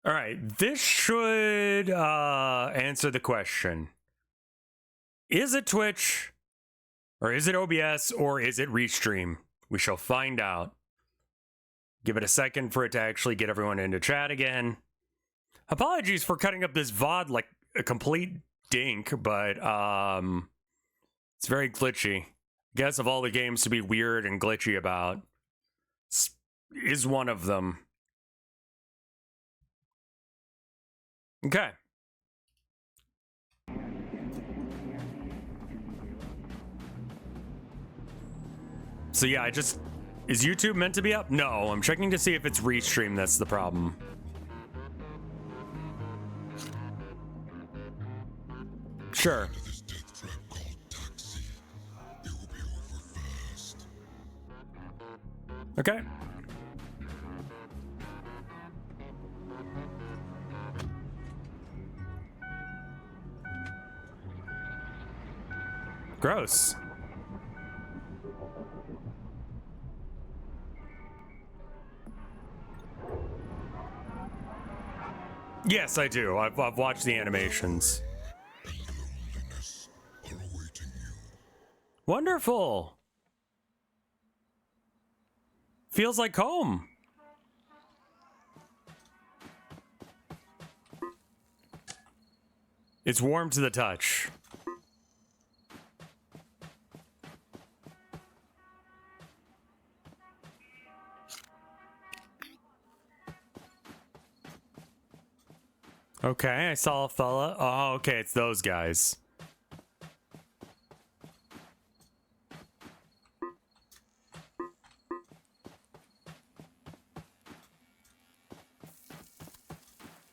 All right, this should answer the question. Is it Twitch, or is it OBS, or is it Restream? We shall find out. Give it a second for it to actually get everyone into chat again. Apologies for cutting up this VOD like a complete dink, but it's very glitchy. I guess of all the games to be weird and glitchy about, is one of them. Okay. So yeah, is YouTube meant to be up? No, I'm checking to see if it's Restream that's the problem. Sure. Okay. Gross. Yes, I do. I've watched the animations. Wonderful. Feels like home. It's warm to the touch. Okay, I saw a fella. Oh, okay, it's those guys.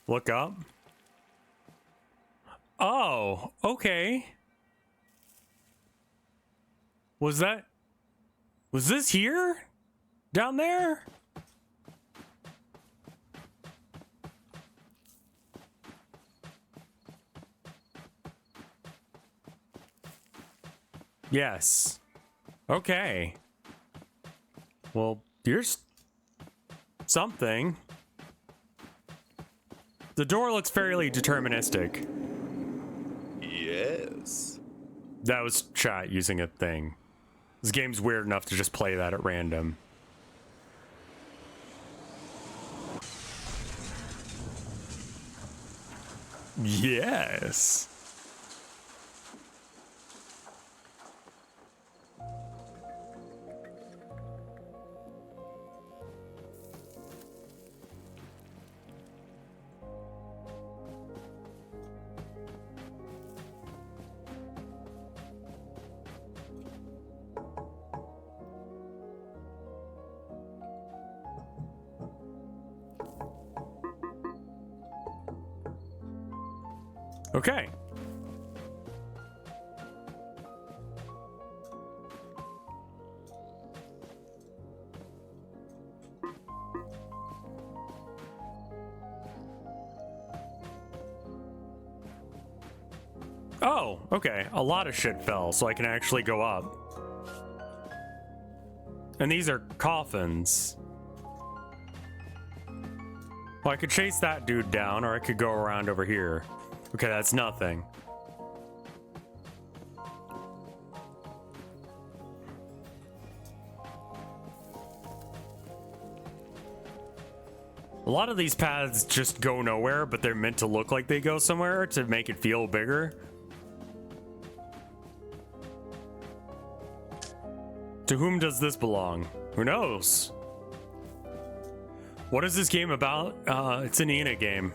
Look up. Oh, okay. Was this here? Down there? Yes. Okay. Well, here's something. The door looks fairly deterministic. Yes. That was chat using a thing. This game's weird enough to just play that at random. Yes. Okay. Oh, okay. A lot of shit fell, so I can actually go up. And these are coffins. Well, I could chase that dude down, or I could go around over here. Okay, that's nothing. A lot of these paths just go nowhere, but they're meant to look like they go somewhere to make it feel bigger. To whom does this belong? Who knows? What is this game about? It's an ENA game.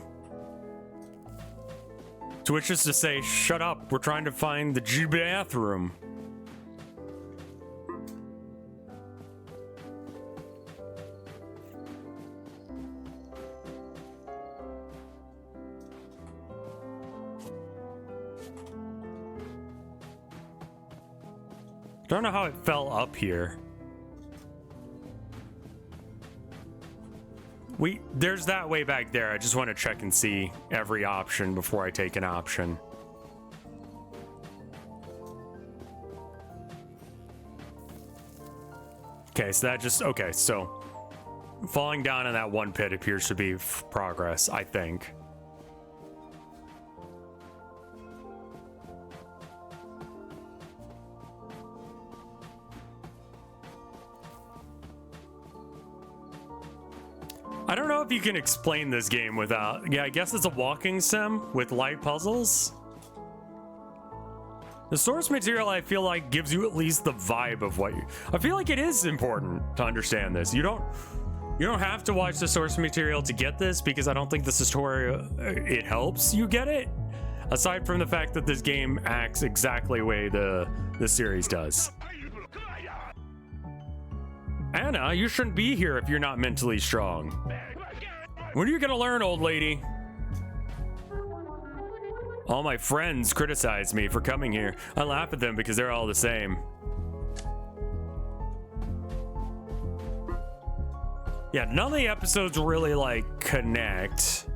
To which is to say, shut up, we're trying to find the G bathroom. Don't know how it fell up here. There's that way back there. I just want to check and see every option before I take an option. Okay, so that just, okay, so falling down in that one pit appears to be progress, I think. I don't know if you can explain this game without... Yeah, I guess it's a walking sim with light puzzles. The source material, I feel like, gives you at least the vibe of what you... I feel like it is important to understand this. You don't have to watch the source material to get this, because I don't think this tutorial, it helps you get it. Aside from the fact that this game acts exactly the way the series does. Anna, you shouldn't be here if you're not mentally strong. When are you gonna learn, old lady? All my friends criticize me for coming here. I laugh at them because they're all the same. Yeah, none of the episodes really, like, connect.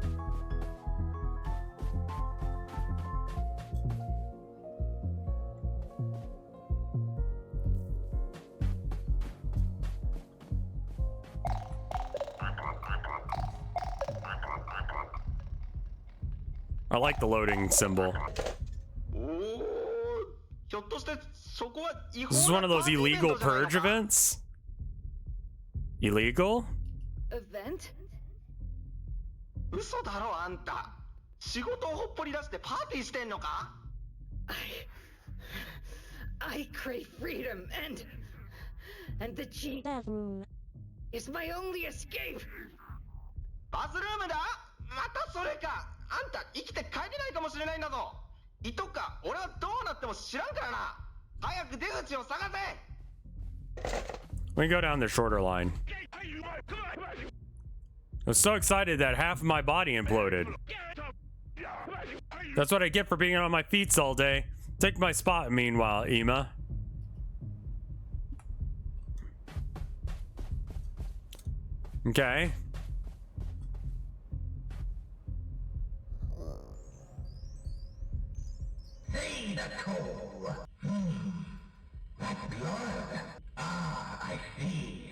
I like the loading symbol. This is one of those illegal purge events? Illegal? Event? I crave freedom and the G bathroom is my only escape. Bathroom da? Mata sore ka? Anta ikite kairenai kamoshirennai nda zo. Ito ka? Ore wa dou natte mo shiran kara na. Hayaku deguchi o sagase. We can go down the shorter line. I was so excited that half of my body imploded. That's what I get for being on my feet all day. Take my spot, meanwhile, Ema. Okay. Hey, the coal. That blood. Ah, I see.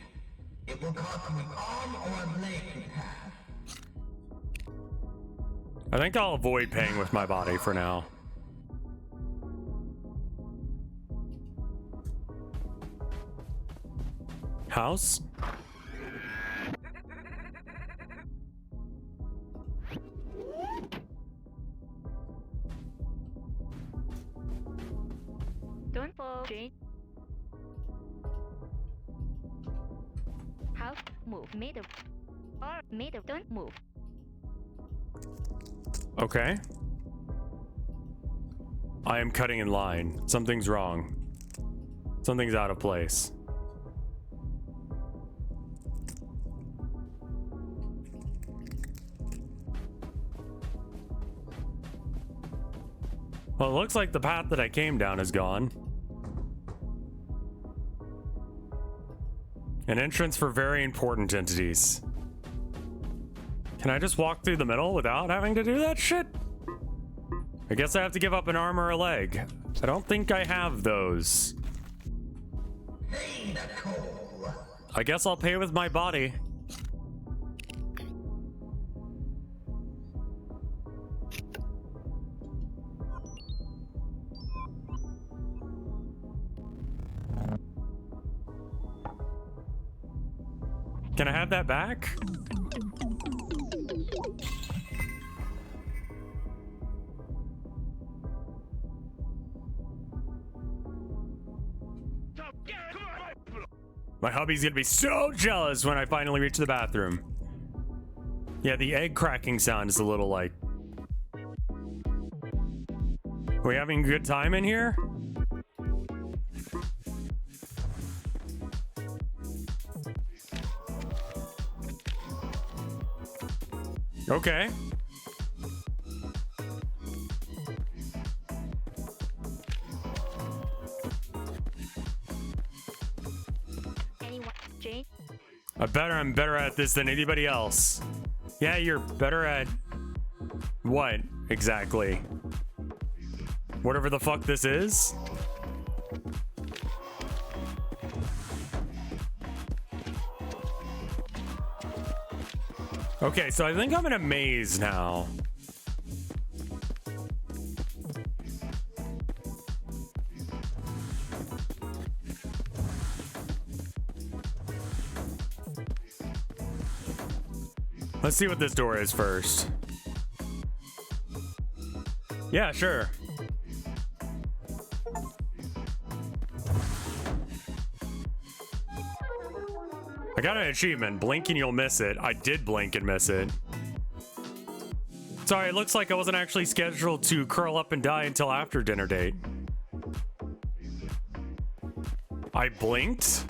It will cost me arm or a leg to pass. I think I'll avoid paying with my body for now. House? Don't fall, Jane. House, move, middle. Or middle, don't move. Okay. I am cutting in line. Something's wrong. Something's out of place. Well, it looks like the path that I came down is gone. An entrance for very important entities. Can I just walk through the middle without having to do that shit? I guess I have to give up an arm or a leg. I don't think I have those. I guess I'll pay with my body. Can I have that back? My hubby's gonna be so jealous when I finally reach the bathroom. Yeah, the egg cracking sound is a little like... Are we having a good time in here? Okay. Anyone, Jane? I'm better at this than anybody else. Yeah, you're better at... what, exactly? Whatever the fuck this is? Okay, so I think I'm in a maze now. Let's see what this door is first. Yeah, sure. I got an achievement. Blink and you'll miss it. I did blink and miss it. Sorry, it looks like I wasn't actually scheduled to curl up and die until after dinner date. I blinked?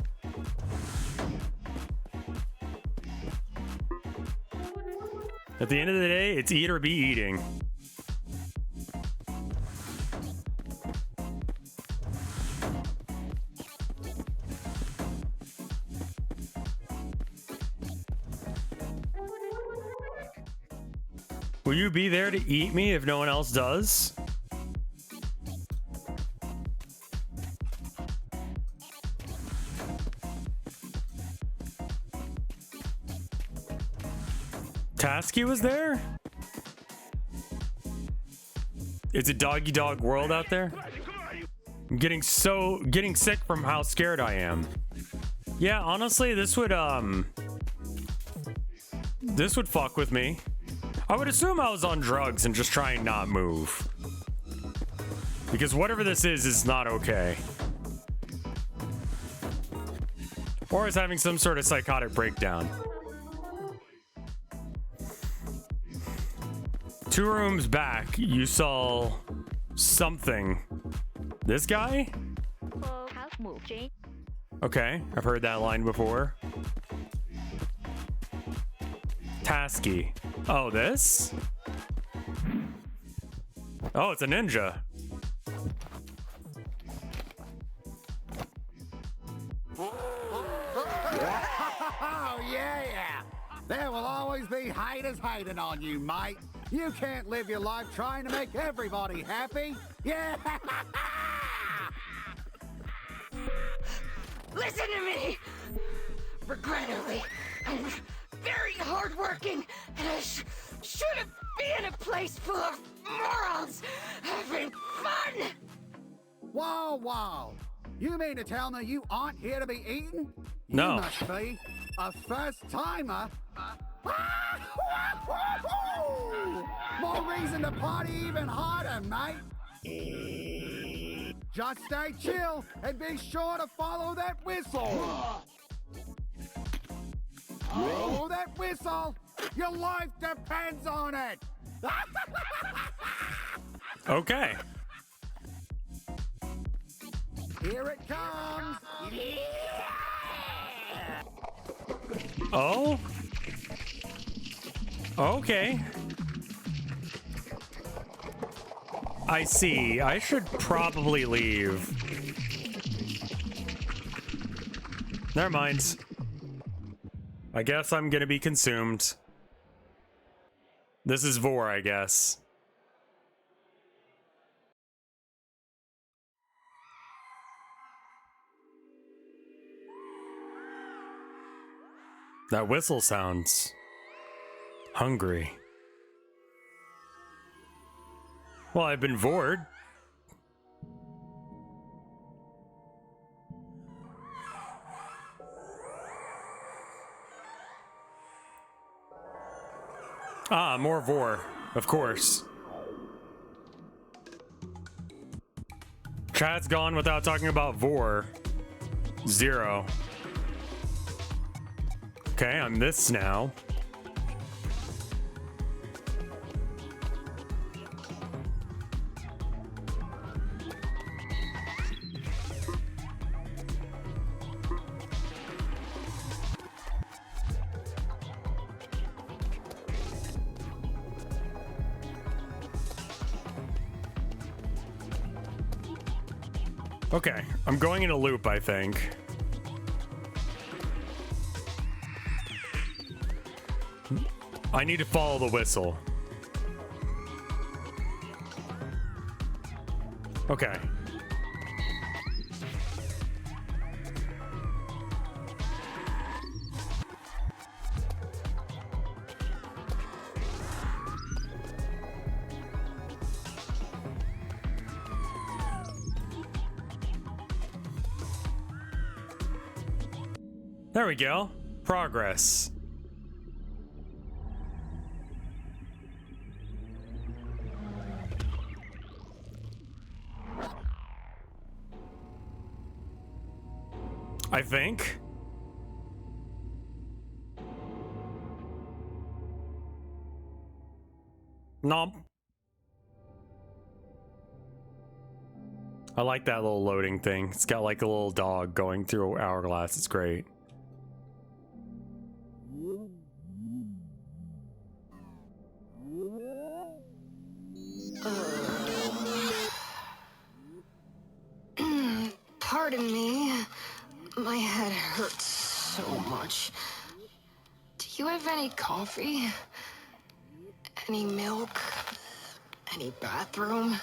At the end of the day, it's eat or be eating. Will you be there to eat me if no one else does? Tasky was there? It's a doggy dog world out there? I'm getting sick from how scared I am. Yeah, honestly, this would fuck with me. I would assume I was on drugs and just try and not move. Because whatever this is not okay. Or is having some sort of psychotic breakdown. 2 rooms back, you saw something. This guy? Okay, I've heard that line before. Tasky. Oh, this? Oh, it's a ninja. Oh, yeah. There will always be haters hating on you, mate. You can't live your life trying to make everybody happy. Yeah. Listen to me! Regrettably, I'm very hardworking, and I shouldn't be in a place full of morons having fun! Whoa. You mean to tell me you aren't here to be eaten? No. You must be a first-timer. More reason to party even harder, mate. Just stay chill and be sure to follow that whistle. Follow that whistle. Your life depends on it. Okay. Here it comes. Oh? Okay. I see. I should probably leave. Never mind. I guess I'm gonna be consumed. This is Vor, I guess. That whistle sounds hungry. Well, I've been vored. Ah, more Vor, of course. Chat's gone without talking about Vor. 0. Okay, I'm this now. Okay, I'm going in a loop, I think. I need to follow the whistle. Okay. There we go. Progress. I think. Nope. I like that little loading thing. It's got like a little dog going through an hourglass. It's great. Pardon me. My head hurts so much. Do you have any coffee? Any milk? Any bathroom?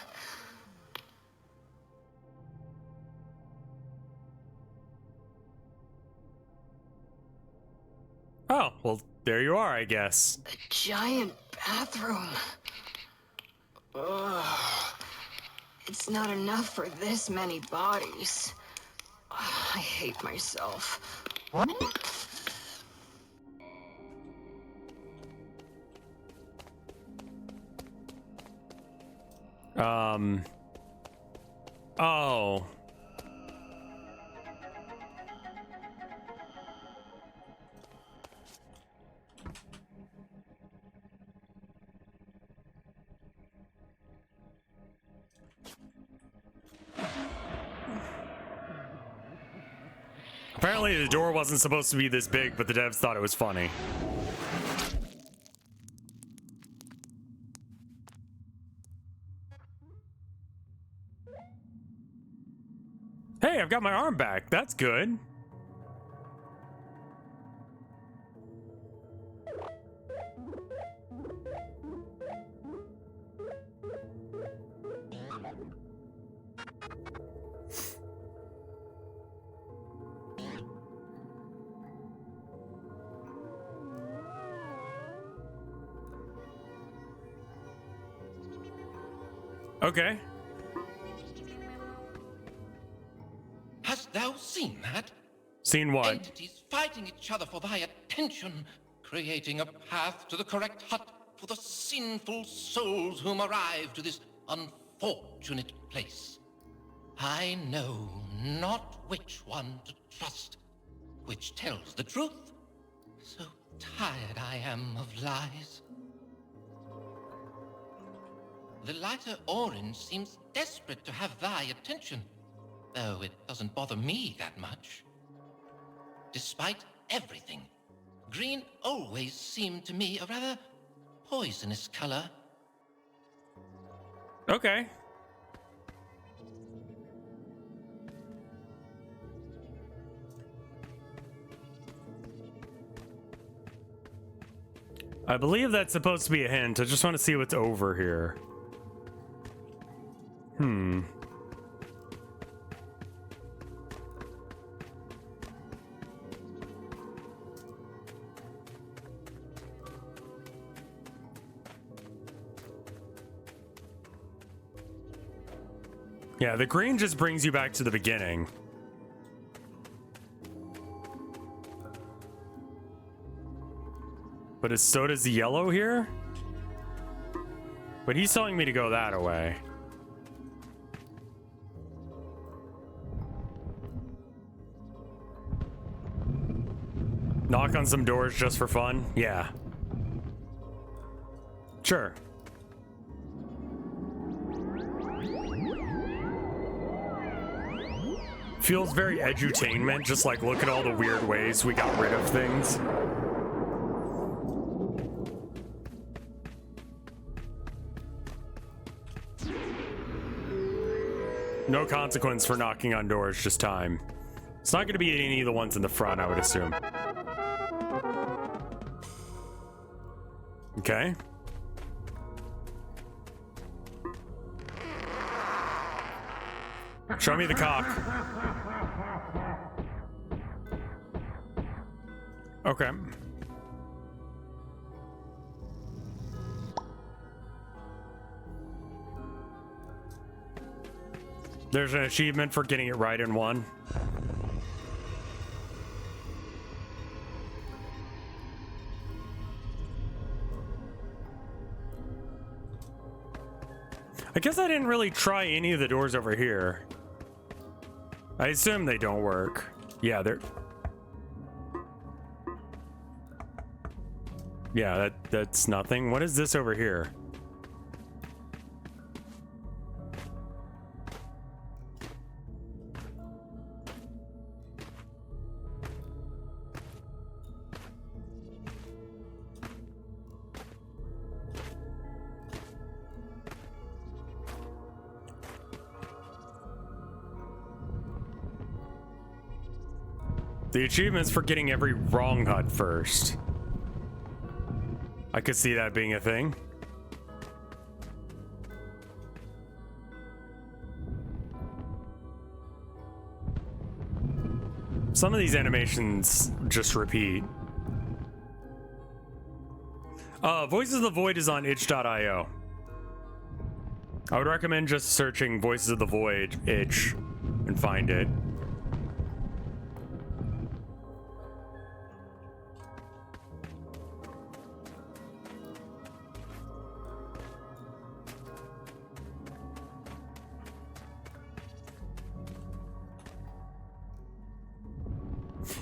Oh, well, there you are, I guess. A giant bathroom. Ugh. It's not enough for this many bodies. I hate myself. Oh. Apparently the door wasn't supposed to be this big, but the devs thought it was funny. Hey, I've got my arm back. That's good. Okay. Hast thou seen that? Seen what? Entities fighting each other for thy attention, creating a path to the correct hut for the sinful souls whom arrive to this unfortunate place. I know not which one to trust, which tells the truth. So tired I am of lies. The lighter orange seems desperate to have thy attention, though it doesn't bother me that much. Despite everything, green always seemed to me a rather poisonous color. Okay. I believe that's supposed to be a hint. I just want to see what's over here. Yeah, the green just brings you back to the beginning. But so does the yellow here? But he's telling me to go that way. Knock on some doors just for fun? Yeah. Sure. Feels very edutainment, just like look at all the weird ways we got rid of things. No consequence for knocking on doors, just time. It's not going to be any of the ones in the front, I would assume. Okay. Show me the cock. Okay. There's an achievement for getting it right in one. I guess I didn't really try any of the doors over here. I assume they don't work. Yeah, they're... Yeah, that's nothing. What is this over here? The achievements for getting every wrong hut first. I could see that being a thing. Some of these animations just repeat. Voices of the Void is on itch.io. I would recommend just searching Voices of the Void itch and find it.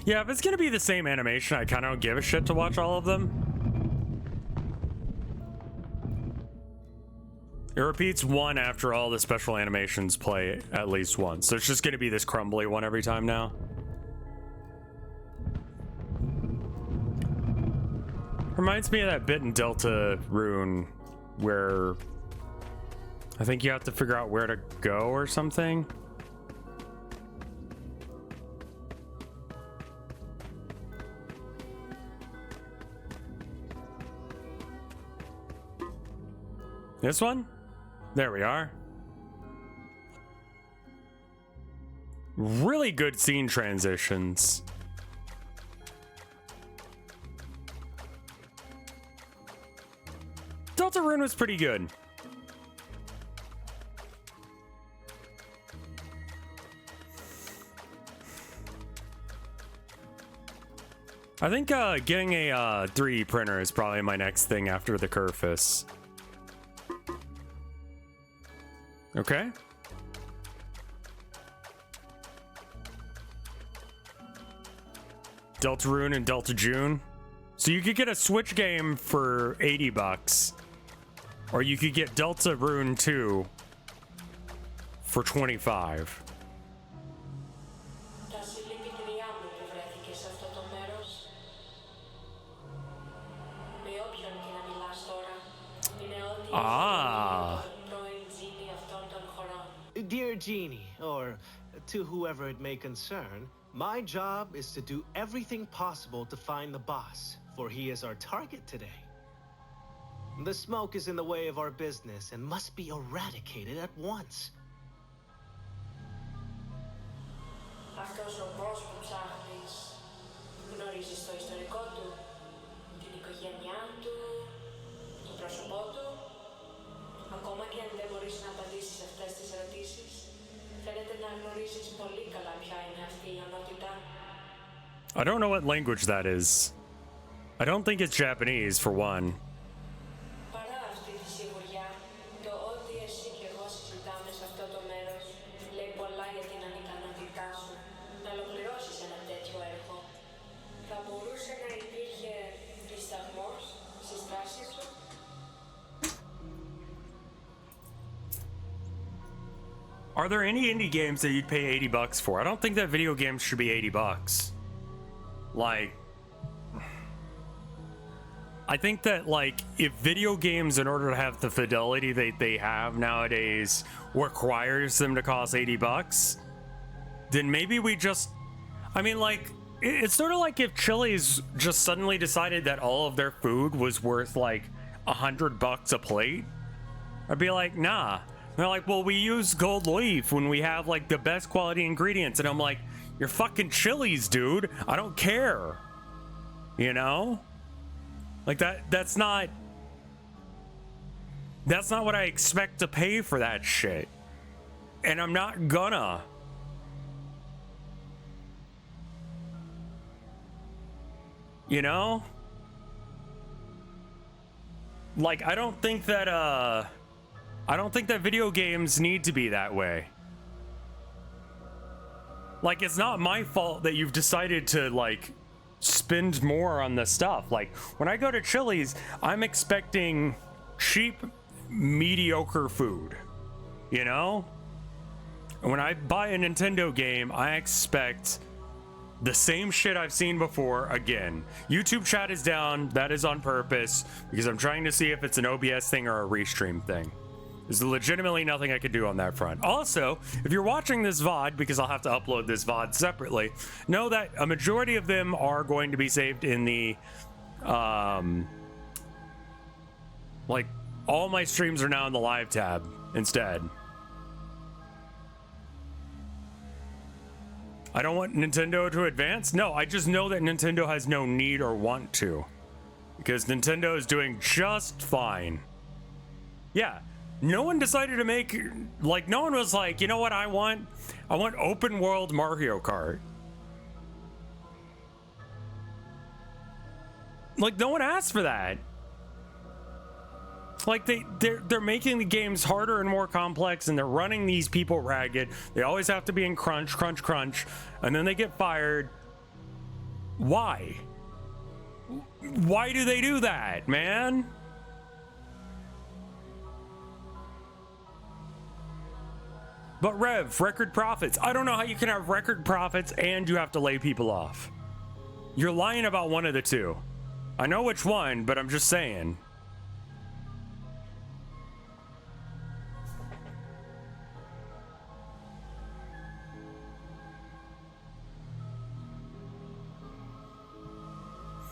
Yeah, if it's gonna be the same animation, I kind of don't give a shit to watch all of them. It repeats one after all the special animations play at least once. So it's just gonna be this crumbly one every time now. Reminds me of that bit in Delta Rune where I think you have to figure out where to go or something. This one? There we are. Really good scene transitions. Delta Rune was pretty good. I think getting a 3D printer is probably my next thing after the Kerfus. Okay. Deltarune and Delta June. So you could get a Switch game for $80, or you could get Deltarune 2 for $25. Ah. Dear Genie, or to whoever it may concern, my job is to do everything possible to find the boss, for he is our target today. The smoke is in the way of our business and must be eradicated at once. Αυτός ο boss που ψάχνεις γνωρίζεις το ιστορικό του, την οικογένειά του, το πρόσωπό του. Ακόμα και αν δεν μπορείς να απαντήσεις αυτές τις ερωτήσεις, φαίνεται να γνωρίζεις πολύ καλά ποια είναι αυτή η ονότητα. I don't know what language that is. I don't think it's Japanese, for one. Παρά αυτή τη σιγουριά, το ότι εσύ και εγώ συζητάμε σε αυτό το μέρος λέει πολλά για την ανικανότητά σου να ολοκληρώσεις ένα τέτοιο έργο. Θα μπορούσε να υπήρχε δισταγμός στις δράσεις σου. Are there any indie games that you'd pay $80 for? I don't think that video games should be $80. Like, I think that, like, if video games, in order to have the fidelity that they have nowadays, requires them to cost $80, then maybe we just, I mean, like, it's sort of like if Chili's just suddenly decided that all of their food was worth like $100 a plate. I'd be like, nah. They're like, well, we use gold leaf when we have like the best quality ingredients. And I'm like, you're fucking Chili's, dude. I don't care. You know? Like that's not what I expect to pay for that shit. And I'm not gonna. You know? Like, I don't think that I don't think that video games need to be that way. Like, it's not my fault that you've decided to, like, spend more on the stuff. Like, when I go to Chili's, I'm expecting cheap, mediocre food, you know? And when I buy a Nintendo game, I expect the same shit I've seen before again. YouTube chat is down. That is on purpose because I'm trying to see if it's an OBS thing or a restream thing. There's legitimately nothing I could do on that front. Also, if you're watching this VOD, because I'll have to upload this VOD separately, know that a majority of them are going to be saved in the, like, all my streams are now in the live tab instead. I don't want Nintendo to advance. No, I just know that Nintendo has no need or want to, because Nintendo is doing just fine. Yeah. No one decided to make, like, no one was like, you know what I want? I want open world Mario Kart. Like, no one asked for that. Like, they're making the games harder and more complex, and they're running these people ragged. They always have to be in crunch, and then they get fired. Why? Why do they do that, man? But Rev, record profits. I don't know how you can have record profits and you have to lay people off. You're lying about one of the two. I know which one, but I'm just saying.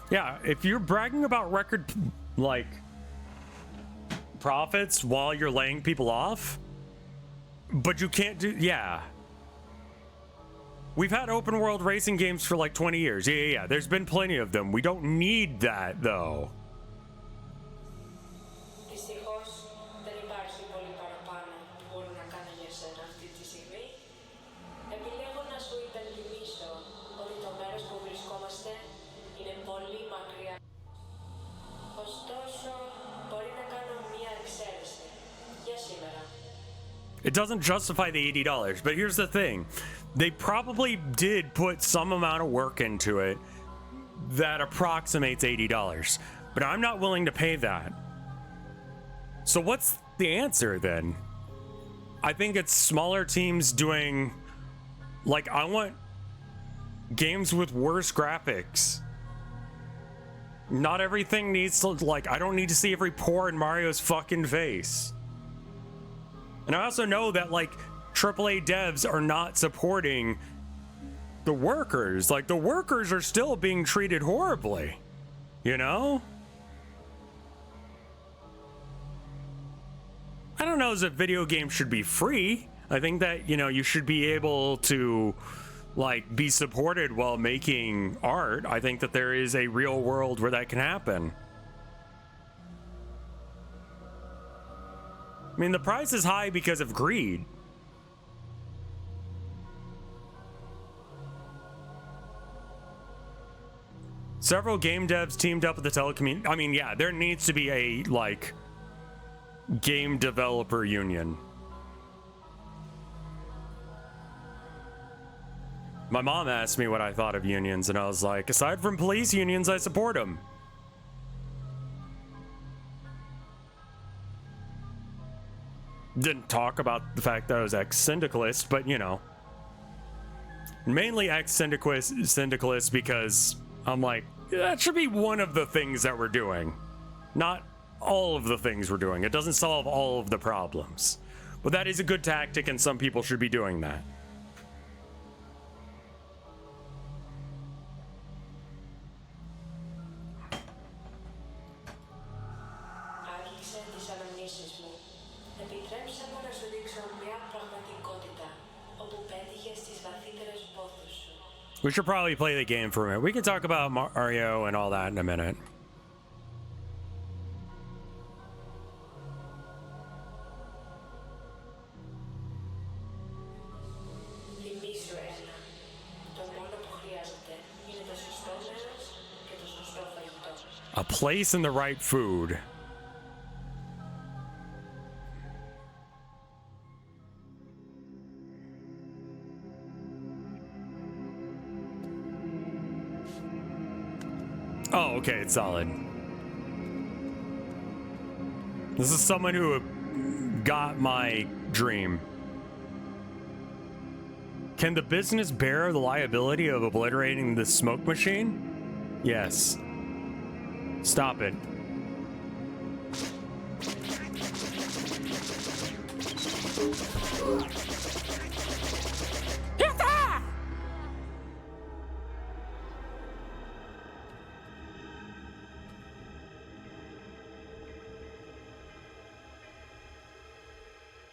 Yeah, if you're bragging about record, like, profits while you're laying people off, but you can't do, yeah. We've had open world racing games for like 20 years. Yeah. There's been plenty of them. We don't need that, though. Δυστυχώς δεν υπάρχει πολύ παραπάνω που μπορώ να κάνω για σένα αυτή τη στιγμή. Επιλέγω να σου υπενθυμίσω ότι το μέρος που βρισκόμαστε είναι πολύ μακριά. Ωστόσο, μπορεί να κάνω μία εξαίρεση για σήμερα. It doesn't justify the $80, but here's the thing. They probably did put some amount of work into it that approximates $80, but I'm not willing to pay that. So what's the answer then? I think it's smaller teams doing, like, I want games with worse graphics. Not everything needs to, like, I don't need to see every pore in Mario's fucking face. And I also know that, like, AAA devs are not supporting the workers. Like, the workers are still being treated horribly, you know? I don't know if video games should be free. I think that, you know, you should be able to, like, be supported while making art. I think that there is a real world where that can happen. I mean, the price is high because of greed. Several game devs teamed up with the telecommunications. I mean, yeah, there needs to be a, like, game developer union. My mom asked me what I thought of unions, and I was like, aside from police unions, I support them. Didn't talk about the fact that I was ex-syndicalist, but, you know. Mainly ex-syndicalist because I'm like, that should be one of the things that we're doing. Not all of the things we're doing. It doesn't solve all of the problems. But that is a good tactic, and some people should be doing that. We should probably play the game for a minute. We can talk about Mario and all that in a minute. A place and the right food. okay, it's solid. This is someone who got my dream. Can the business bear the liability of obliterating the smoke machine? Yes. Stop it.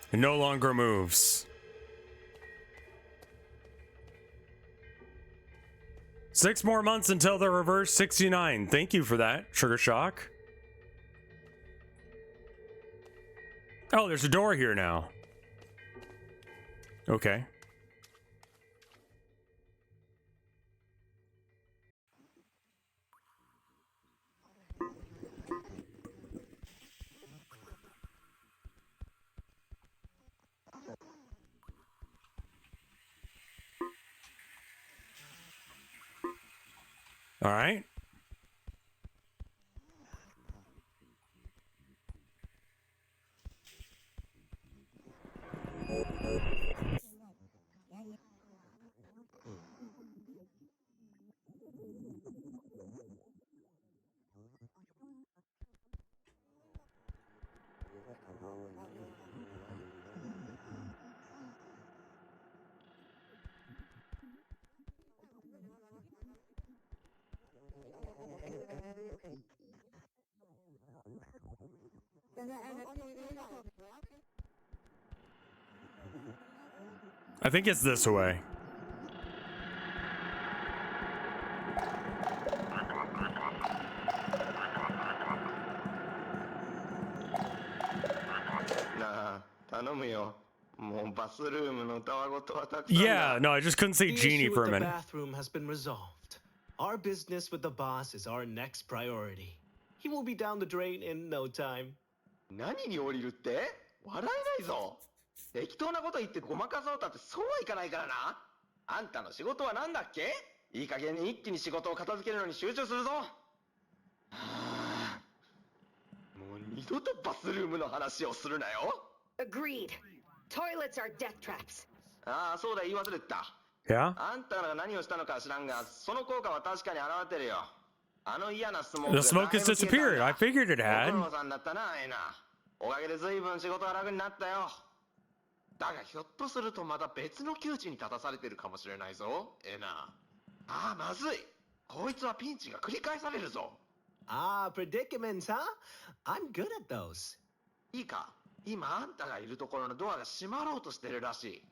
It no longer moves. 6 more months until the reverse 69. Thank you for that, Sugar Shock. Oh, there's a door here now. Okay. All right. I think it's this way. Yeah, no, I just couldn't say The genie issue for with a the minute. bathroom has been resolved. Our business with the boss is our next priority. He will be down the drain in no time. 何に降りるって笑えないぞ。適当なこと言ってごまかそうたってそうはいかないからな。あんたの仕事は何だっけ？いい加減に一気に仕事を片付けるのに集中するぞ。はあ、もう二度とバスルームの話をするなよ。Agreed. Toilets are death traps. ああ、そうだ、言い忘れてた。Yeah? あんたが何をしたのか知らんが、その効果は確かに現れてるよ。あの嫌なスモーク The smoke has disappeared. I figured it ご had. 苦労さんだったな、エナ。おかげで随分仕事が楽になったよ。だがひょっとするとまた別の窮地に立たされてるかもしれないぞ、エナ。ああ、まずい。こいつはピンチが繰り返されるぞ。Ah, predicaments, huh? I'm good at those. いいか、今あんたがいるところのドアが閉まろうとしてるらしい。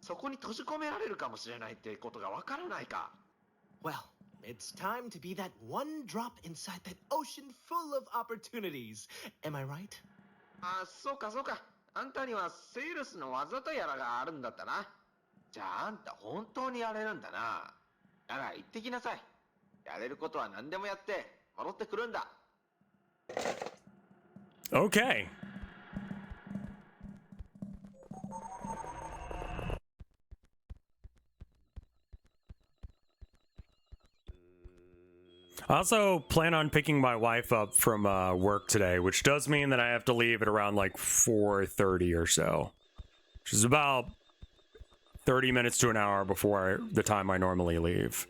そこに閉じ込められるかもしれないってことがわからないか。Well, it's time to be that one drop inside that ocean full of opportunities. Am I right? ああ、そうかそうか。あんたにはセールスの技とやらがあるんだったな。じゃああんた本当にやれるんだな。だから行ってきなさい。やれることは何でもやって戻ってくるんだ。Okay. I also plan on picking my wife up from work today, which does mean that I have to leave at around like 4:30 or so, which is about 30 minutes to an hour before the time I normally leave.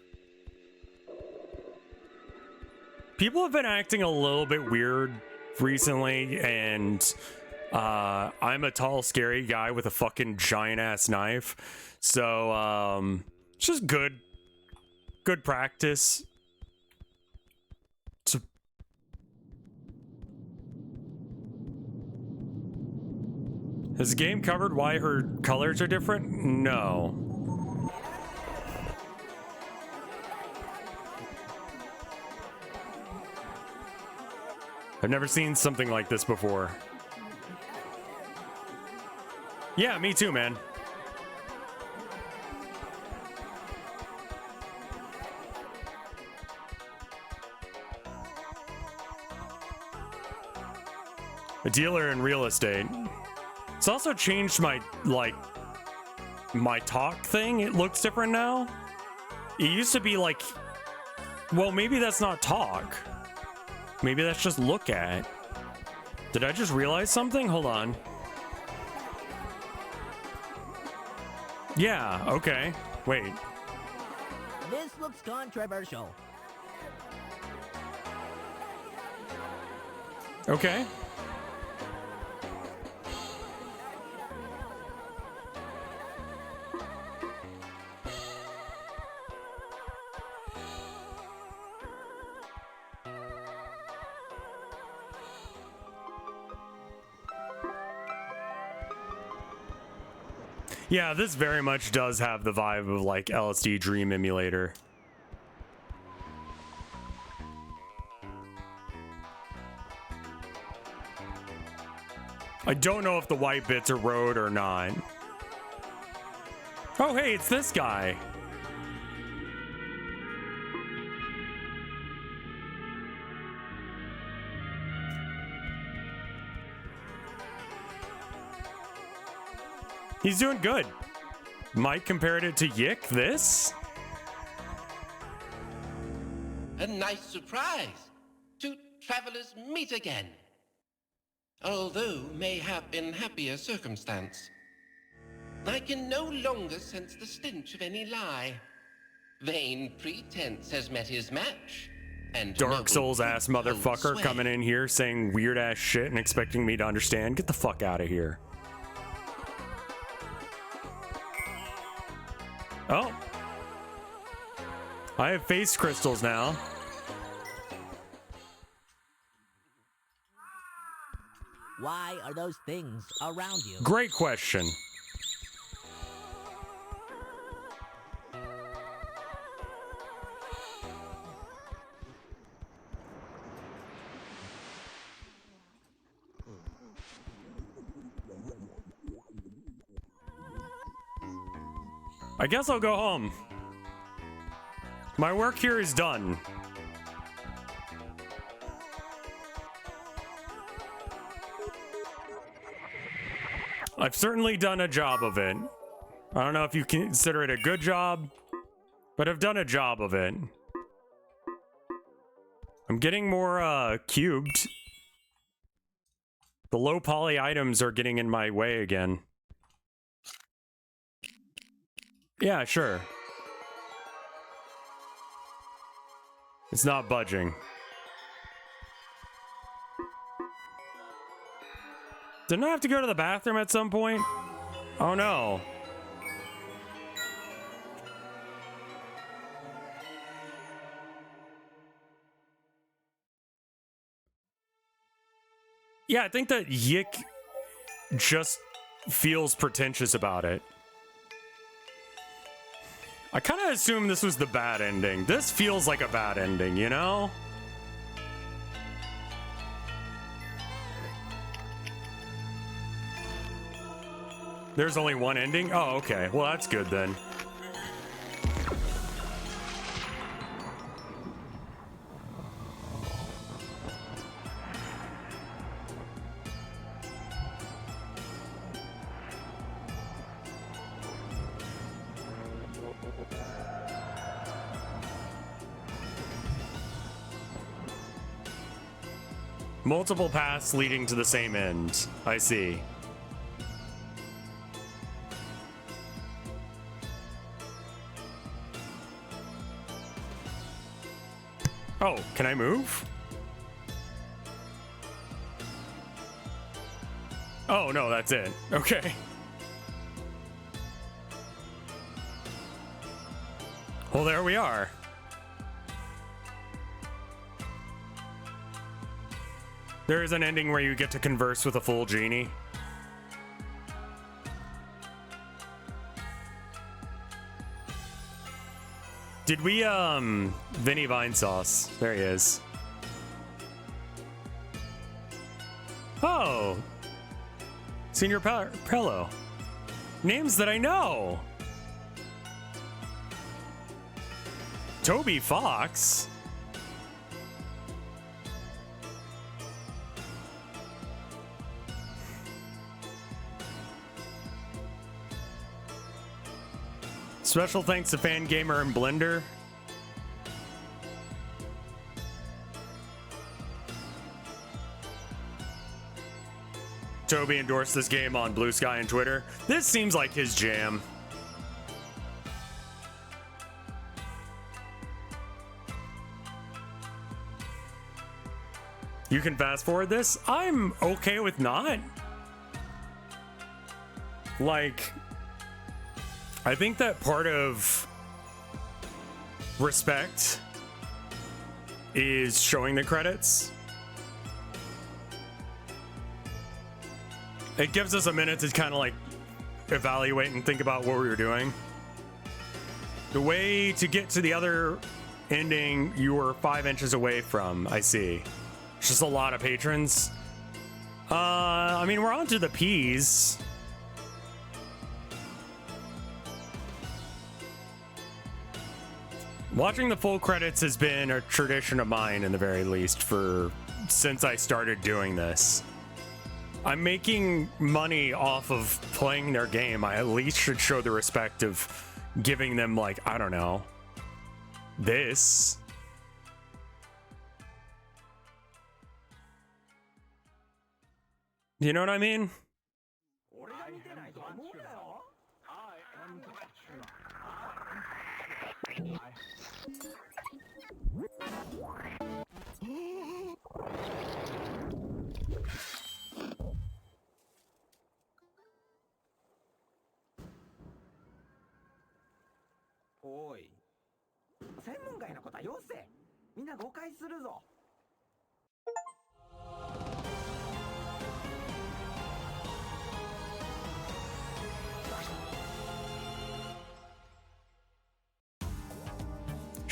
People have been acting a little bit weird recently, and I'm a tall, scary guy with a fucking giant-ass knife, so it's just good practice. Has the game covered why her colors are different? No. I've never seen something like this before. Yeah, me too, man. A dealer in real estate. It's also changed my, my talk thing. It looks different now. It used to be like, well, maybe that's not talk. Maybe that's just look at. Did I just realize something? Hold on. Yeah, okay. Wait. This looks controversial. Okay. Yeah, this very much does have the vibe of like LSD Dream Emulator. I don't know if the white bits are road or not. Oh, hey, it's this guy. He's doing good. Mike compared it to Yick, this? A nice surprise. Two travelers meet again. Although mayhap in happier circumstance. I can no longer sense the stench of any lie. Vain pretense has met his match. And Dark Souls ass motherfucker coming in here saying weird ass shit and expecting me to understand. Get the fuck out of here. Oh. I have face crystals now. Why are those things around you? Great question. I guess I'll go home. My work here is done. I've certainly done a job of it. I don't know if you consider it a good job, but I've done a job of it. I'm getting more cubed. The low poly items are getting in my way again. Yeah, sure. It's not budging. Didn't I have to go to the bathroom at some point? Oh no. Yeah, I think that Yick just feels pretentious about it. I kind of assumed this was the bad ending. This feels like a bad ending, you know? There's only one ending? Oh, okay. Well, that's good then. Multiple paths leading to the same end. I see. Oh, can I move? Oh, no, that's it. Okay. Well, there we are. There is an ending where you get to converse with a full genie. Did we, Vinny Vine Sauce. There he is. Oh. Senior Pello. Names that I know. Toby Fox. Special thanks to Fangamer and Blender. Toby endorsed this game on Blue Sky and Twitter. This seems like his jam. You can fast forward this. I'm okay with not. Like, I think that part of respect is showing the credits. It gives us a minute to kind of like evaluate and think about what we were doing. The way to get to the other ending, you were 5 inches away from, I see. It's just a lot of patrons. I mean, we're on to the P's. Watching the full credits has been a tradition of mine, in the very least, since I started doing this. I'm making money off of playing their game. I at least should show the respect of giving them, like, I don't know, this. You know what I mean?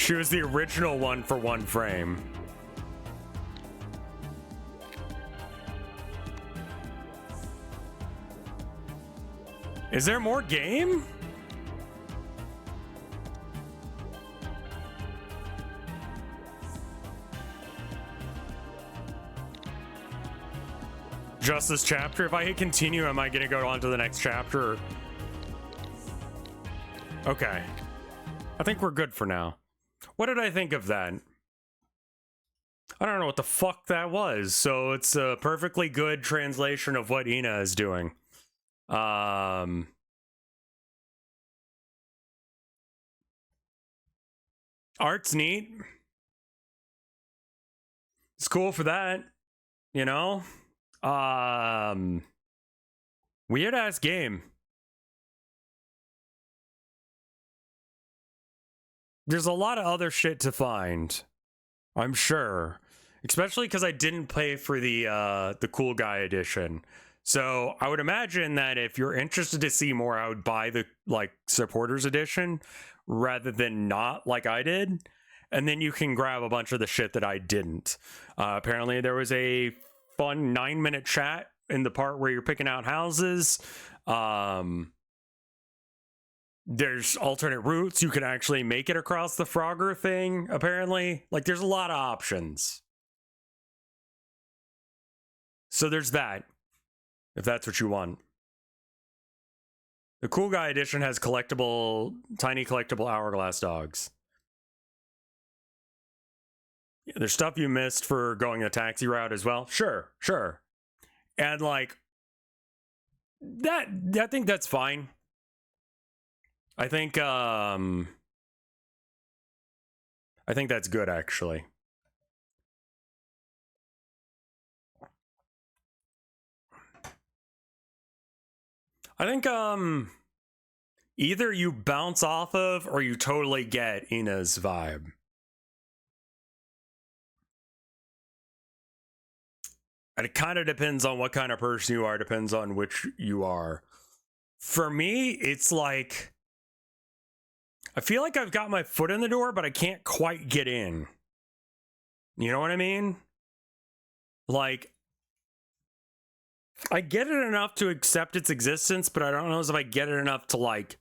She was the original one for one frame. Is there more game? Just this chapter? If I hit continue, am I gonna go on to the next chapter? Okay. I think we're good for now. What did I think of that? I don't know what the fuck that was, so it's a perfectly good translation of what ENA is doing. Art's neat. It's cool for that, you know? Weird ass game. There's a lot of other shit to find, I'm sure. Especially because I didn't pay for the cool guy edition. So I would imagine that if you're interested to see more, I would buy the like supporters edition rather than not like I did. And then you can grab a bunch of the shit that I didn't. Apparently there was a fun 9-minute chat in the part where you're picking out houses. There's alternate routes. You can actually make it across the Frogger thing, apparently. Like, there's a lot of options. So there's that, if that's what you want. The Cool Guy edition has tiny collectible hourglass dogs. Yeah, there's stuff you missed for going the taxi route as well. Sure. And, like, I think that's fine. I think that's good, actually. I think either you bounce off of or you totally get ENA's vibe. And it kind of depends on what kind of person you are, depends on which you are. For me, it's like, I feel like I've got my foot in the door, but I can't quite get in. You know what I mean? Like, I get it enough to accept its existence, but I don't know if I get it enough to, like,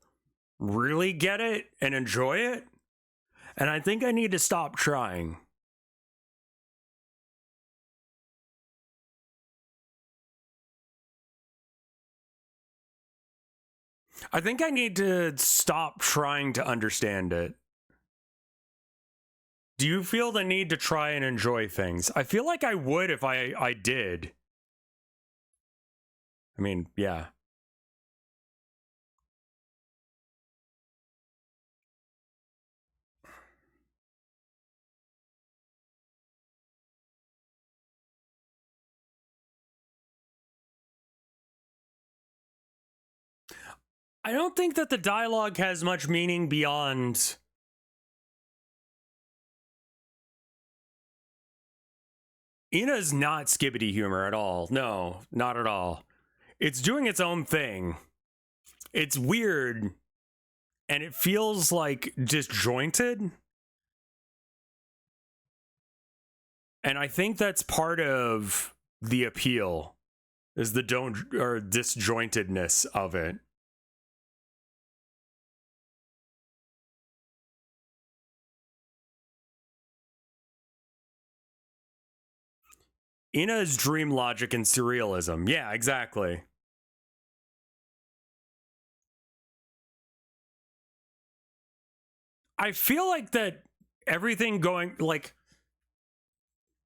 really get it and enjoy it. And I think I need to stop trying. I think I need to stop trying to understand it. Do you feel the need to try and enjoy things? I feel like I would if I did. I mean, yeah. I don't think that the dialogue has much meaning beyond... ENA's not skibbity humor at all. No, not at all. It's doing its own thing. It's weird, and it feels like disjointed. And I think that's part of the appeal, is the disjointedness of it. ENA's dream logic and surrealism. Yeah, exactly. I feel like that everything going, like,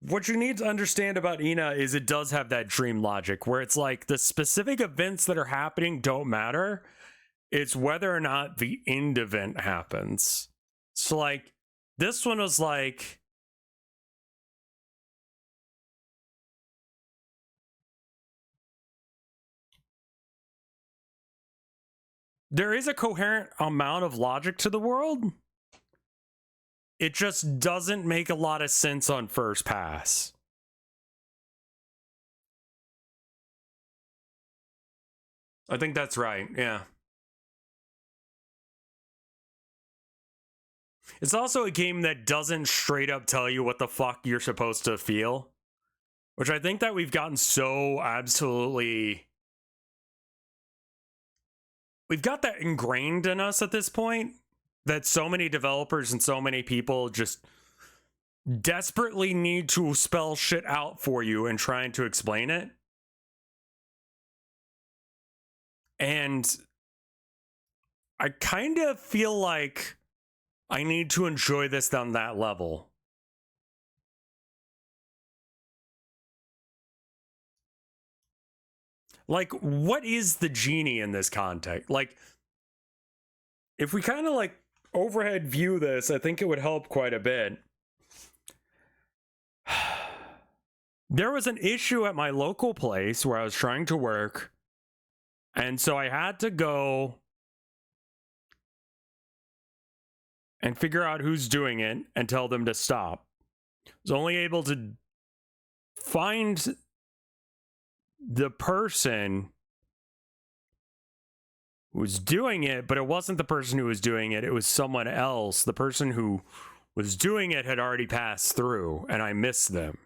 what you need to understand about ENA is it does have that dream logic where it's like the specific events that are happening don't matter. It's whether or not the end event happens. So, like, this one was like, there is a coherent amount of logic to the world. It just doesn't make a lot of sense on first pass. I think that's right, yeah. It's also a game that doesn't straight up tell you what the fuck you're supposed to feel, which I think that we've gotten so absolutely... We've got that ingrained in us at this point, that so many developers and so many people just desperately need to spell shit out for you and trying to explain it. And I kind of feel like I need to enjoy this on that level. Like, what is the genie in this context? Like, if we kind of like overhead view this, I think it would help quite a bit. There was an issue at my local place where I was trying to work, and so I had to go and figure out who's doing it and tell them to stop. I was only able to find the person who was doing it, but it wasn't the person who was doing it. It was someone else. The person who was doing it had already passed through, and I missed them.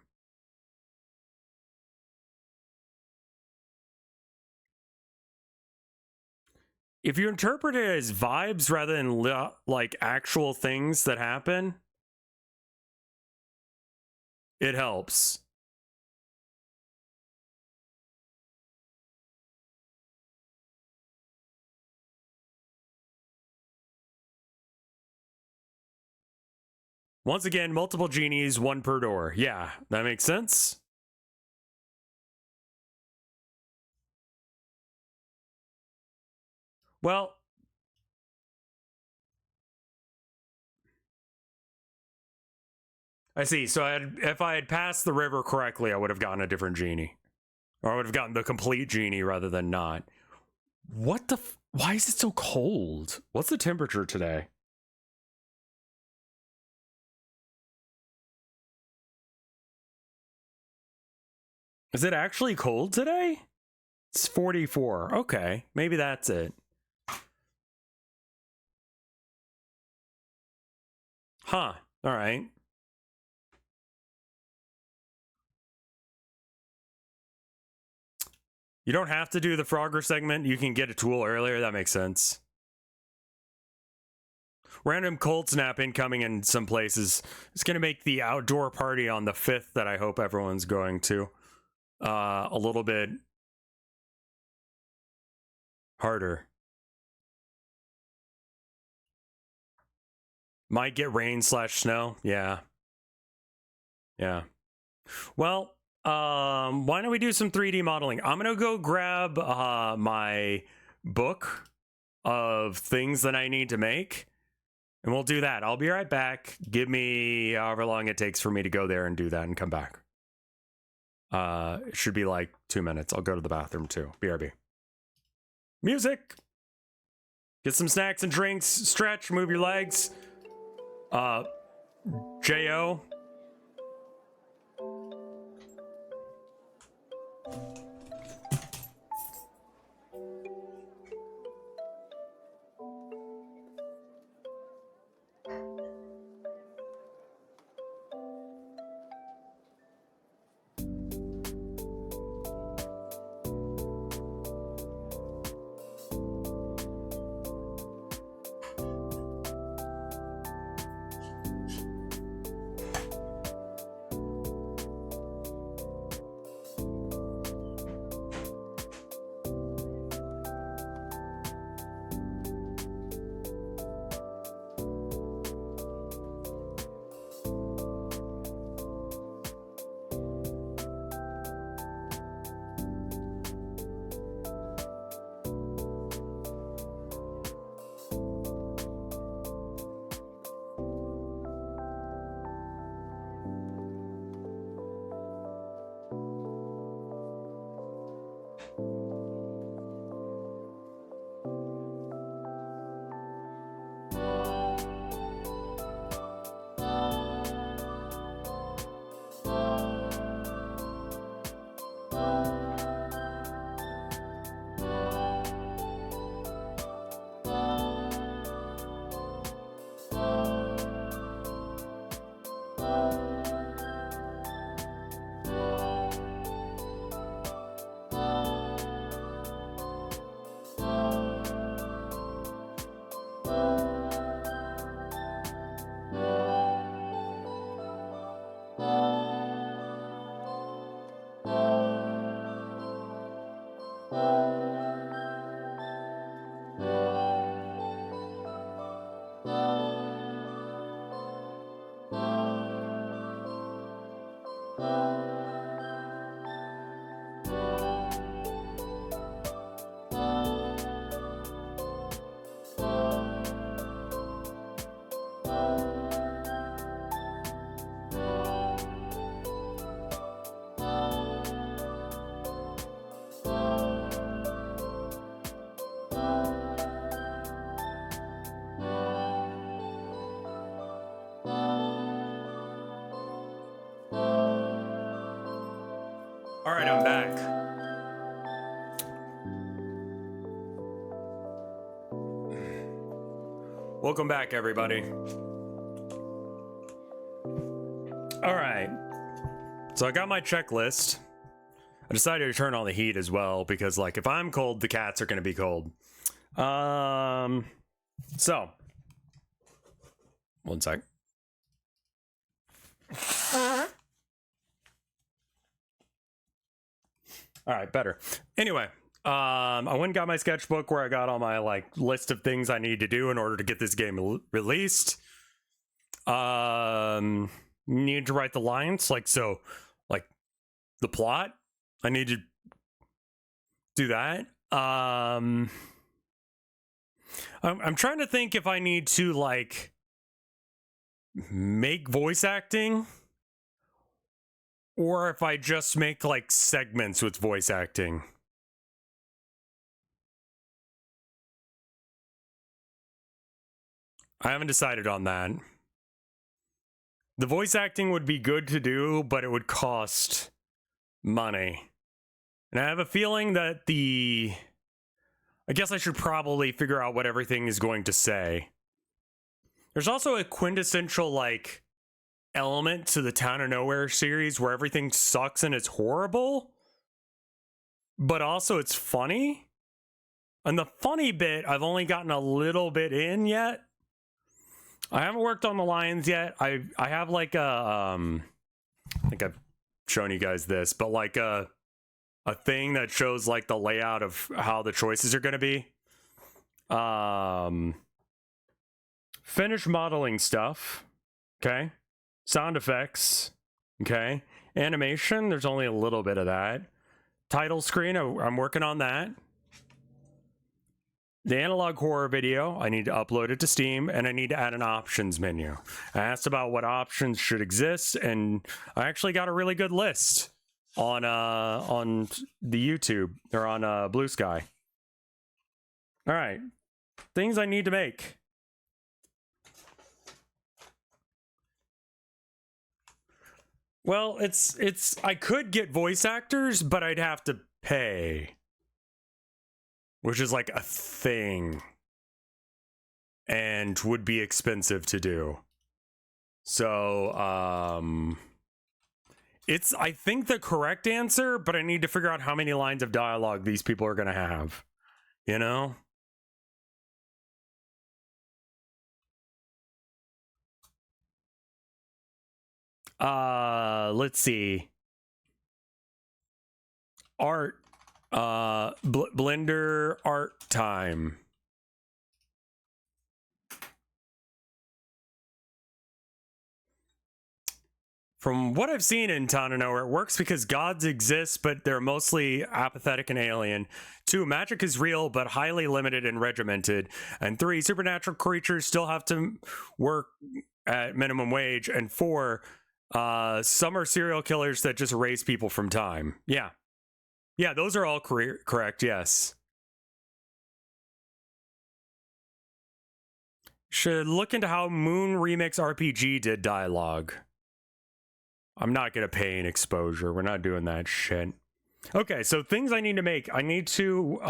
If you interpret it as vibes rather than like actual things that happen, it helps. Once again, multiple genies, one per door. Yeah, that makes sense. Well, I see. So if I had passed the river correctly, I would have gotten a different genie. Or I would have gotten the complete genie rather than not. What the... Why is it so cold? What's the temperature today? Is it actually cold today? It's 44. Okay, maybe that's it. Huh. All right. You don't have to do the Frogger segment. You can get a tool earlier. That makes sense. Random cold snap incoming in some places. It's going to make the outdoor party on the 5th that I hope everyone's going to a little bit harder. Might get rain/snow. Yeah. Yeah. Well, Why don't we do some 3D modeling? I'm gonna go grab my book of things that I need to make, and we'll do that. I'll be right back. Give me however long it takes for me to go there and do that and come back. It should be like 2 minutes. I'll go to the bathroom too. BRB. Music. Get some snacks and drinks. Stretch. Move your legs. J.O. All right, I'm back. Welcome back, everybody. All right. So I got my checklist. I decided to turn on the heat as well because, like, if I'm cold, the cats are going to be cold. So. One sec. All right, better. Anyway, I went and got my sketchbook where I got all my like list of things I need to do in order to get this game released. Need to write the lines, like the plot. I need to do that. I'm trying to think if I need to like make voice acting. Or if I just make, like, segments with voice acting. I haven't decided on that. The voice acting would be good to do, but it would cost money. And I have a feeling that I guess I should probably figure out what everything is going to say. There's also a quintessential, like, element to the Town of Nowhere series where everything sucks and it's horrible, but also it's funny. And the funny bit, I've only gotten a little bit in yet. I haven't worked on the lines yet. I have like a, I think I've shown you guys this, but like a thing that shows like the layout of how the choices are going to be. Finish modeling stuff. Okay. Sound effects. Okay. Animation, there's only a little bit of that. Title screen, I'm working on that. The analog horror video, I need to upload it to Steam, and I need to add an options menu. I asked about what options should exist, and I actually got a really good list on the YouTube, or on Blue Sky. All right, things I need to make. Well, it's I could get voice actors, but I'd have to pay. Which is like a thing. And would be expensive to do. So, it's, I think, the correct answer, but I need to figure out how many lines of dialogue these people are going to have. You know? Let's see. Art. Blender art time. From what I've seen in Town of Nowhere, it works because gods exist, but they're mostly apathetic and alien. 2, magic is real, but highly limited and regimented. And 3, supernatural creatures still have to work at minimum wage. And 4, some are serial killers that just erase people from time. Yeah. Yeah, those are all correct, yes. Should look into how Moon Remix RPG did dialogue. I'm not going to pay an exposure. We're not doing that shit. Okay, so things I need to make. I need to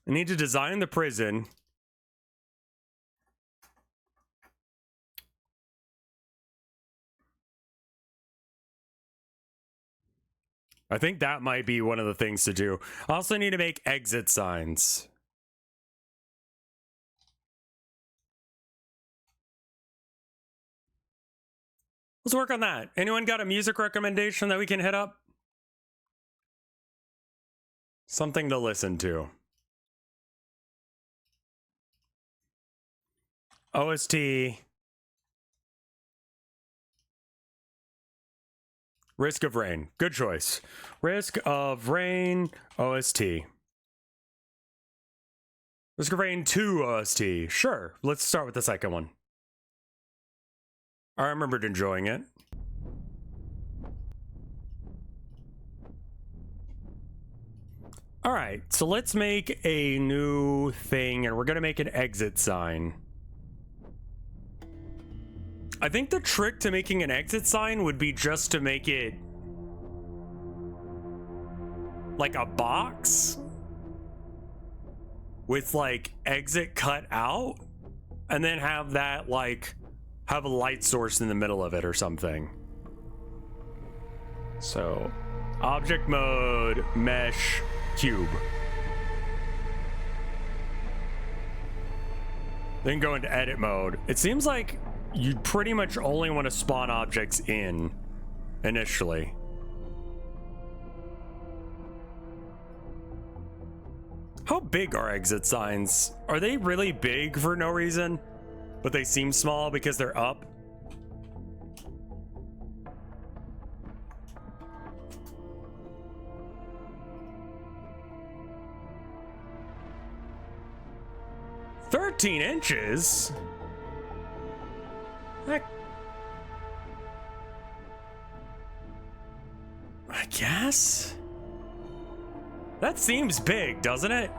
design the prison. I think that might be one of the things to do. I also need to make exit signs. Let's work on that. Anyone got a music recommendation that we can hit up? Something to listen to. OST. Risk of Rain. Good choice. Risk of Rain OST. Risk of Rain 2 OST. Sure. Let's start with the second one. I remembered enjoying it. All right. So let's make a new thing, and we're going to make an exit sign. I think the trick to making an exit sign would be just to make it like a box with like exit cut out, and then have that like have a light source in the middle of it or something. So object mode, mesh, cube. Then go into edit mode. It seems like you pretty much only want to spawn objects in initially. How big are exit signs? Are they really big for no reason, but they seem small because they're up? $13 Heck. I guess? That seems big, doesn't it?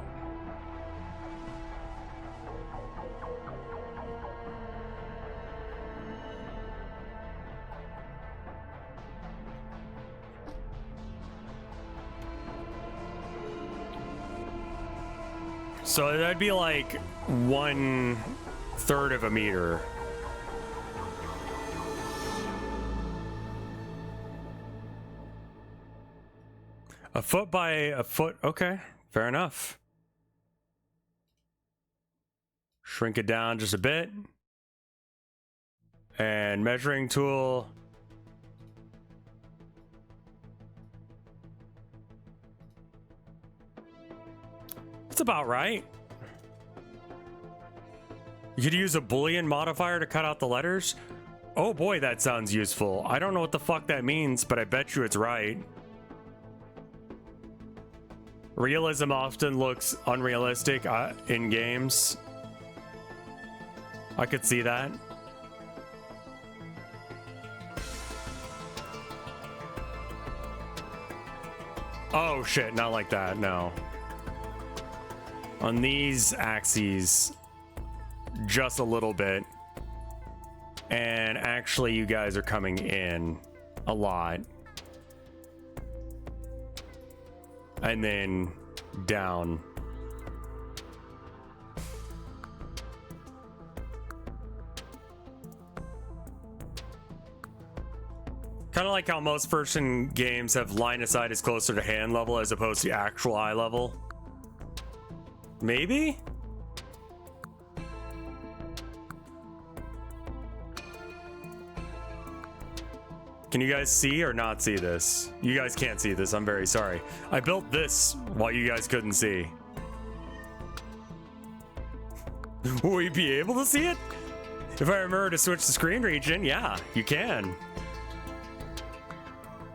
So that'd be like 1/3 of a meter. A foot by a foot. Okay, fair enough. Shrink it down just a bit. And measuring tool. That's about right. You could use a Boolean modifier to cut out the letters. Oh boy, that sounds useful. I don't know what the fuck that means, but I bet you it's right. Realism often looks unrealistic in games. I could see that. Oh shit, not like that, no. On these axes, just a little bit. And actually, you guys are coming in a lot. And then down. Kind of like how most person games have line of sight is closer to hand level as opposed to actual eye level. Maybe? Can you guys see or not see this? You guys can't see this, I'm very sorry. I built this while you guys couldn't see. Will we be able to see it? If I remember to switch the screen region, yeah, you can.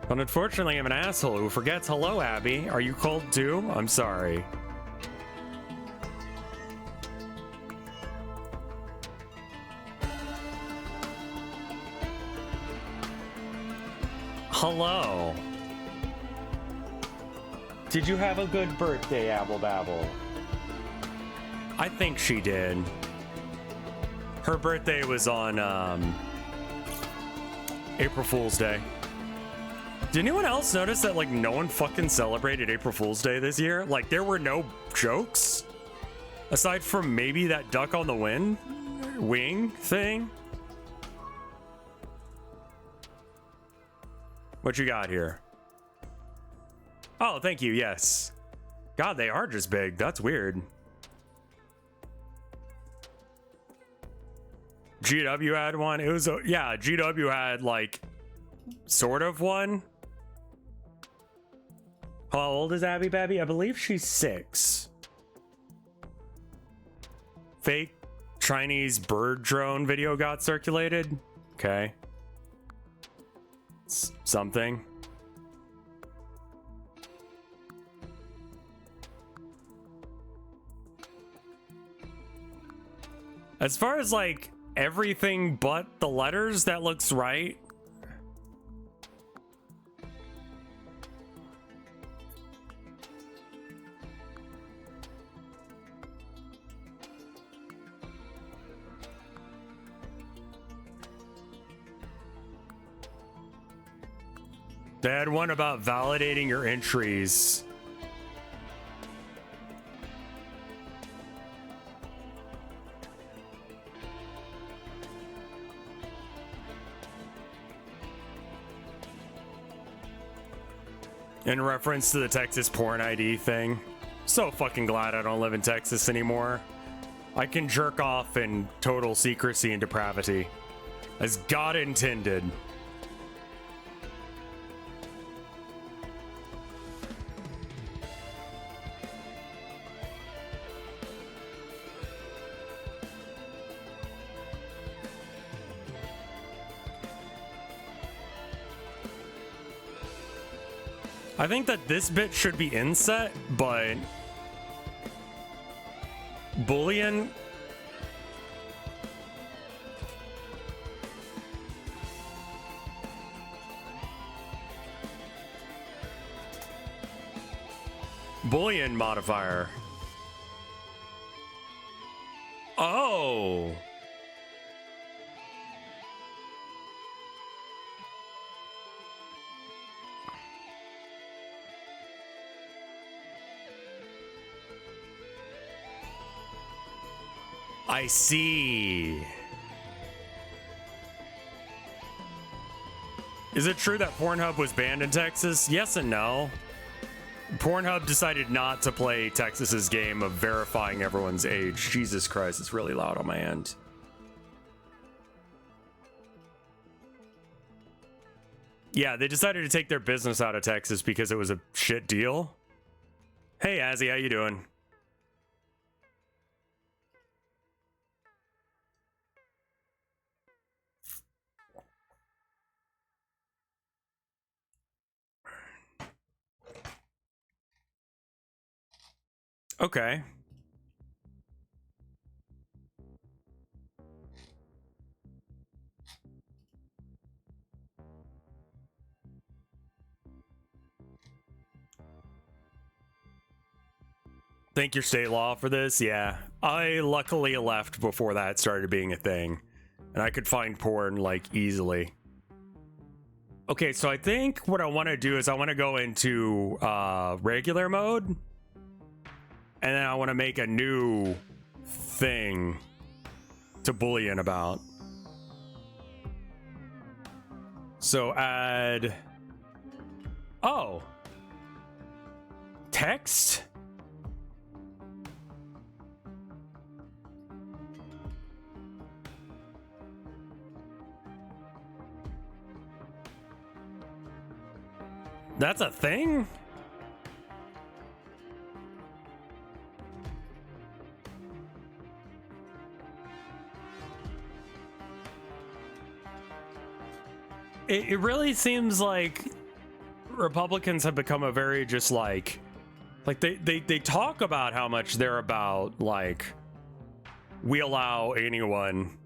But unfortunately, I'm an asshole who forgets. Hello, Abby. Are you cold too? I'm sorry. Hello. Did you have a good birthday, Abble Babble? I think she did. Her birthday was on April Fool's Day. Did anyone else notice that like no one fucking celebrated April Fool's Day this year? Like there were no jokes aside from maybe that duck on the wing thing. What you got here? Oh, thank you. Yes. God, they are just big. That's weird. GW had one. It was yeah, GW had like sort of one. How old is Abby Babby? I believe she's 6. Fake Chinese bird drone video got circulated. Okay. Something. As far as like everything but the letters, that looks right. They had one about validating your entries. In reference to the Texas porn ID thing. So fucking glad I don't live in Texas anymore. I can jerk off in total secrecy and depravity. As God intended. I think that this bit should be inset, but Boolean. Boolean modifier. Oh. I see. Is it true that Pornhub was banned in Texas? Yes and no. Pornhub decided not to play Texas's game of verifying everyone's age. Jesus Christ, it's really loud on my end. Yeah, they decided to take their business out of Texas because it was a shit deal. Hey, Azzy, how you doing? Okay. Thank your state law for this. Yeah. I luckily left before that started being a thing. And I could find porn, like, easily. Okay, so I think what I want to do is I want to go into regular mode. And then I want to make a new thing to bullion about. So add... Oh. Text? That's a thing? It really seems like Republicans have become a very just like they talk about how much they're about like we allow anyone,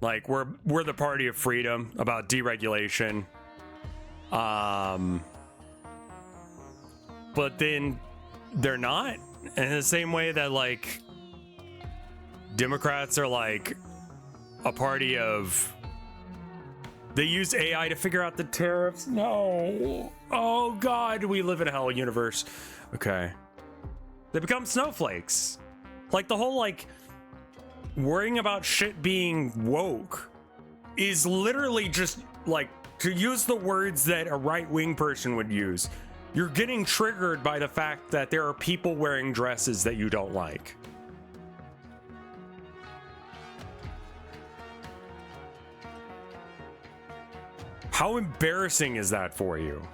like we're the party of freedom, about deregulation. But then they're not, in the same way that like Democrats are like a party of, they use AI to figure out the tariffs. No. Oh God, we live in a hell universe. Okay. They become snowflakes. Like the whole like worrying about shit being woke is literally just like, to use the words that a right-wing person would use, you're getting triggered by the fact that there are people wearing dresses that you don't like. How embarrassing is that for you?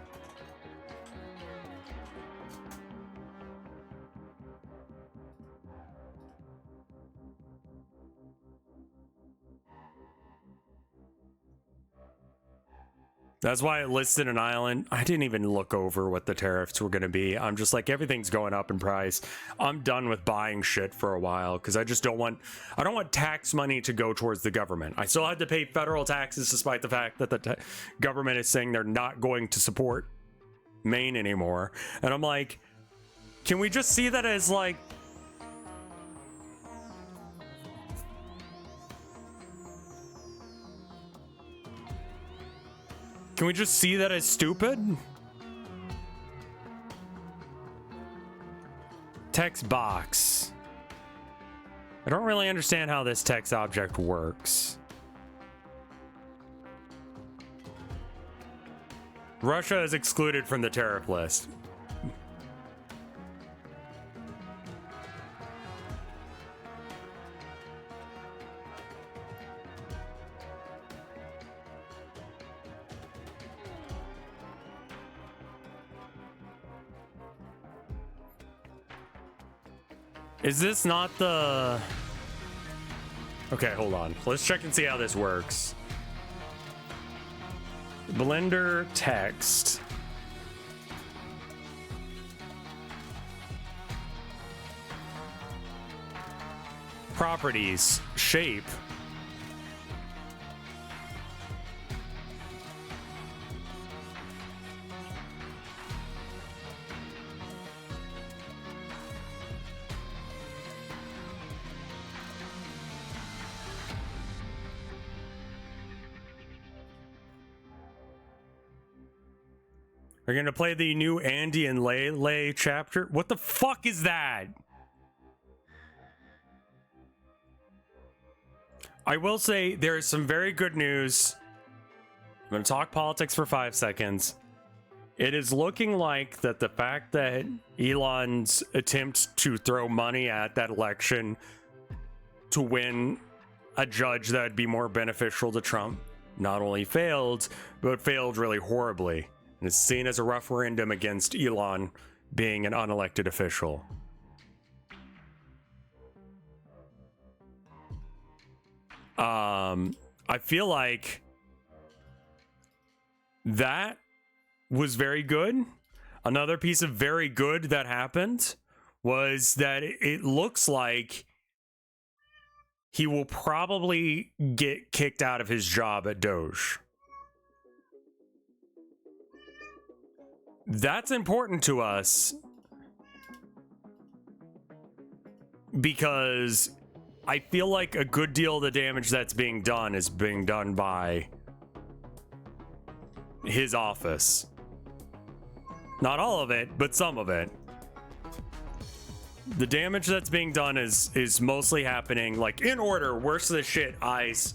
That's why I listed an island. I didn't even look over what the tariffs were going to be. I'm just like, everything's going up in price. I'm done with buying shit for a while because I just don't want tax money to go towards the government. I still had to pay federal taxes despite the fact that the government is saying they're not going to support Maine anymore. And I'm like, can we just see that as like, can we just see that as stupid? Text box. I don't really understand how this text object works. Russia is excluded from the tariff list. Is this not the... Okay, hold on. Let's check and see how this works. Blender text. Properties. Shape. We're gonna play the new Andy and Lele chapter. What the fuck is that? I will say there is some very good news. I'm gonna talk politics for 5 seconds. It is looking like that the fact that Elon's attempt to throw money at that election to win a judge that would be more beneficial to Trump not only failed, but failed really horribly. And it's seen as a referendum against Elon being an unelected official. I feel like that was very good. Another piece of very good that happened was that it looks like he will probably get kicked out of his job at Doge. That's important to us because I feel like a good deal of the damage that's being done is being done by his office. Not all of it, but some of it. The damage that's being done is mostly happening, like, in order, worse of the shit, ICE,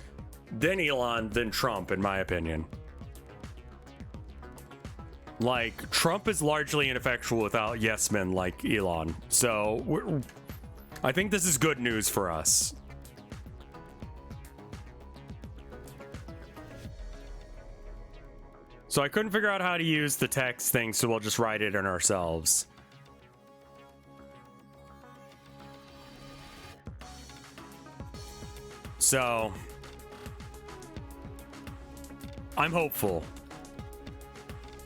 then Elon, then Trump, in my opinion. Like, Trump is largely ineffectual without yes men like Elon. So, I think this is good news for us. So I couldn't figure out how to use the text thing, so we'll just write it in ourselves. So, I'm hopeful.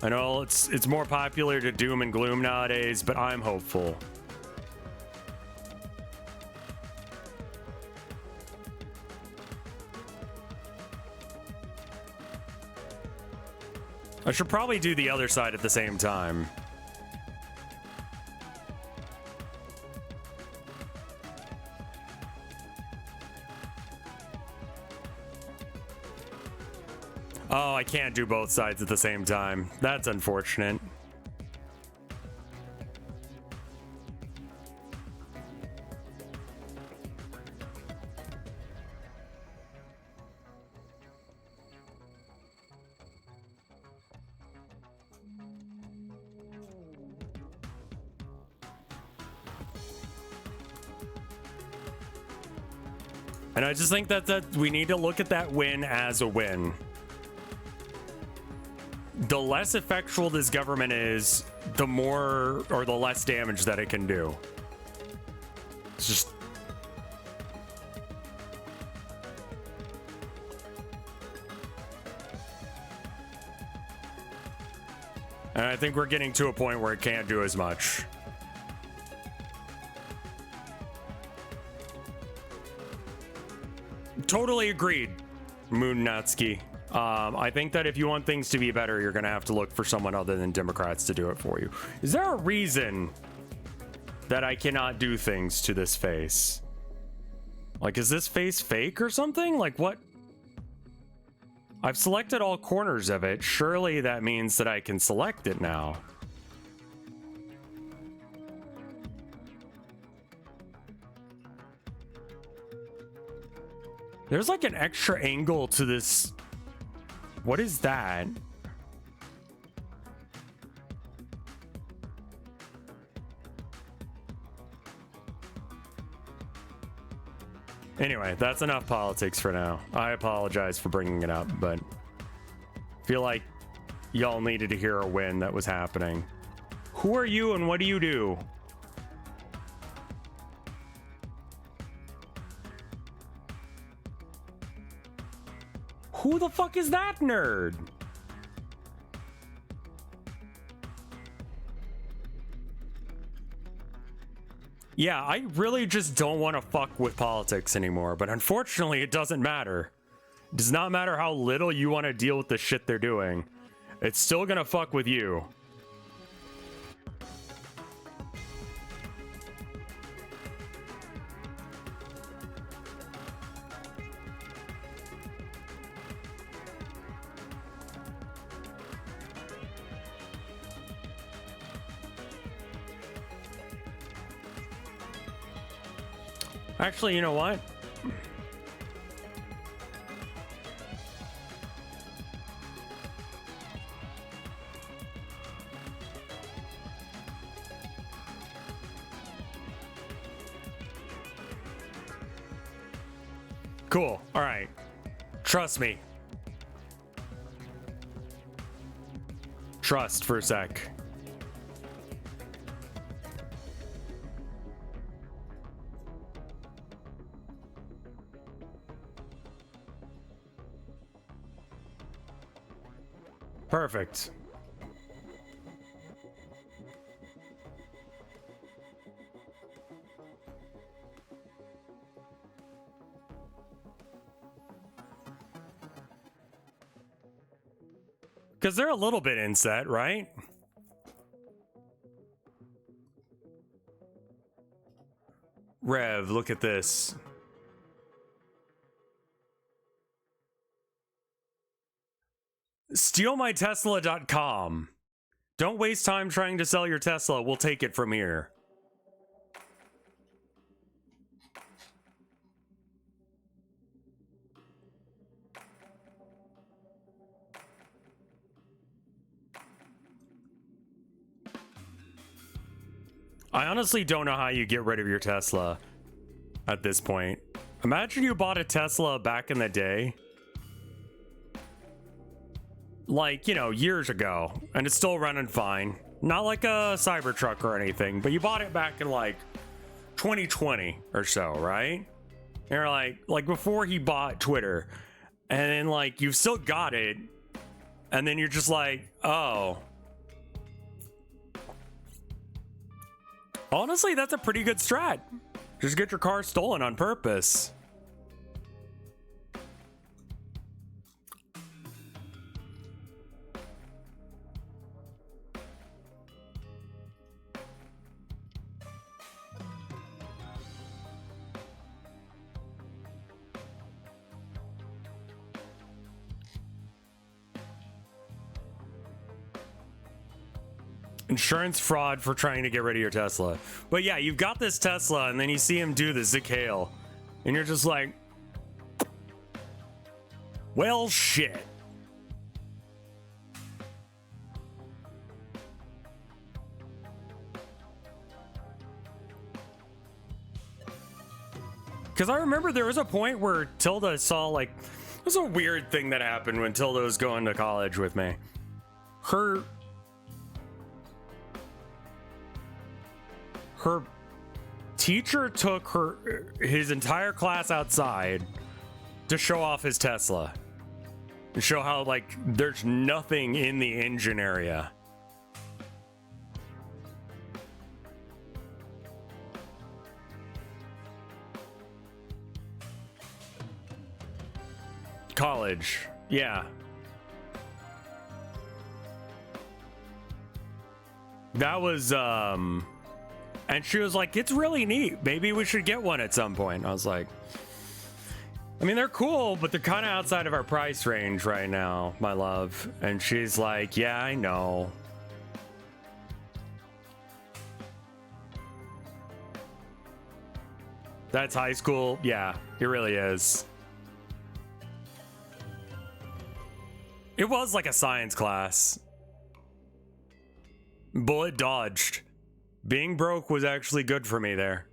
I know it's more popular to doom and gloom nowadays, but I'm hopeful. I should probably do the other side at the same time. Oh, I can't do both sides at the same time. That's unfortunate. And I just think that we need to look at that win as a win. The less effectual this government is, the more or the less damage that it can do. It's just... And I think we're getting to a point where it can't do as much. Totally agreed, Moon Natsuki. I think that if you want things to be better, you're going to have to look for someone other than Democrats to do it for you. Is there a reason that I cannot do things to this face? Like, is this face fake or something? Like, what? I've selected all corners of it. Surely that means that I can select it now. There's like an extra angle to this. What is that? Anyway, that's enough politics for now. I apologize for bringing it up, but I feel like y'all needed to hear a win that was happening. Who are you and what do you do? Who the fuck is that nerd? Yeah, I really just don't want to fuck with politics anymore, but unfortunately it doesn't matter. It does not matter how little you want to deal with the shit they're doing. It's still gonna fuck with you. Actually, you know what? Cool. All right. Trust me. Trust for a sec. Perfect. 。Because they're a little bit inset, right? Rev, look at this. StealMyTesla.com. Don't waste time trying to sell your Tesla. We'll take it from here. I honestly don't know how you get rid of your Tesla at this point. Imagine you bought a Tesla back in the day. Like, you know, years ago, and it's still running fine. Not like a Cybertruck or anything, but you bought it back in like 2020 or so, right? And you're like before he bought Twitter, and then like you've still got it, and then you're just like, oh. Honestly, that's a pretty good strat. Just get your car stolen on purpose. Insurance fraud for trying to get rid of your Tesla. But yeah, you've got this Tesla, and then you see him do the Zikale, and you're just like, well, shit. Because I remember there was a point where Tilda saw, like, it was a weird thing that happened when Tilda was going to college with me. Her teacher took his entire class outside to show off his Tesla, to show how like there's nothing in the engine area. College, yeah. That was and she was like, it's really neat. Maybe we should get one at some point. I was like, I mean, they're cool, but they're kind of outside of our price range right now, my love. And she's like, yeah, I know. That's high school. Yeah, it really is. It was like a science class. Bullet dodged. Being broke was actually good for me there.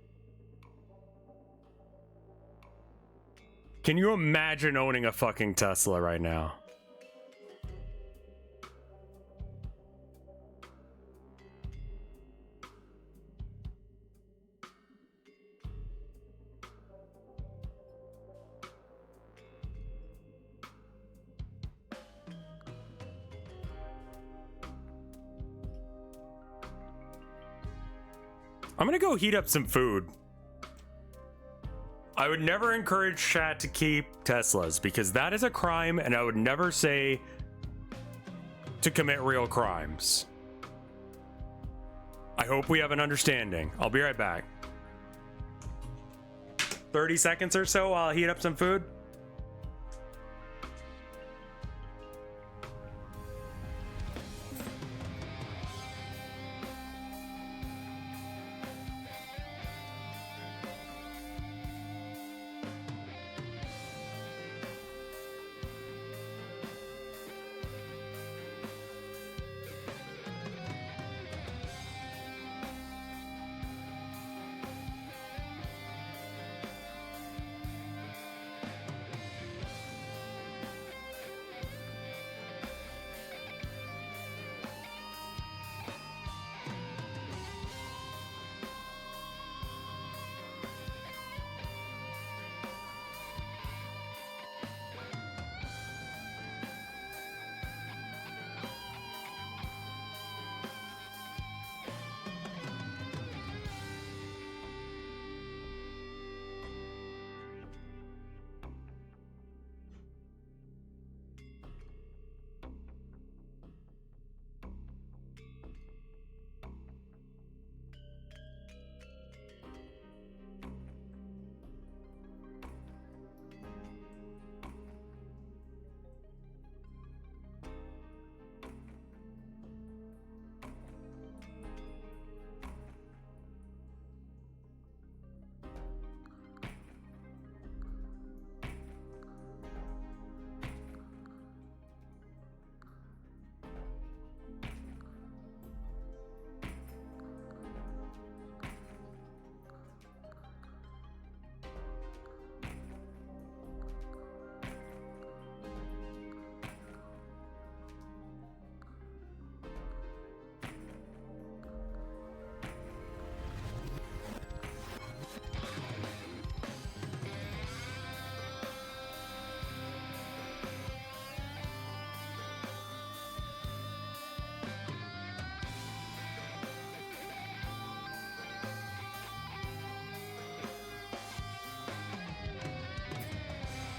Can you imagine owning a fucking Tesla right now? I'm gonna go heat up some food. I would never encourage chat to keep Teslas because that is a crime, and I would never say to commit real crimes. I hope we have an understanding. I'll be right back. 30 seconds or so while I heat up some food.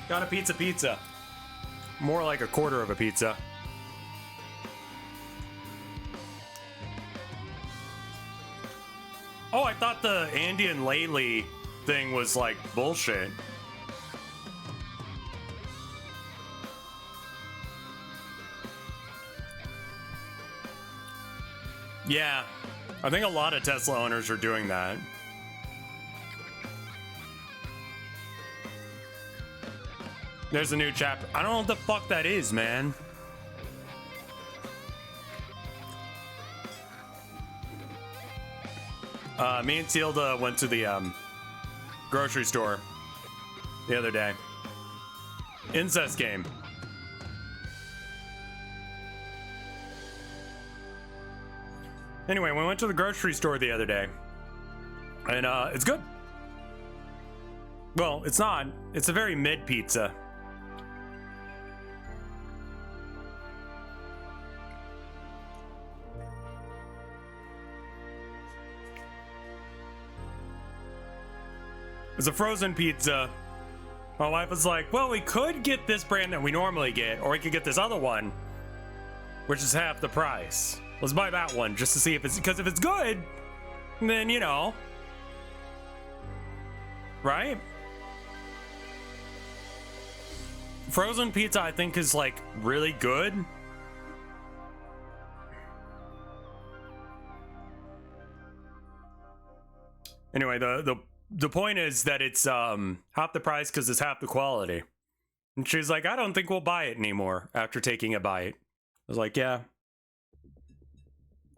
Got a pizza. More like a quarter of a pizza. Oh, I thought the Andy and Laylee thing was like bullshit. Yeah, I think a lot of Tesla owners are doing that. There's a new chapter. I don't know what the fuck that is, man. Me and Tilda went to the grocery store the other day. Incest game. Anyway, we went to the grocery store the other day, and it's good. Well, it's not. It's a very mid pizza. It's a frozen pizza. My wife was like, well, we could get this brand that we normally get, or we could get this other one, which is half the price. Let's buy that one just to see if it's, because if it's good, then, you know, right? Frozen pizza, I think, is like really good. Anyway, the point is that it's half the price because it's half the quality. And she's like, I don't think we'll buy it anymore after taking a bite. I was like, yeah.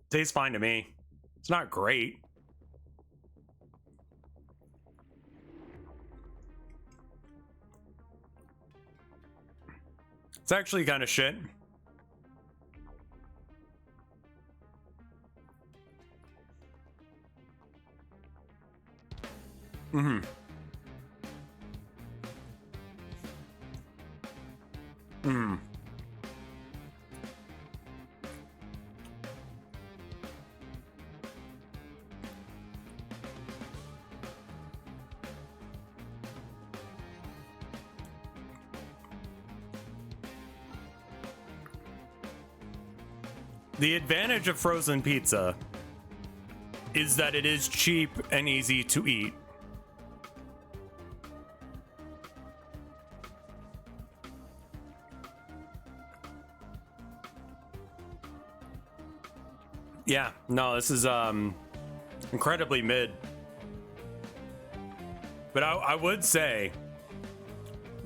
Tastes fine to me. It's not great. It's actually kind of shit. Mm-hmm. Mm-hmm. The advantage of frozen pizza is that it is cheap and easy to eat. Yeah, no, this is incredibly mid. But I would say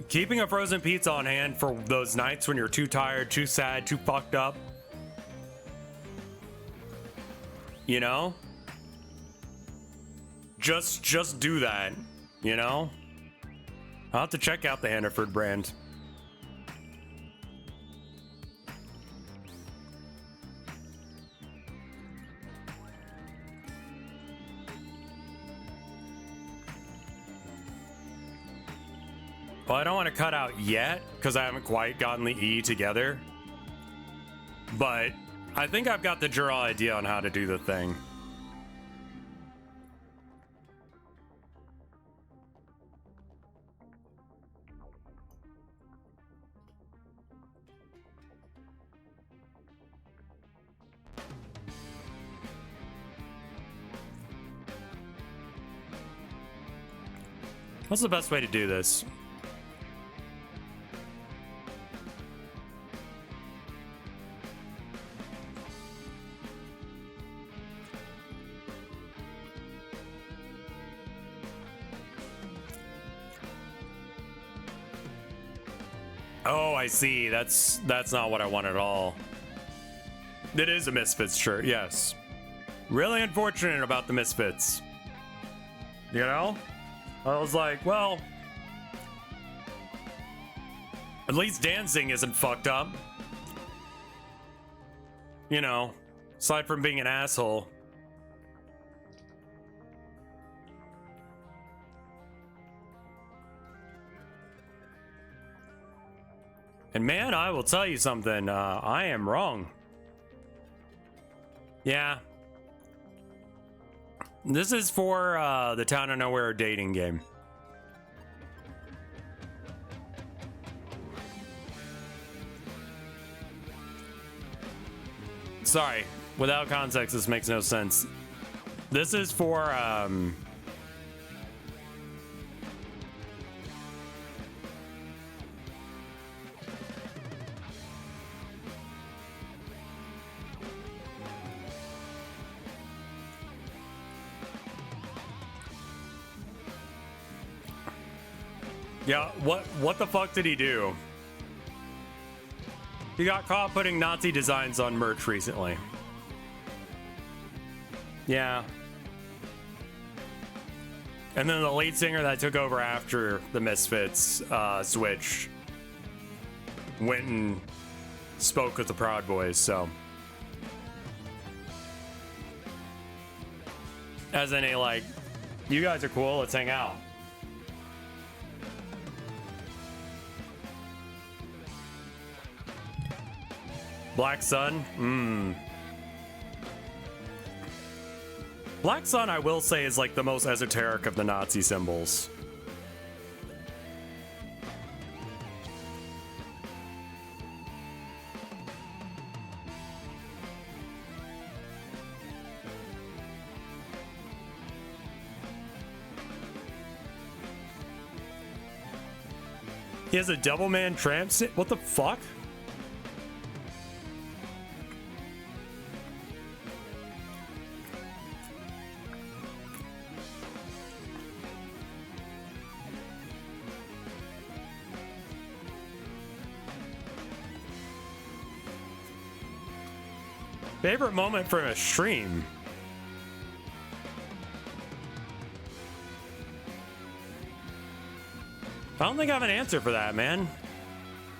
keeping a frozen pizza on hand for those nights when you're too tired, too sad, too fucked up, you know? Just do that, you know? I'll have to check out the Hannaford brand. Well, I don't want to cut out yet because I haven't quite gotten the E together. But I think I've got the general idea on how to do the thing. What's the best way to do this? Oh, I see. That's not what I want at all. It is a Misfits shirt, yes. Really unfortunate about the Misfits. You know? I was like, well, at least dancing isn't fucked up. You know, aside from being an asshole. And man, I will tell you something, I am wrong. Yeah. This is for the Town of Nowhere dating game. sorry. Without context, this makes no sense. This is for, yeah, what the fuck did he do? He got caught putting Nazi designs on merch recently. Yeah. And then the lead singer that took over after the Misfits switched went and spoke with the Proud Boys, so. As in a, like, you guys are cool, let's hang out. Black Sun? Black Sun, I will say, is like the most esoteric of the Nazi symbols. He has a Devilman tramp sit. What the fuck? Favorite moment from a stream? I don't think I have an answer for that, man.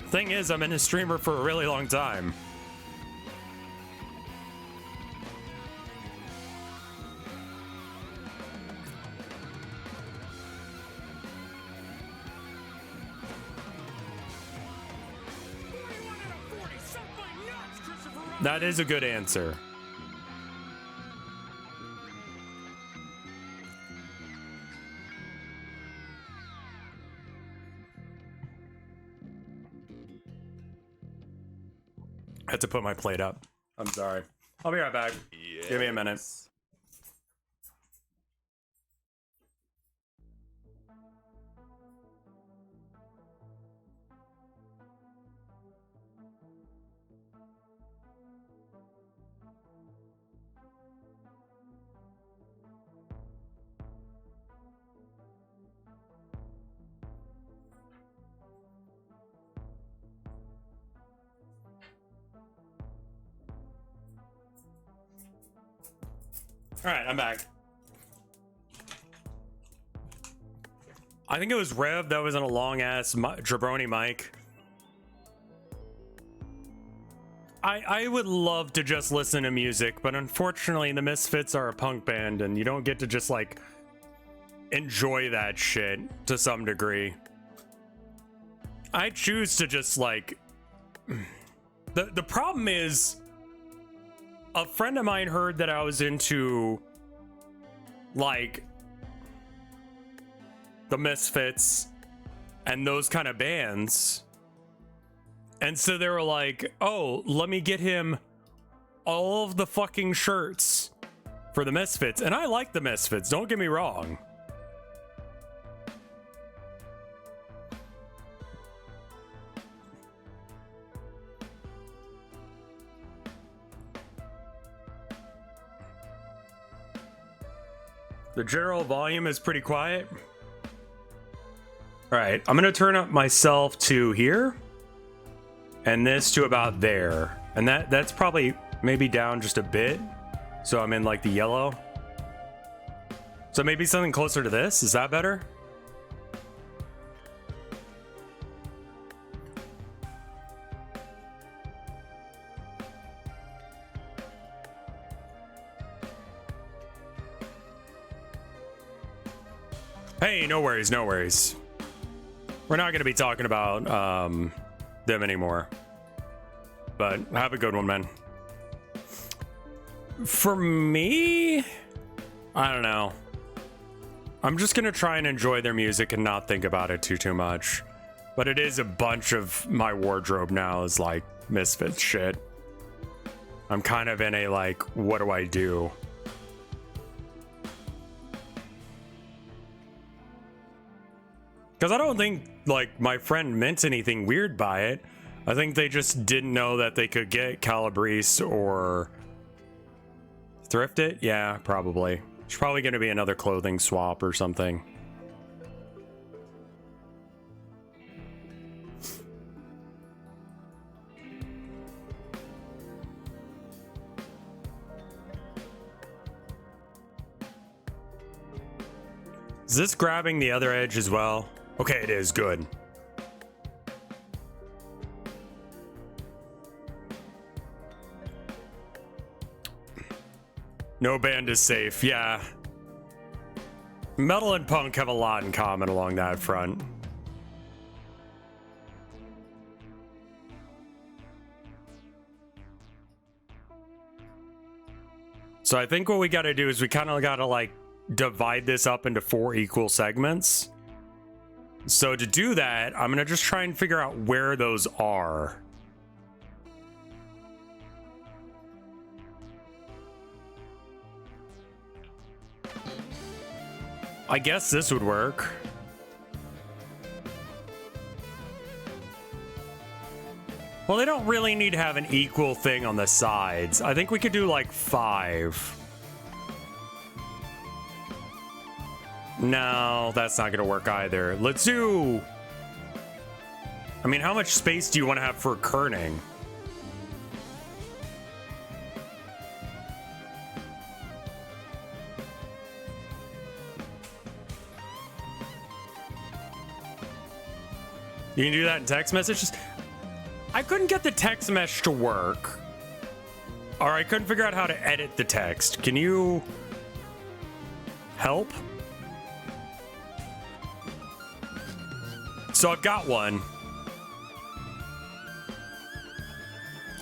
Thing is, I've been a streamer for a really long time. That is a good answer. I had to put my plate up. I'm sorry. I'll be right back. Yes. Give me a minute. All right, I'm back. I think it was Rev that was on a long ass jabroni mic. I would love to just listen to music, but unfortunately the Misfits are a punk band and you don't get to just like enjoy that shit to some degree. I choose to just like the problem is a friend of mine heard that I was into like the Misfits and those kind of bands. And so they were like, oh, let me get him all of the fucking shirts for the Misfits. And I like the Misfits, don't get me wrong. The general volume is pretty quiet. All right, I'm gonna turn up myself to here and this to about there. And that's probably maybe down just a bit. So I'm in like the yellow. So maybe something closer to this, is that better? Hey, no worries, no worries. We're not going to be talking about them anymore. But have a good one, man. For me, I don't know. I'm just going to try and enjoy their music and not think about it too much. But it is a bunch of my wardrobe now is like Misfits shit. I'm kind of in a like, what do I do? Because I don't think like my friend meant anything weird by it. I think they just didn't know that they could get Calabrese or thrift it. Yeah, probably. It's probably going to be another clothing swap or something. Is this grabbing the other edge as well? Okay, it is. Good. No band is safe. Yeah. Metal and punk have a lot in common along that front. So I think what we got to do is we kind of got to like divide this up into 4 equal segments. So to do that, I'm going to just try and figure out where those are. I guess this would work. Well, they don't really need to have an equal thing on the sides. I think we could do like 5. No, that's not gonna work either. Let's do... I mean, how much space do you want to have for kerning? You can do that in text messages? I couldn't get the text mesh to work. Or I couldn't figure out how to edit the text. Can you help? So I've got one.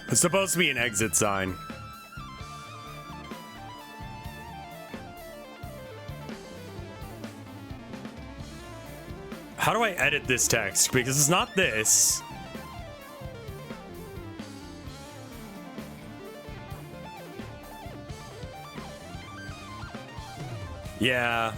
It's supposed to be an exit sign. How do I edit this text? Because it's not this. Yeah.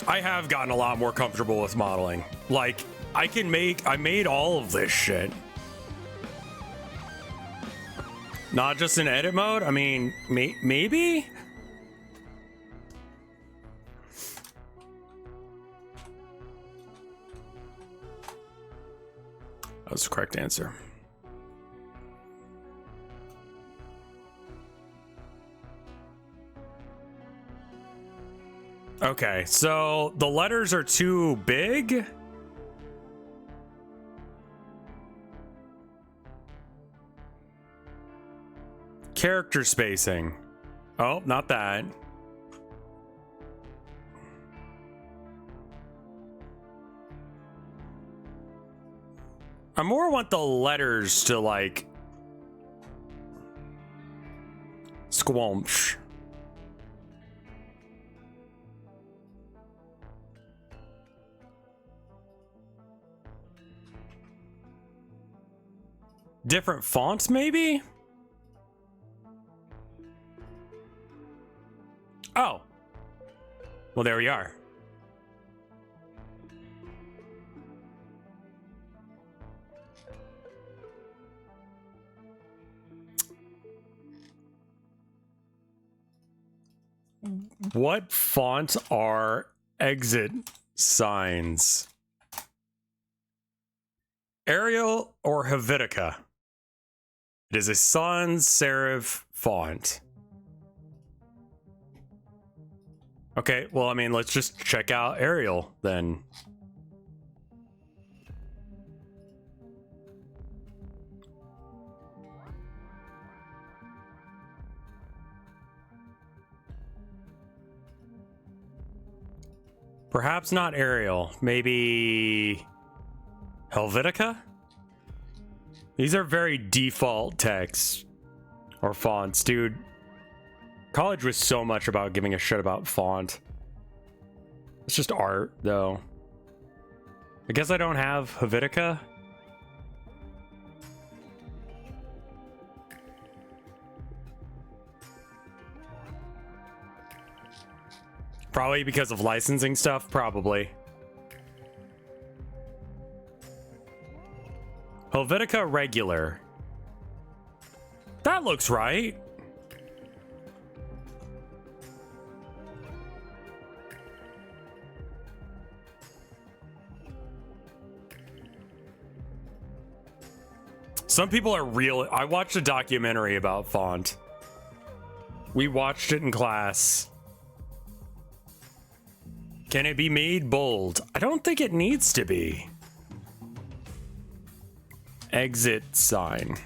I have gotten a lot more comfortable with modeling. Like, I made all of this shit. Not just in edit mode? I mean, maybe? That was the correct answer. Okay, so the letters are too big. Character spacing. Oh, not that. I more want the letters to like squelch. Different fonts, maybe? Oh. Well, there we are. What font are exit signs? Arial or Helvetica? It is a sans serif font. Okay, well, I mean, let's just check out Arial then. Perhaps not Arial, maybe Helvetica? These are very default texts. Or fonts, dude. College was so much about giving a shit about font. It's just art, though. I guess I don't have Helvetica. Probably because of licensing stuff, probably. Helvetica regular. That looks right. Some people are real. I watched a documentary about font. We watched it in class. Can it be made bold? I don't think it needs to be. Exit sign.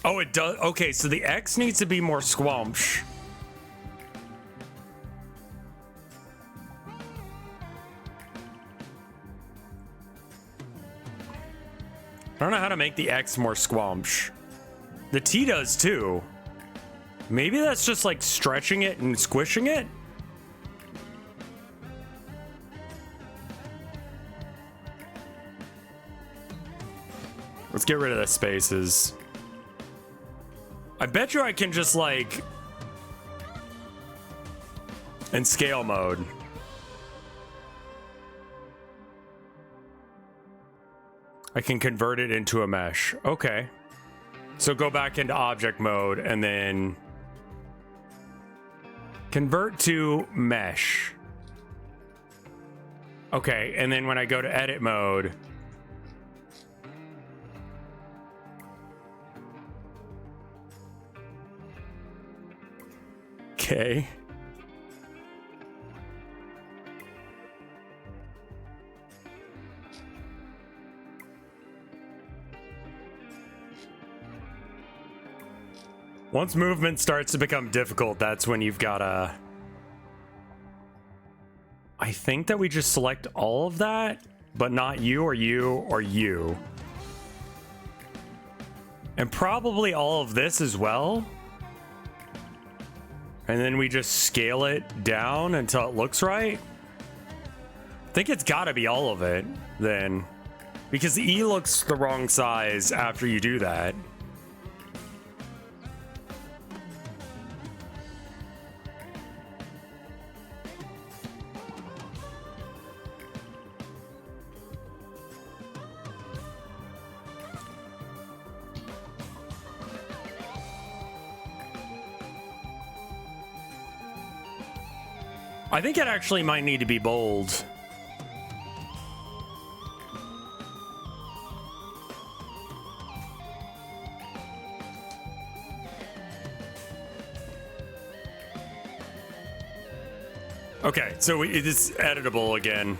Oh, it does. Okay, so the X needs to be more squamsh. I don't know how to make the X more squamsh. The T does too. Maybe that's just like stretching it and squishing it. Let's get rid of the spaces. I bet you I can just like in scale mode. I can convert it into a mesh. Okay. So go back into object mode and then convert to mesh. Okay, and then when I go to edit mode, okay. Once movement starts to become difficult, that's when you've gotta... I think that we just select all of that, but not you or you or you. And probably all of this as well. And then we just scale it down until it looks right. I think it's gotta be all of it then. Because the E looks the wrong size after you do that. I think it actually might need to be bold. Okay, so it is editable again.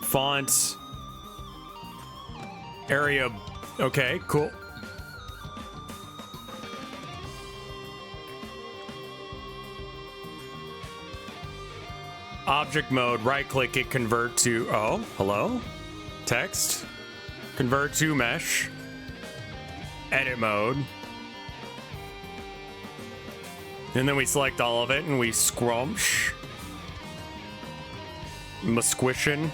Font. Area. Okay, cool. Object mode, right click it, convert to, oh, hello? Text. Convert to mesh. Edit mode. And then we select all of it and we scrumsh. Musquishin.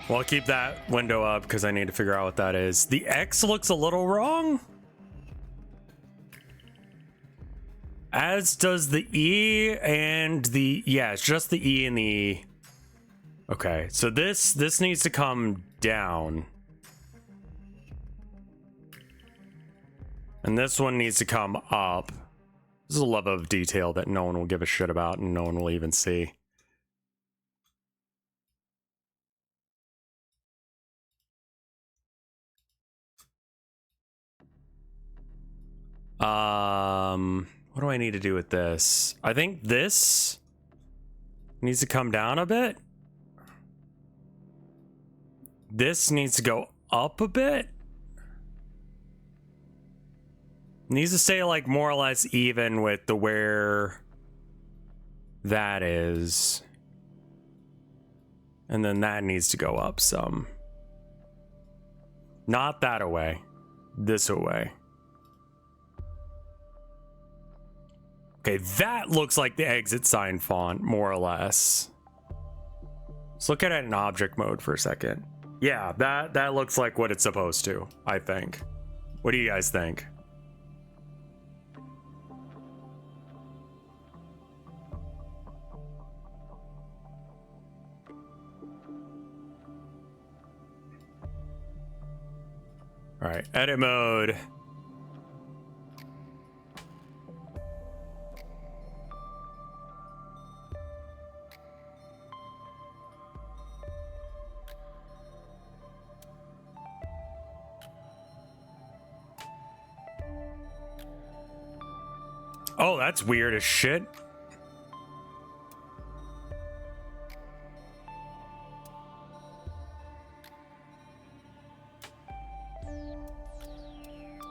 Well, I'll keep that window up because I need to figure out what that is. The X looks a little wrong. As does the E and the... Yeah, it's just the E and the E. Okay, so this needs to come down. And this one needs to come up. This is a level of detail that no one will give a shit about and no one will even see. What do I need to do with this? I think this needs to come down a bit. This needs to go up a bit. Needs to stay like more or less even with the where that is. And then that needs to go up some. Not that away. This away. Okay, that looks like the exit sign font, more or less. Let's look at it in object mode for a second. Yeah, that looks like what it's supposed to, I think. What do you guys think? All right, edit mode. Oh, that's weird as shit.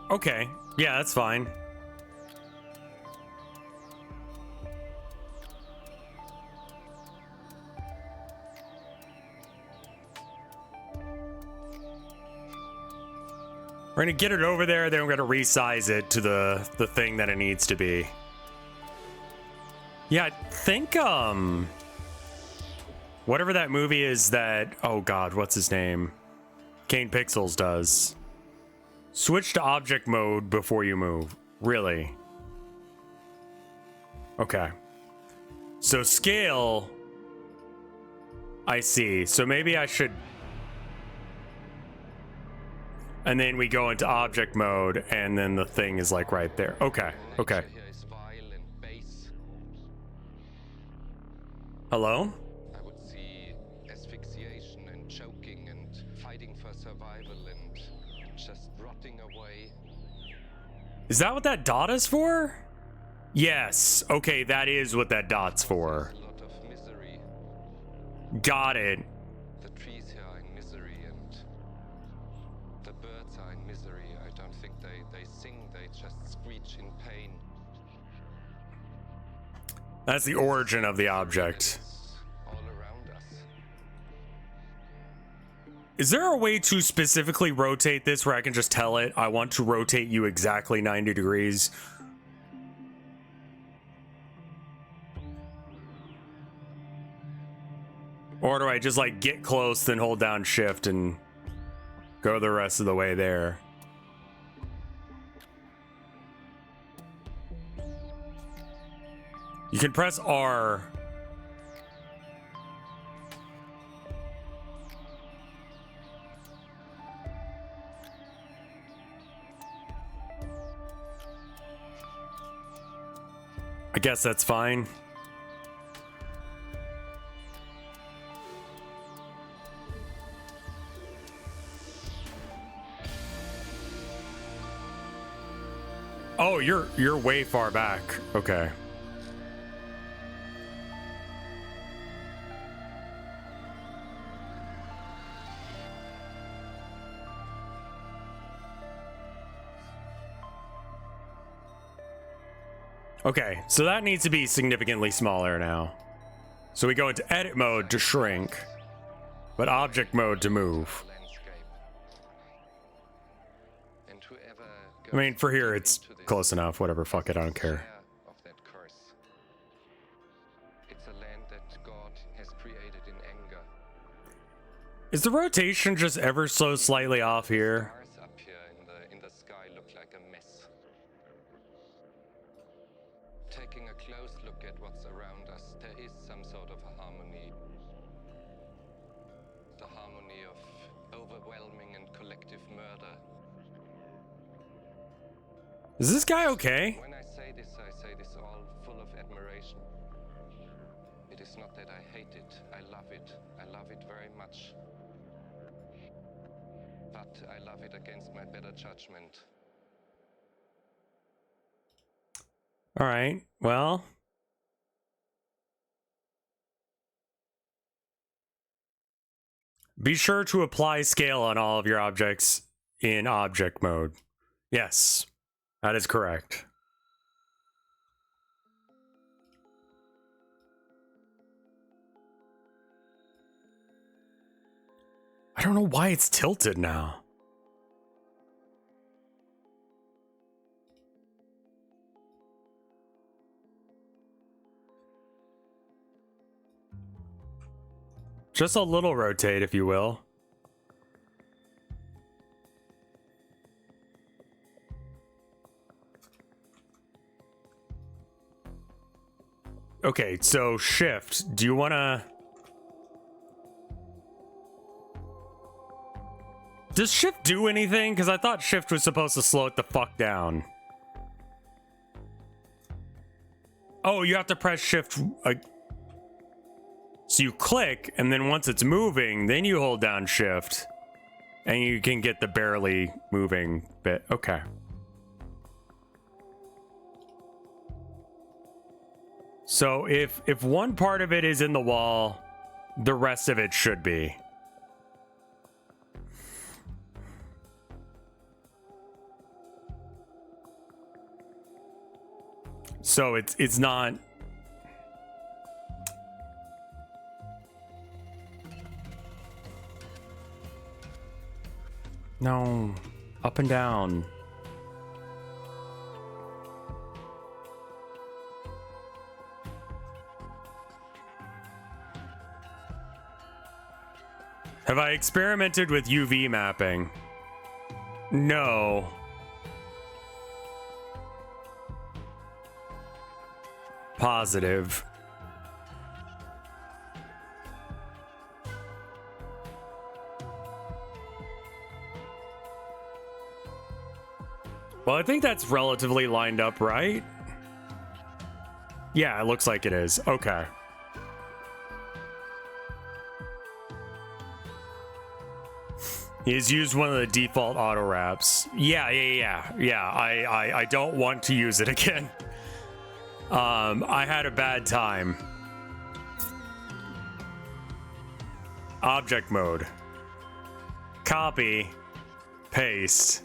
Okay, yeah, that's fine. We're gonna get it over there, then we're gonna resize it to the thing that it needs to be. Yeah, I think whatever that movie is that, oh god, what's his name? Kane Pixels does. Switch to object mode before you move. Really? Okay. So scale, I see. So maybe I should, and then we go into object mode and then the thing is like right there. Okay. Okay. Hello? I would see asphyxiation and choking and fighting for survival and just rotting away. Is that what that dot is for? Yes. Okay, that is what that dot's for. A lot of misery. Got it. The trees here are in misery and the birds are in misery. I don't think they sing, they just screech in pain. That's the origin of the object. All around us. Is there a way to specifically rotate this where I can just tell it, I want to rotate you exactly 90 degrees? Or do I just like get close, then hold down shift and go the rest of the way there? You can press R. I guess that's fine. Oh, you're way far back. Okay. Okay, so that needs to be significantly smaller now. So we go into edit mode to shrink, but object mode to move. I mean, for here, it's close enough. Whatever, fuck it, I don't care. It's a land that God has created in anger. Is the rotation just ever so slightly off here? Stars up here in the sky look like a mess. Taking a close look at what's around us, there is some sort of a harmony. The harmony of overwhelming and collective murder. Is this guy okay? When I say this all full of admiration. It is not that I hate it, I love it. I love it very much. But I love it against my better judgment. All right, well. Be sure to apply scale on all of your objects in object mode. Yes. That is correct. I don't know why it's tilted now. Just a little rotate, if you will. Okay, so shift. Do you want to... Does shift do anything? Because I thought shift was supposed to slow it the fuck down. Oh, you have to press shift. So you click, and then once it's moving, then you hold down shift. And you can get the barely moving bit. Okay. So if one part of it is in the wall, the rest of it should be. So it's not... No, up and down. Have I experimented with UV mapping? No. Positive. Well, I think that's relatively lined up, right? Yeah, it looks like it is. Okay. He's used one of the default auto wraps. Yeah. I don't want to use it again. I had a bad time. Object mode. Copy. Paste.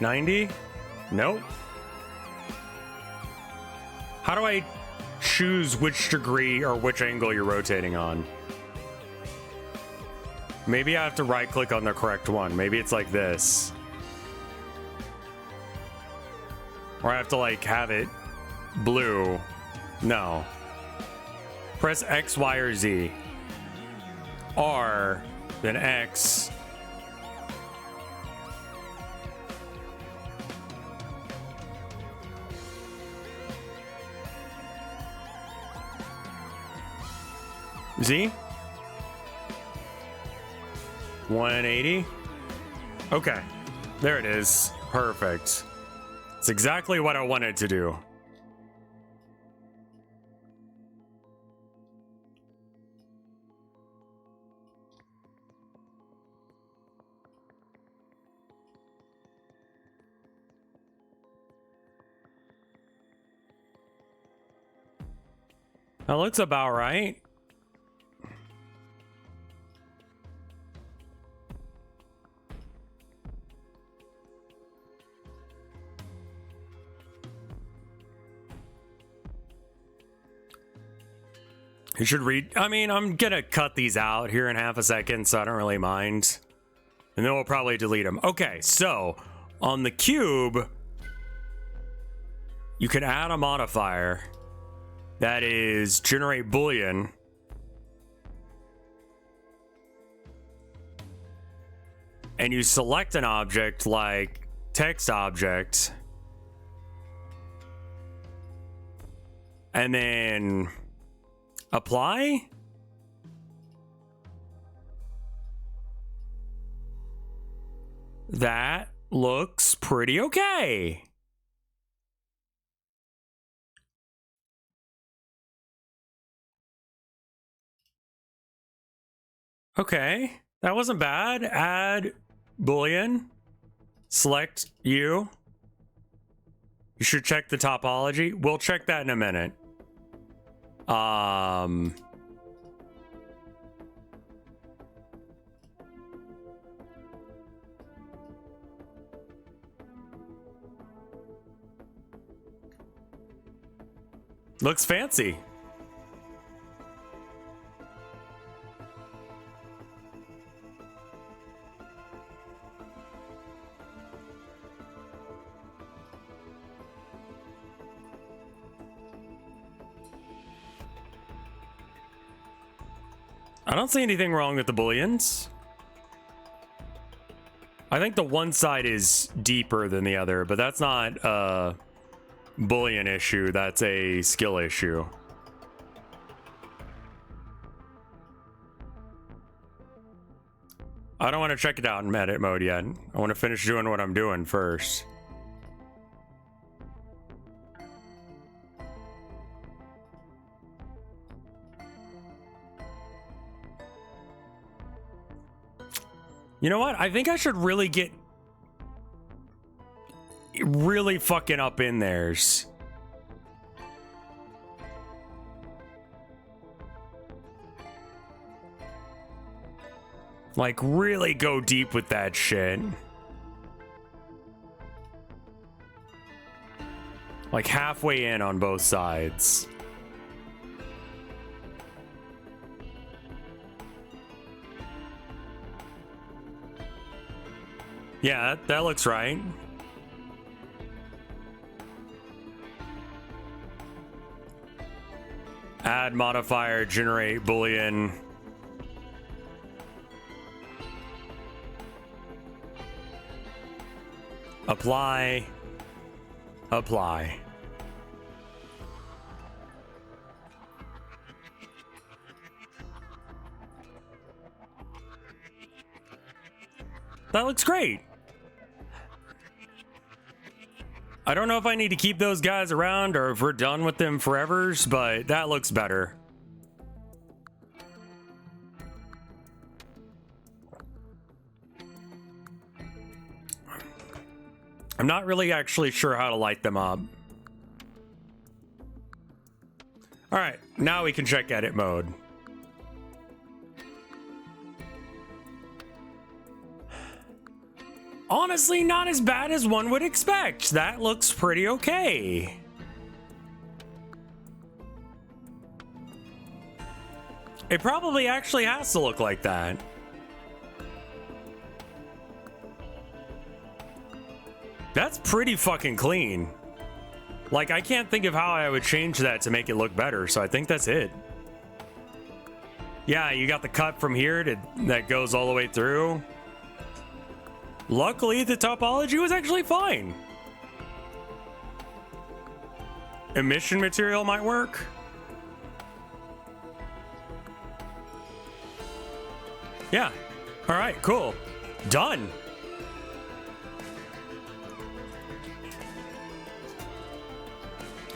$90? Nope. How do I choose which degree or which angle you're rotating on? Maybe I have to right click on the correct one. Maybe it's like this. Or I have to like have it blue. No. Press X, Y, or Z. R, then X. Z? 180? Okay. There it is. Perfect. It's exactly what I wanted to do. That looks about right. You should read. I mean, I'm gonna cut these out here in half a second, so I don't really mind. And then we'll probably delete them. Okay, so on the cube, you can add a modifier that is generate boolean. And you select an object like text object. And then apply? That looks pretty okay. Okay, that wasn't bad. Add Boolean. Select you. You should check the topology. We'll check that in a minute. Looks fancy. I don't see anything wrong with the booleans. I think the one side is deeper than the other, but that's not a boolean issue. That's a skill issue. I don't want to check it out in edit mode yet. I want to finish doing what I'm doing first. You know what? I think I should really get really fucking up in theirs. Like, really go deep with that shit. Like, halfway in on both sides. Yeah, that looks right. Add modifier, generate boolean. Apply. Apply. That looks great. I don't know if I need to keep those guys around or if we're done with them forevers, but that looks better. I'm not really actually sure how to light them up. All right, now we can check edit mode. Honestly, not as bad as one would expect. That looks pretty okay. It probably actually has to look like that. That's pretty fucking clean. Like, I can't think of how I would change that to make it look better, so I think that's it. Yeah, you got the cut from here that goes all the way through. Luckily, the topology was actually fine. Emission material might work. Yeah. All right, cool. Done.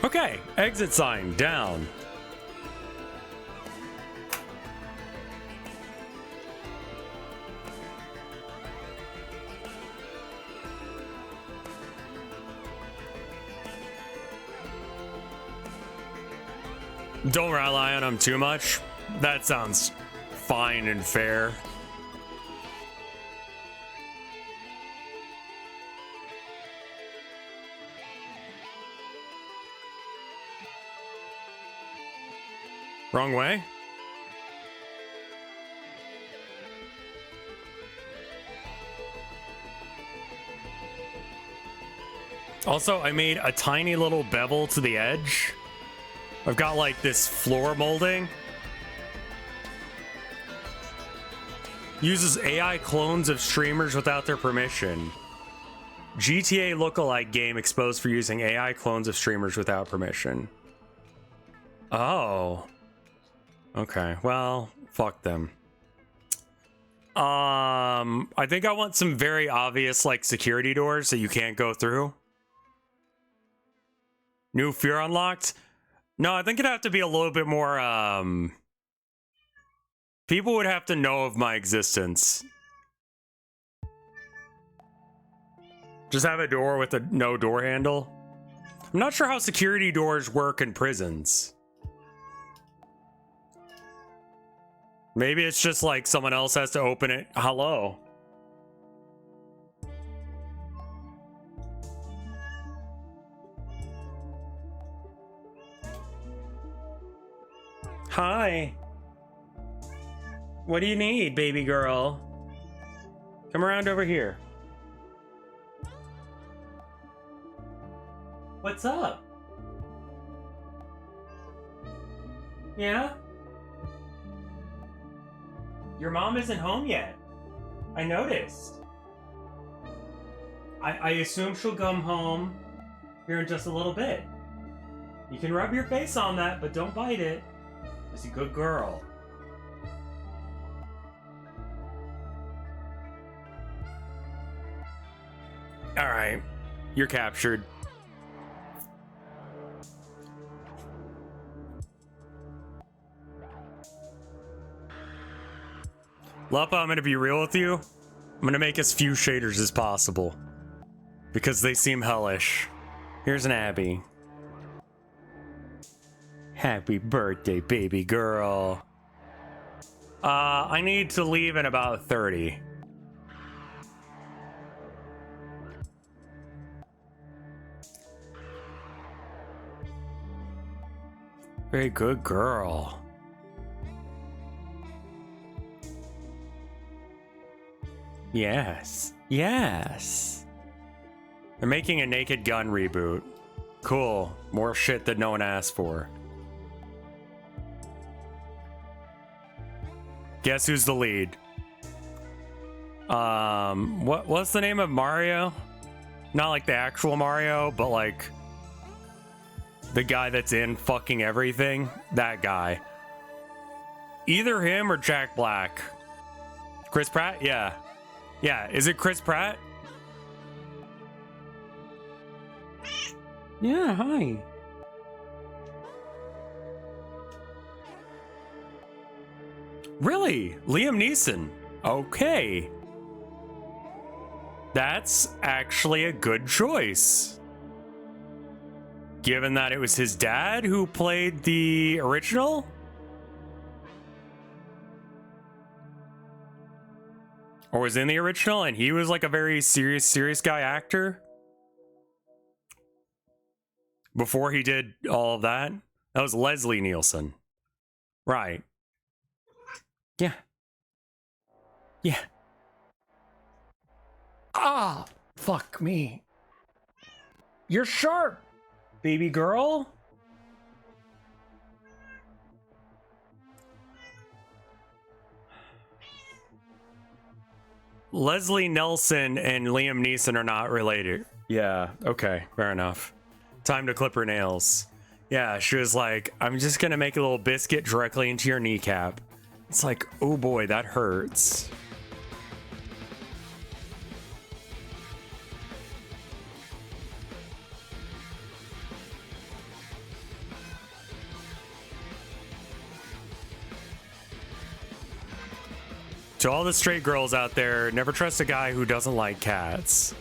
Okay, exit sign down. Don't rely on them too much. That sounds fine and fair. Wrong way? Also, I made a tiny little bevel to the edge. I've got like this floor molding. Uses AI clones of streamers without their permission. GTA lookalike game exposed for using AI clones of streamers without permission. Oh. Okay, well, fuck them. I think I want some very obvious like security doors that you can't go through. New fear unlocked? No, I think it'd have to be a little bit more, people would have to know of my existence. Just have a door with a no door handle. I'm not sure how security doors work in prisons. Maybe it's just like someone else has to open it. Hello. Hi. What do you need, baby girl? Come around over here. What's up? Yeah? Your mom isn't home yet. I noticed. I assume she'll come home here in just a little bit. You can rub your face on that, but don't bite it. She's a good girl. Alright. You're captured. Luppa, I'm gonna be real with you. I'm gonna make as few shaders as possible. Because they seem hellish. Here's an Abby. Happy birthday, baby girl. I need to leave in about 30. Very good girl. Yes. Yes. They're making a Naked Gun reboot. Cool. More shit that no one asked for. Guess who's the lead? What's the name of Mario? Not like the actual Mario, but like the guy that's in fucking everything. That guy. Either him or Jack Black. Chris Pratt? Yeah. Yeah, is it Chris Pratt? Yeah, hi. Really? Liam Neeson? Okay. That's actually a good choice. Given that it was his dad who played the original? Or was in the original and he was like a very serious guy actor? Before he did all of that? That was Leslie Nielsen. Right. Yeah. Yeah. Ah, fuck me. You're sharp, baby girl. Leslie Nelson and Liam Neeson are not related. Yeah, okay, fair enough. Time to clip her nails. Yeah, she was like, I'm just gonna make a little biscuit directly into your kneecap. It's like, oh boy, that hurts. To all the straight girls out there, never trust a guy who doesn't like cats.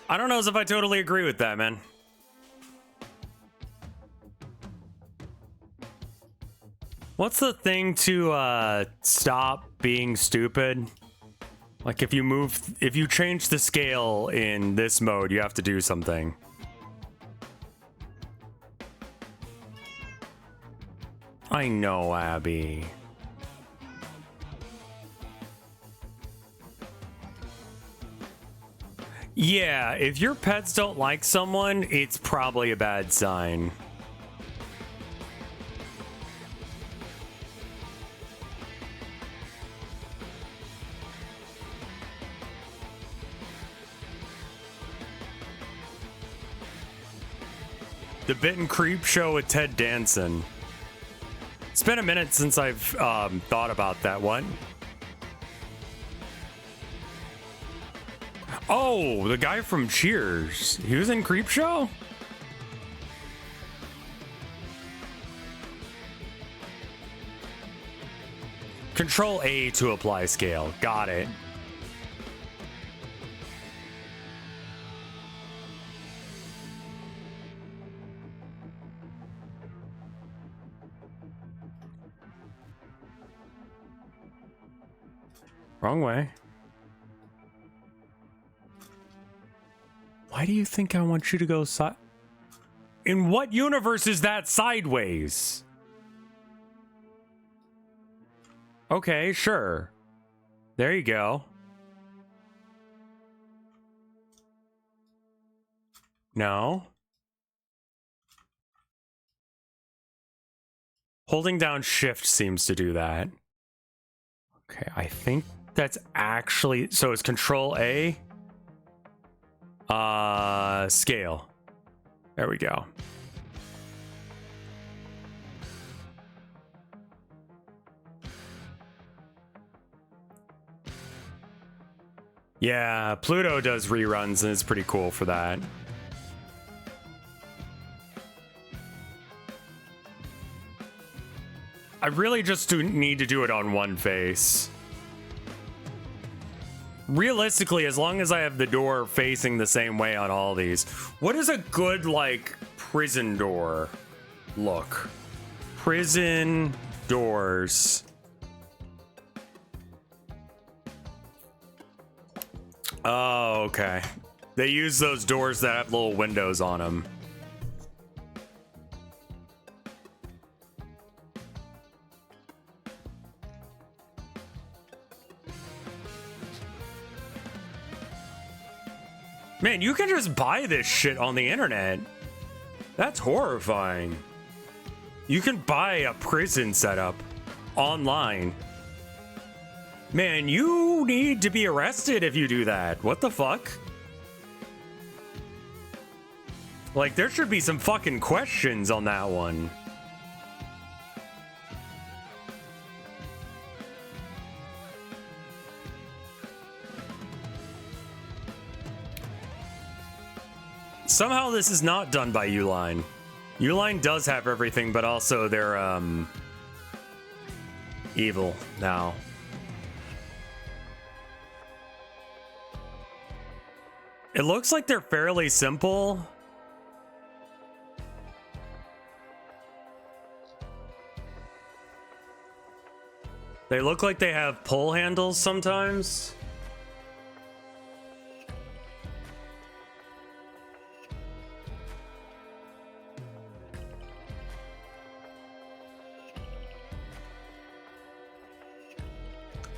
I don't know as if I totally agree with that, man. What's the thing to stop being stupid? Like if you change the scale in this mode, you have to do something. I know, Abby. Yeah, if your pets don't like someone, it's probably a bad sign. The Bitten Creep Show with Ted Danson. It's been a minute since I've thought about that one. Oh, the guy from Cheers. He was in Creep Show? Control A to apply scale. Got it. Wrong way. Why do you think I want you to go in what universe is that sideways? Okay, sure. There you go. No. Holding down shift seems to do that. Okay, I think that's actually... So it's Control A? Scale. There we go. Yeah, Pluto does reruns and it's pretty cool for that. I really just need to do it on one face. Realistically, as long as I have the door facing the same way on all these. What is a good, like, prison door look? Prison doors. Oh, okay. They use those doors that have little windows on them. Man, you can just buy this shit on the internet. That's horrifying. You can buy a prison setup online. Man, you need to be arrested if you do that. What the fuck? Like, there should be some fucking questions on that one. Somehow this is not done by Uline. Uline does have everything, but also they're, evil now. It looks like they're fairly simple. They look like they have pull handles sometimes.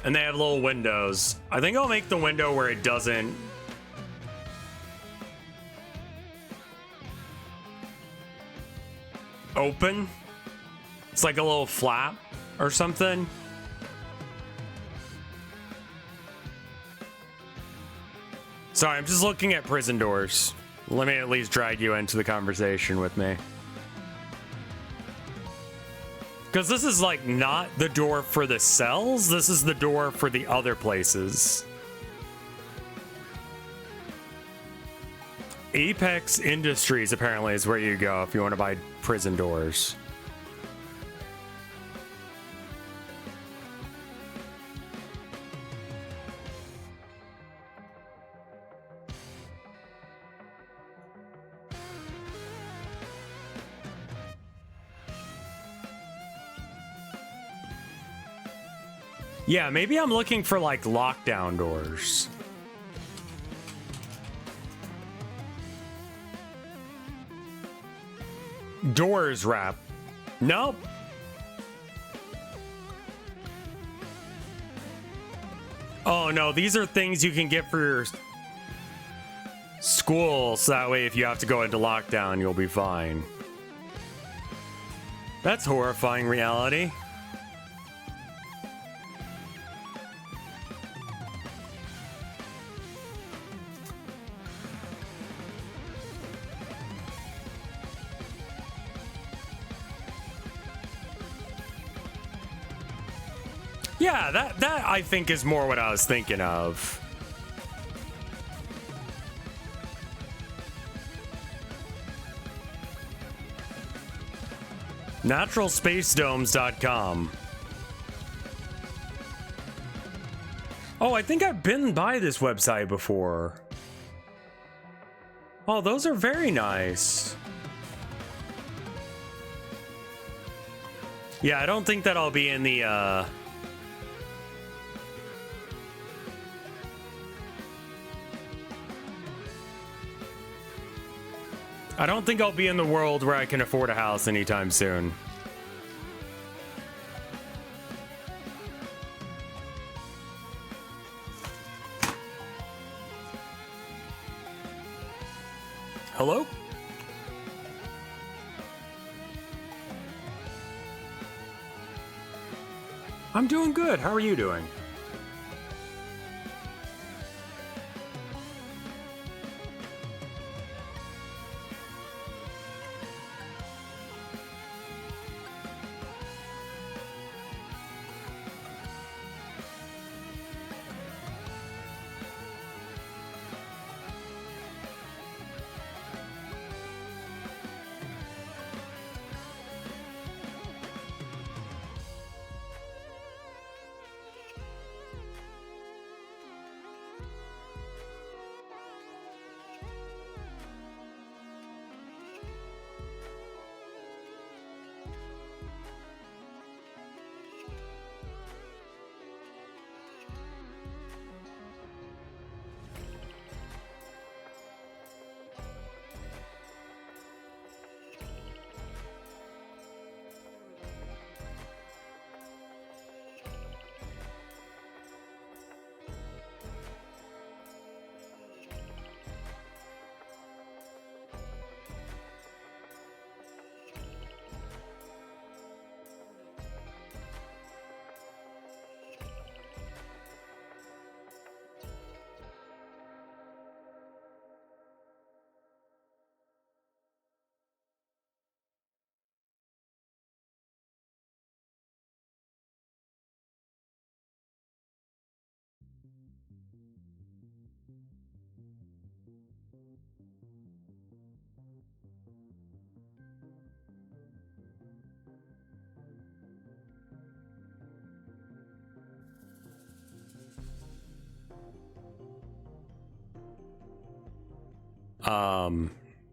And they have little windows. I think I'll make the window where it doesn't open. It's like a little flap or something. Sorry, I'm just looking at prison doors. Let me at least drag you into the conversation with me. Because this is like not the door for the cells, this is the door for the other places. Apex Industries apparently is where you go if you want to buy prison doors. Yeah, maybe I'm looking for like lockdown doors. Doors wrap. Nope. Oh no, these are things you can get for your school, so that way if you have to go into lockdown, you'll be fine. That's horrifying reality. Yeah, that I think is more what I was thinking of. Naturalspacedomes.com. Oh, I think I've been by this website before. Oh, those are very nice. Yeah, I don't think that I'll be in the, I don't think I'll be in the world where I can afford a house anytime soon. Hello? I'm doing good. How are you doing?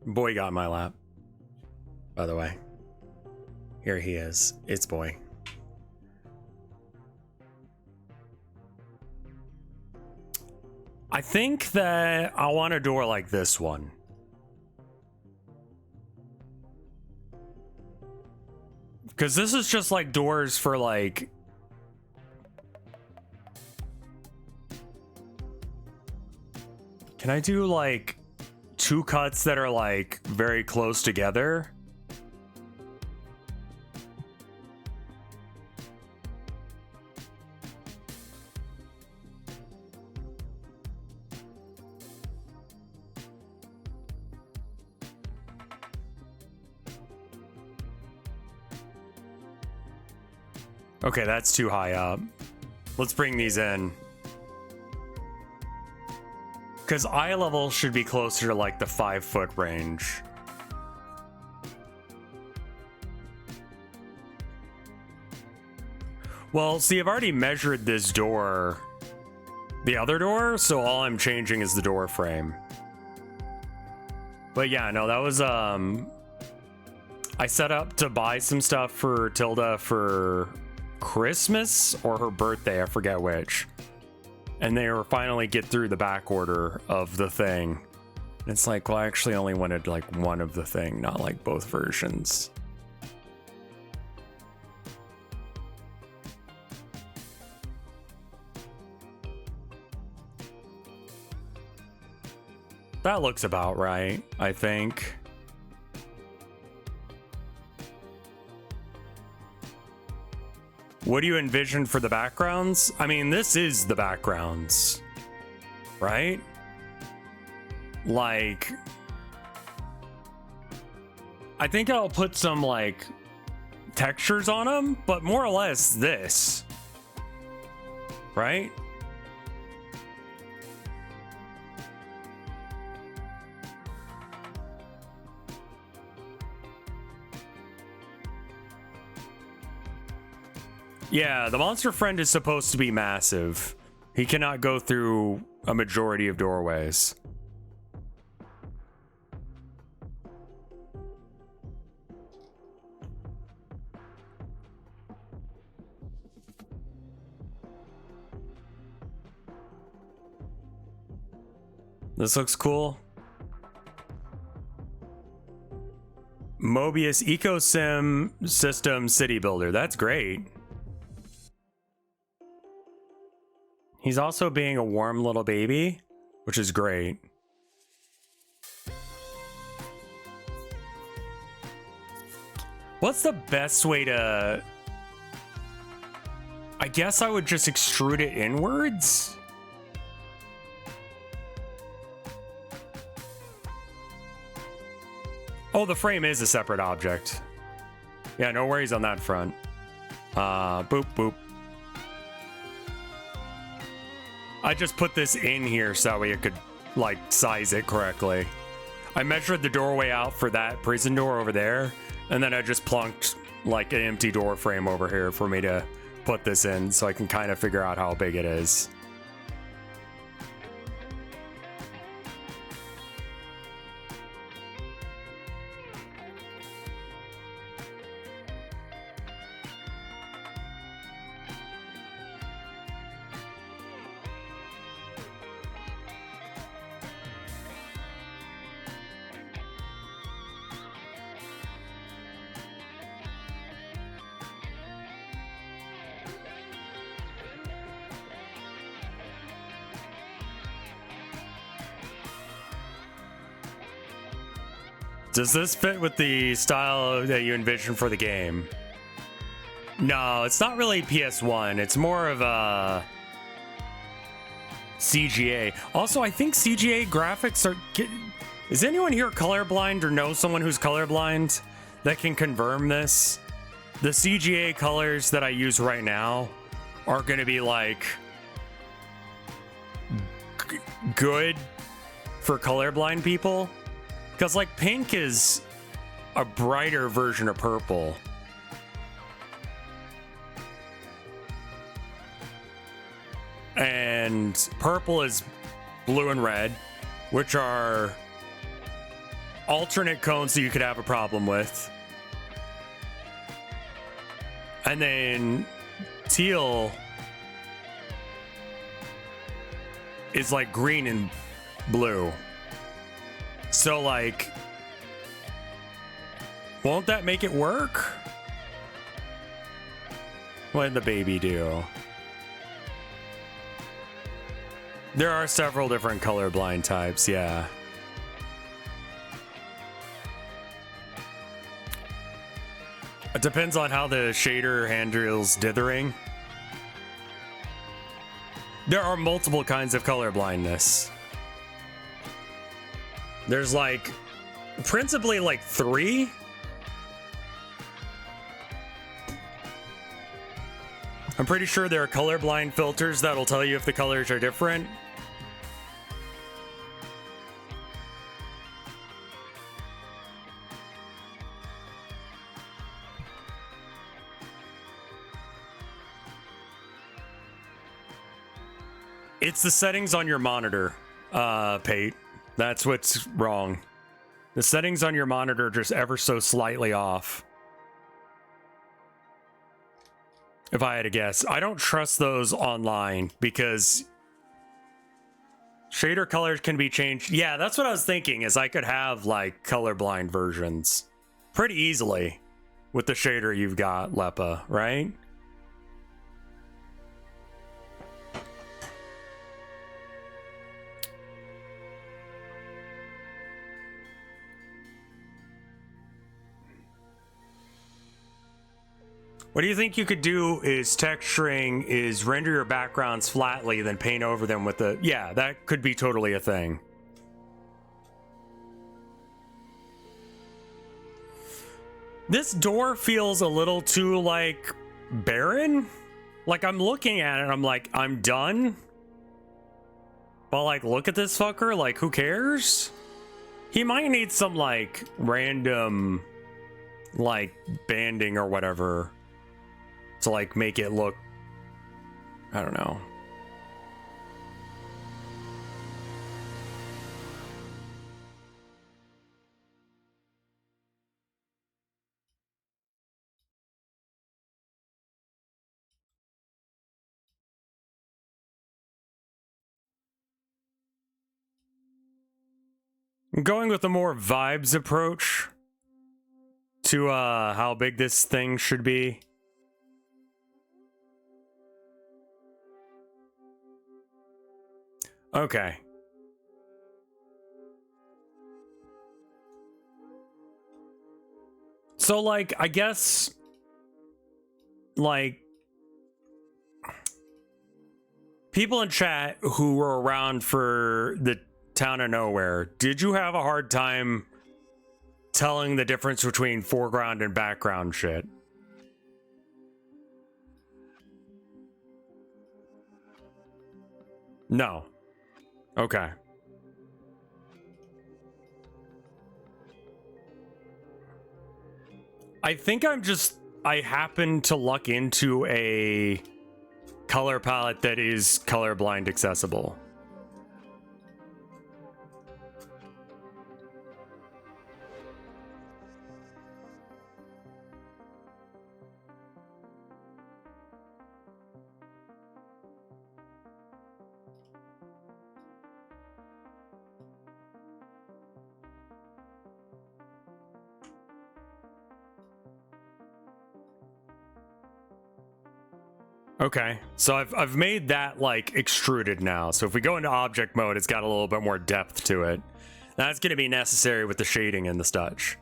Boy got my lap, by the way. Here he is. It's Boy. I think that I want a door like this one. Because this is just like doors for like... Can I do like 2 cuts that are like very close together? Okay, that's too high up. Let's bring these in. Because eye level should be closer to like the 5-foot range. Well, see, I've already measured this door, the other door, so all I'm changing is the door frame. But yeah, no, that was, I set up to buy some stuff for Tilda for Christmas or her birthday, I forget which. And they were finally get through the back order of the thing. And it's like, well, I actually only wanted like one of the thing, not like both versions. That looks about right, I think. What do you envision for the backgrounds? I mean, this is the backgrounds, right? Like, I think I'll put some like textures on them, but more or less this, right? Yeah, the monster friend is supposed to be massive. He cannot go through a majority of doorways. This looks cool. Mobius Ecosim System City Builder. That's great. He's also being a warm little baby, which is great. What's the best way to... I guess I would just extrude it inwards? Oh, the frame is a separate object. Yeah, no worries on that front. Boop, boop. I just put this in here so that way it could, like, size it correctly. I measured the doorway out for that prison door over there, and then I just plunked, like, an empty door frame over here for me to put this in so I can kind of figure out how big it is. Does this fit with the style that you envision for the game? No, it's not really PS1. It's more of a CGA. Also, I think CGA graphics are... Is anyone here colorblind or know someone who's colorblind that can confirm this? The CGA colors that I use right now are going to be like good for colorblind people. Because, like, pink is a brighter version of purple. And purple is blue and red, which are alternate cones that you could have a problem with. And then teal is like green and blue. So, like, won't that make it work? What did the baby do? There are several different colorblind types, yeah. It depends on how the shader handles dithering. There are multiple kinds of colorblindness. There's like, principally like 3. I'm pretty sure there are colorblind filters that'll tell you if the colors are different. It's the settings on your monitor, Pate. That's what's wrong. The settings on your monitor are just ever so slightly off. If I had to guess. I don't trust those online because shader colors can be changed. Yeah, that's what I was thinking, is I could have like colorblind versions pretty easily with the shader you've got, Lepa, right? What do you think you could do is texturing is render your backgrounds flatly, then paint over them with the... Yeah, that could be totally a thing. This door feels a little too, like, barren. Like, I'm looking at it and I'm like, I'm done. But, like, look at this fucker. Like, who cares? He might need some, like, random, like, banding or whatever to, like, make it look, I don't know. I'm going with a more vibes approach to how big this thing should be. Okay. So, like, I guess, like, people in chat who were around for the Town of Nowhere, did you have a hard time telling the difference between foreground and background shit? No. Okay. I think I happen to luck into a color palette that is colorblind accessible. Okay, so I've made that like extruded now. So if we go into object mode, it's got a little bit more depth to it. That's going to be necessary with the shading and the such.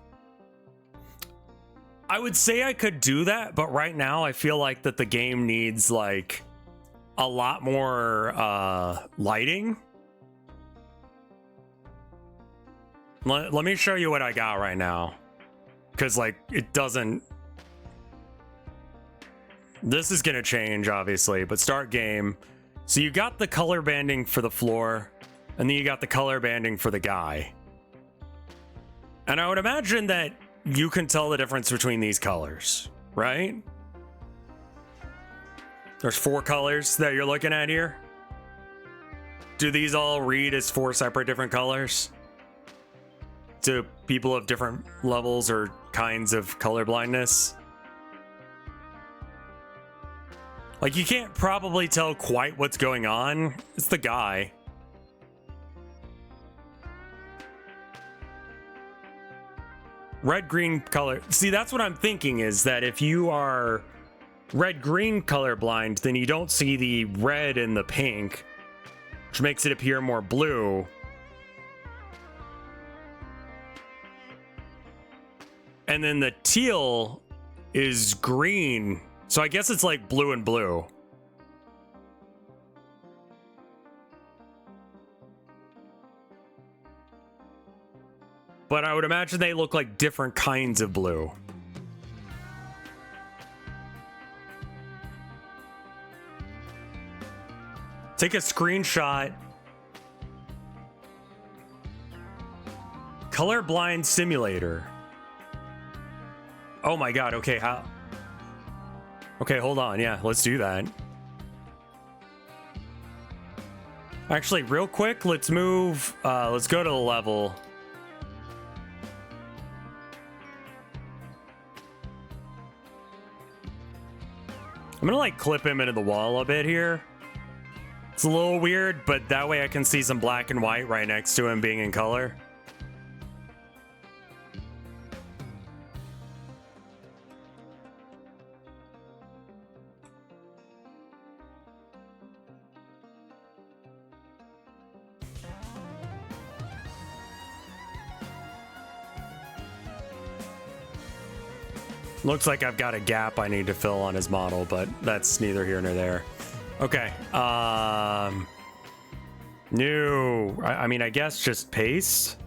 I would say I could do that, but right now I feel like that the game needs like a lot more lighting. Let me show you what I got right now, because like it doesn't. This is going to change, obviously, but start game. So you got the color banding for the floor, and then you got the color banding for the guy. And I would imagine that you can tell the difference between these colors, right? There's 4 colors that you're looking at here. Do these all read as 4 separate different colors? To people of different levels or kinds of color blindness? Like, you can't probably tell quite what's going on. It's the guy. Red-green color. See, that's what I'm thinking, is that if you are red-green colorblind, then you don't see the red and the pink, which makes it appear more blue. And then the teal is green. So I guess it's like blue and blue. But I would imagine they look like different kinds of blue. Take a screenshot. Colorblind simulator. Oh my god, okay, how? Okay, hold on. Yeah, let's do that. Actually, real quick, let's move. Let's go to the level. I'm gonna like clip him into the wall a bit here. It's a little weird, but that way I can see some black and white right next to him being in color. Looks like I've got a gap I need to fill on his model, but that's neither here nor there. Okay. New. I mean, I guess just paste.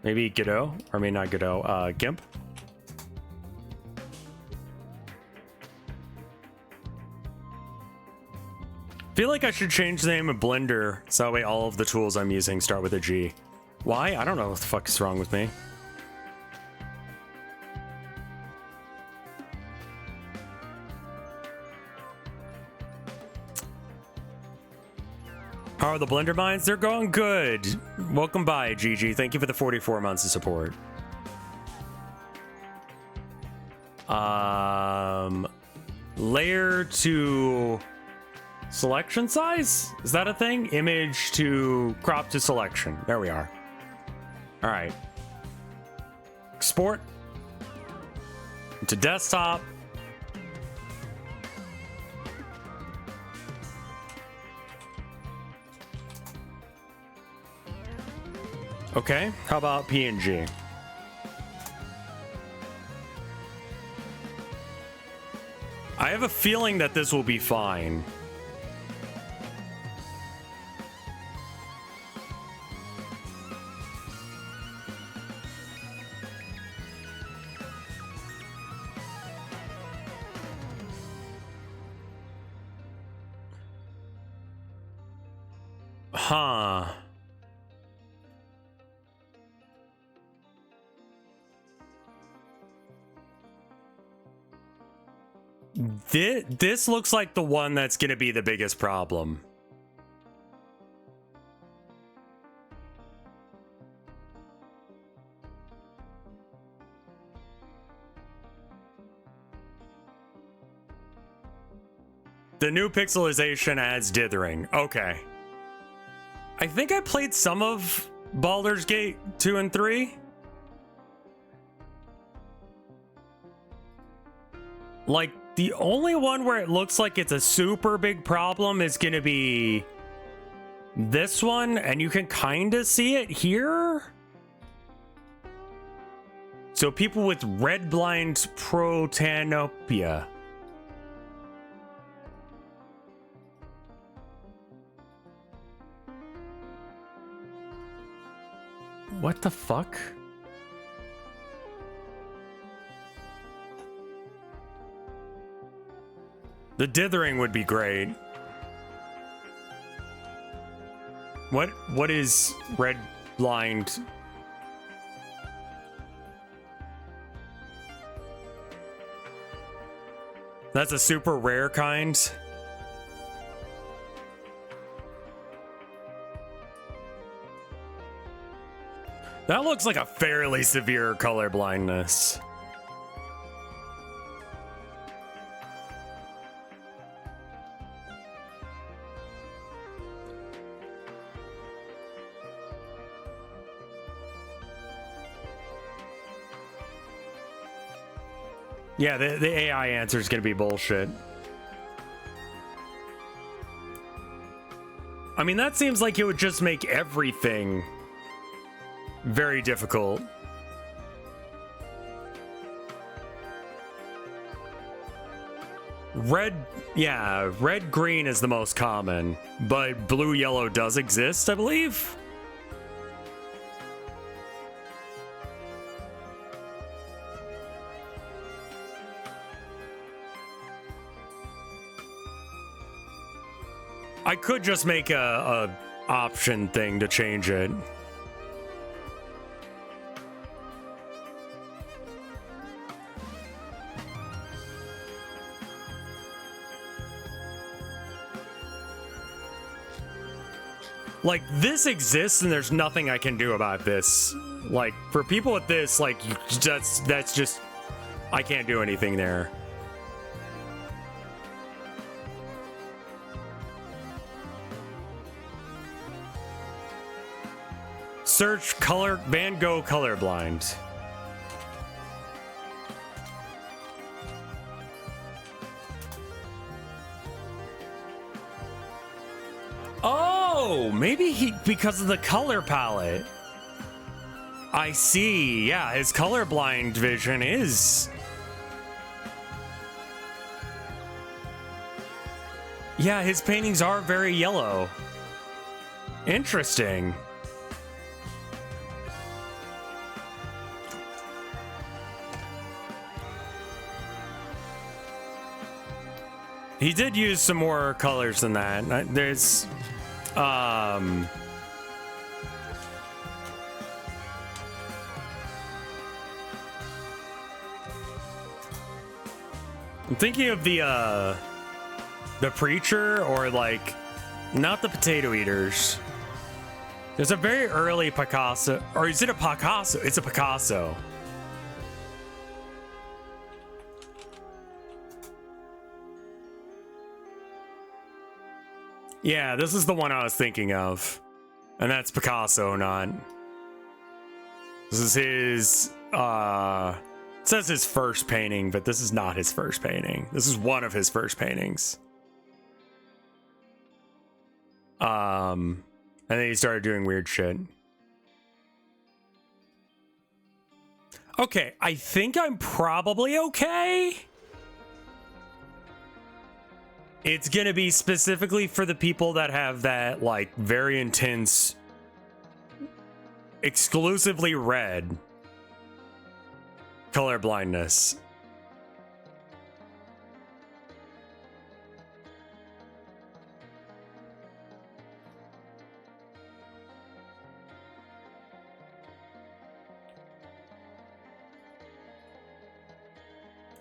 Maybe Godot. Or maybe not Godot. GIMP. Feel like I should change the name of Blender so that way all of the tools I'm using start with a G. Why? I don't know what the fuck is wrong with me. How are the Blender mines? They're going good. Welcome by, GG. Thank you for the 44 months of support. Layer to selection size? Is that a thing? Image to crop to selection. There we are. All right. Export to desktop. Okay, how about PNG? I have a feeling that this will be fine. Huh. This looks like the one that's going to be the biggest problem. The new pixelization adds dithering. Okay. I think I played some of Baldur's Gate 2 and 3. Like, the only one where it looks like it's a super big problem is going to be this one, and you can kind of see it here. So people with red blind protanopia. What the fuck? The dithering would be great. What is red blind? That's a super rare kind. That looks like a fairly severe color blindness. Yeah, the AI answer is going to be bullshit. I mean, that seems like it would just make everything very difficult. Red, yeah, red green is the most common, but blue yellow does exist, I believe. I could just make a option thing to change it. Like, this exists and there's nothing I can do about this. Like, for people with this, like, that's just, I can't do anything there. Search color, Van Gogh colorblind. Oh, maybe because of the color palette. I see. Yeah, his colorblind vision is. Yeah, his paintings are very yellow. Interesting. He did use some more colors than that. There's, I'm thinking of the Preacher, or like, not the Potato Eaters. There's a very early Picasso, or is it a Picasso? It's a Picasso. Yeah, this is the one I was thinking of. And that's Picasso, not... This is his, it says his first painting, but this is not his first painting. This is one of his first paintings. And then he started doing weird shit. Okay, I think I'm probably okay. It's gonna be specifically for the people that have that, like, very intense, exclusively red color blindness.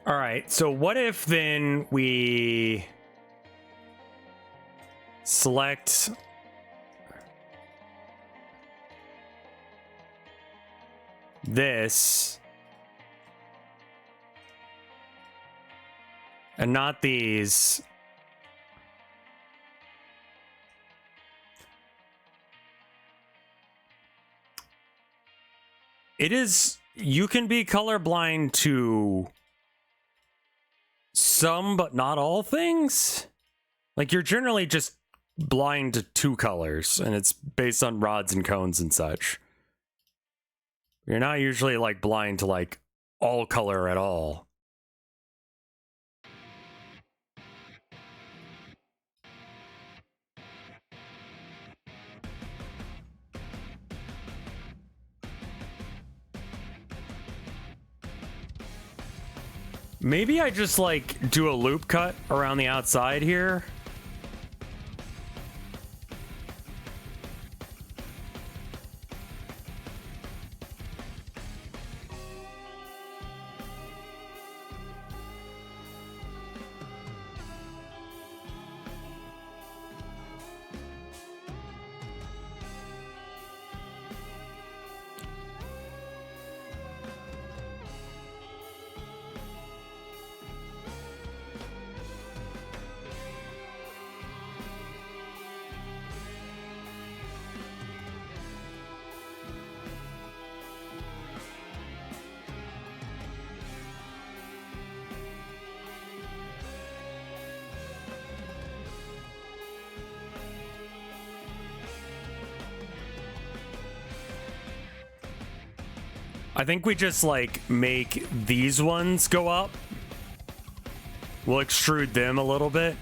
All right, so what if then we select this and not these? It is, you can be colorblind to some but not all things. Like, you're generally just blind to two colors, and it's based on rods and cones and such. You're not usually, like, blind to, like, all color at all. Maybe I just, like, do a loop cut around the outside here. I think we just, like, make these ones go up. We'll extrude them a little bit.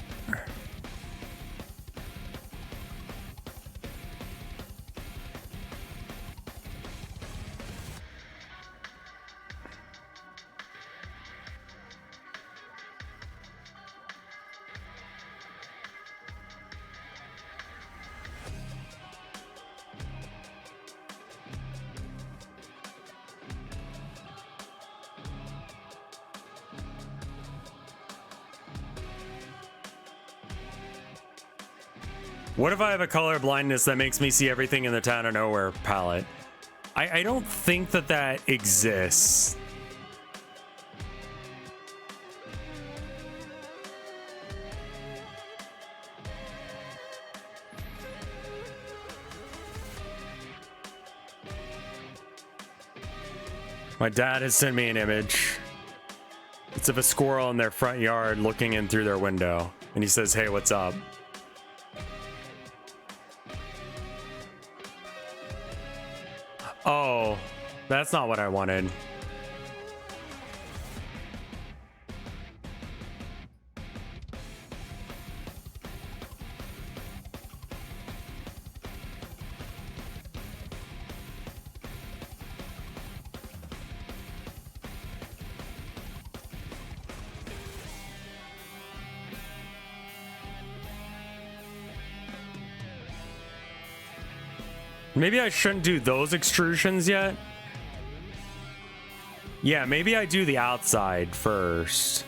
What if I have a color blindness that makes me see everything in the Town of Nowhere palette? I don't think that that exists. My dad has sent me an image. It's of a squirrel in their front yard looking in through their window. And he says, "Hey, what's up?" Oh, that's not what I wanted. Maybe I shouldn't do those extrusions yet. Yeah, maybe I do the outside first.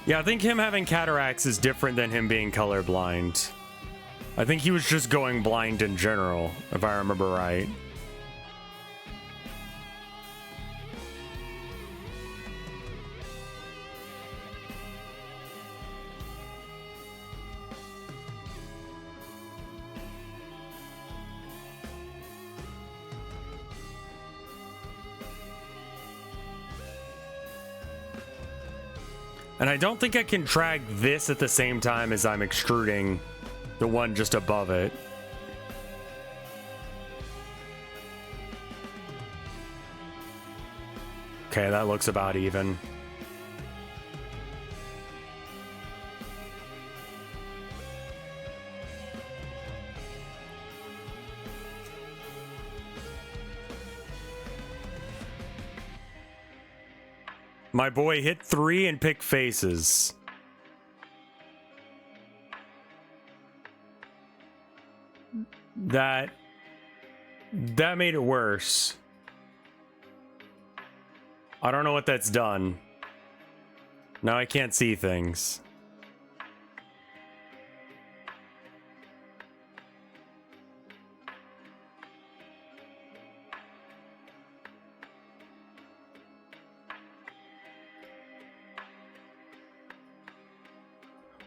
Yeah, I think him having cataracts is different than him being colorblind. I think he was just going blind in general, if I remember right. And I don't think I can drag this at the same time as I'm extruding the one just above it. Okay, that looks about even. My boy hit 3 and pick faces. That made it worse. I don't know what that's done. Now I can't see things.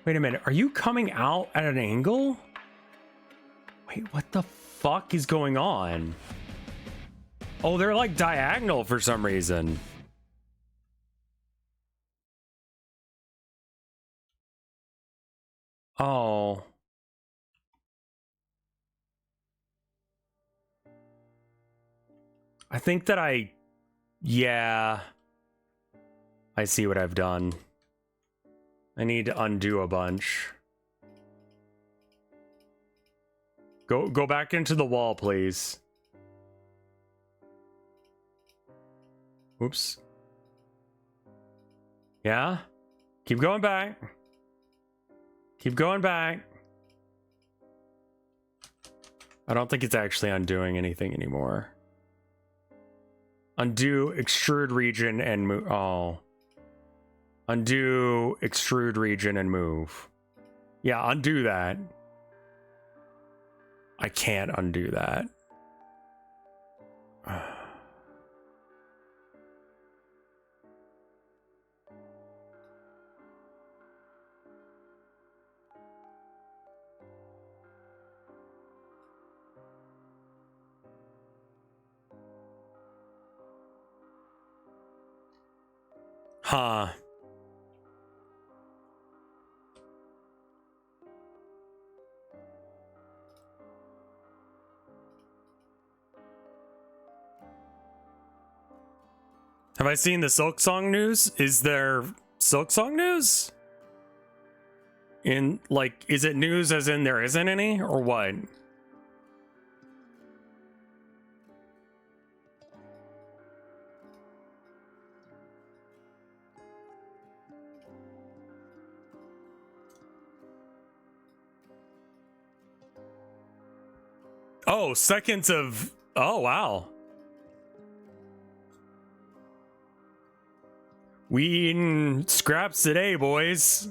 Wait a minute, are you coming out at an angle? Wait, what the fuck is going on? Oh, they're like diagonal for some reason. Oh. I think that yeah. I see what I've done. I need to undo a bunch. Go back into the wall, please. Oops. Yeah? Keep going back. Keep going back. I don't think it's actually undoing anything anymore. Undo extrude region and move. Oh. Undo extrude region and move. Yeah, undo that. I can't undo that. Huh. Have I seen the Silk Song news? Is there Silk Song news? In, like, is it news as in there isn't any, or what? Oh, seconds of... Oh, wow. We eating scraps today, boys.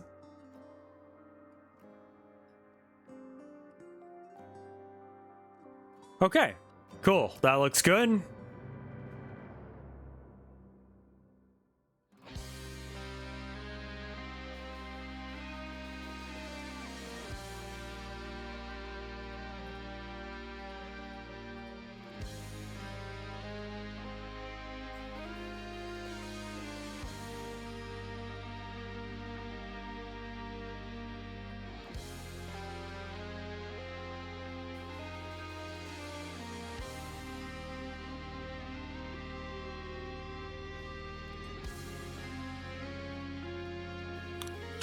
Okay, cool. That looks good.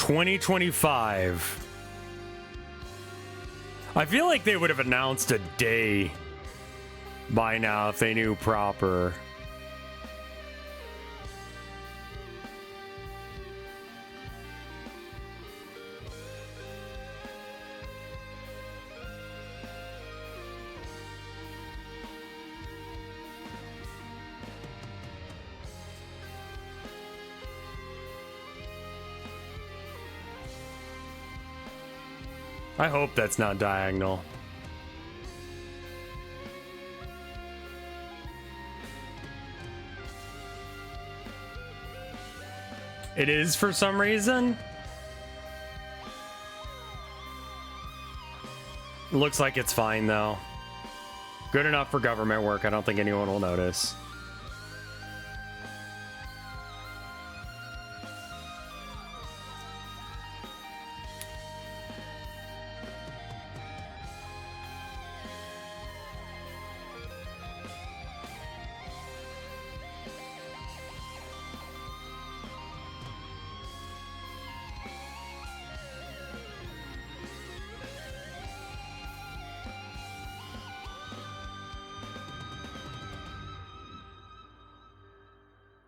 $2025. I feel like they would have announced a day by now if they knew proper. I hope that's not diagonal. It is for some reason. Looks like it's fine though. Good enough for government work. I don't think anyone will notice.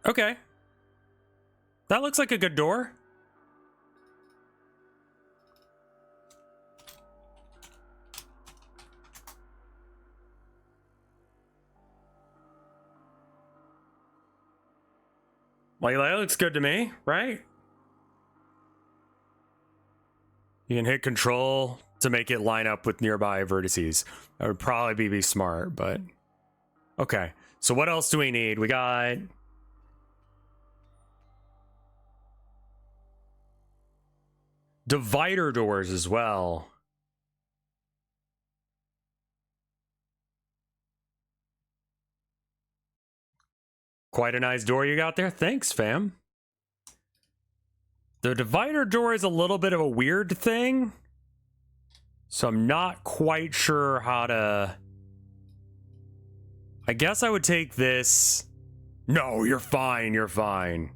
Okay. That looks like a good door. Well, that looks good to me, right? You can hit control to make it line up with nearby vertices. That would probably be smart, but... Okay, so what else do we need? We got... divider doors as well. Quite a nice door you got there. Thanks, fam. The divider door is a little bit of a weird thing, so I'm not quite sure how to... I guess I would take this. No, you're fine, you're fine.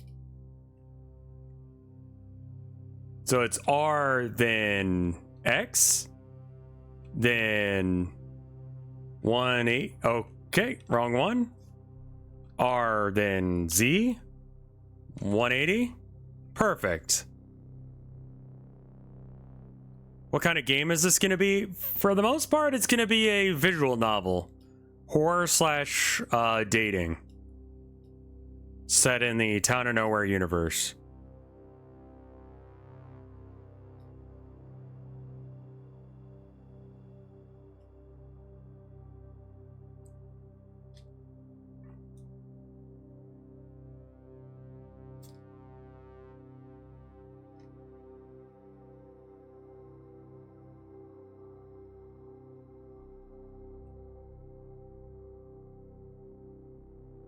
So it's R, then X, then 1, 8. Okay, wrong one. R, then Z, 180. Perfect. What kind of game is this going to be? For the most part, it's going to be a visual novel. Horror slash dating. Set in the Town of Nowhere universe.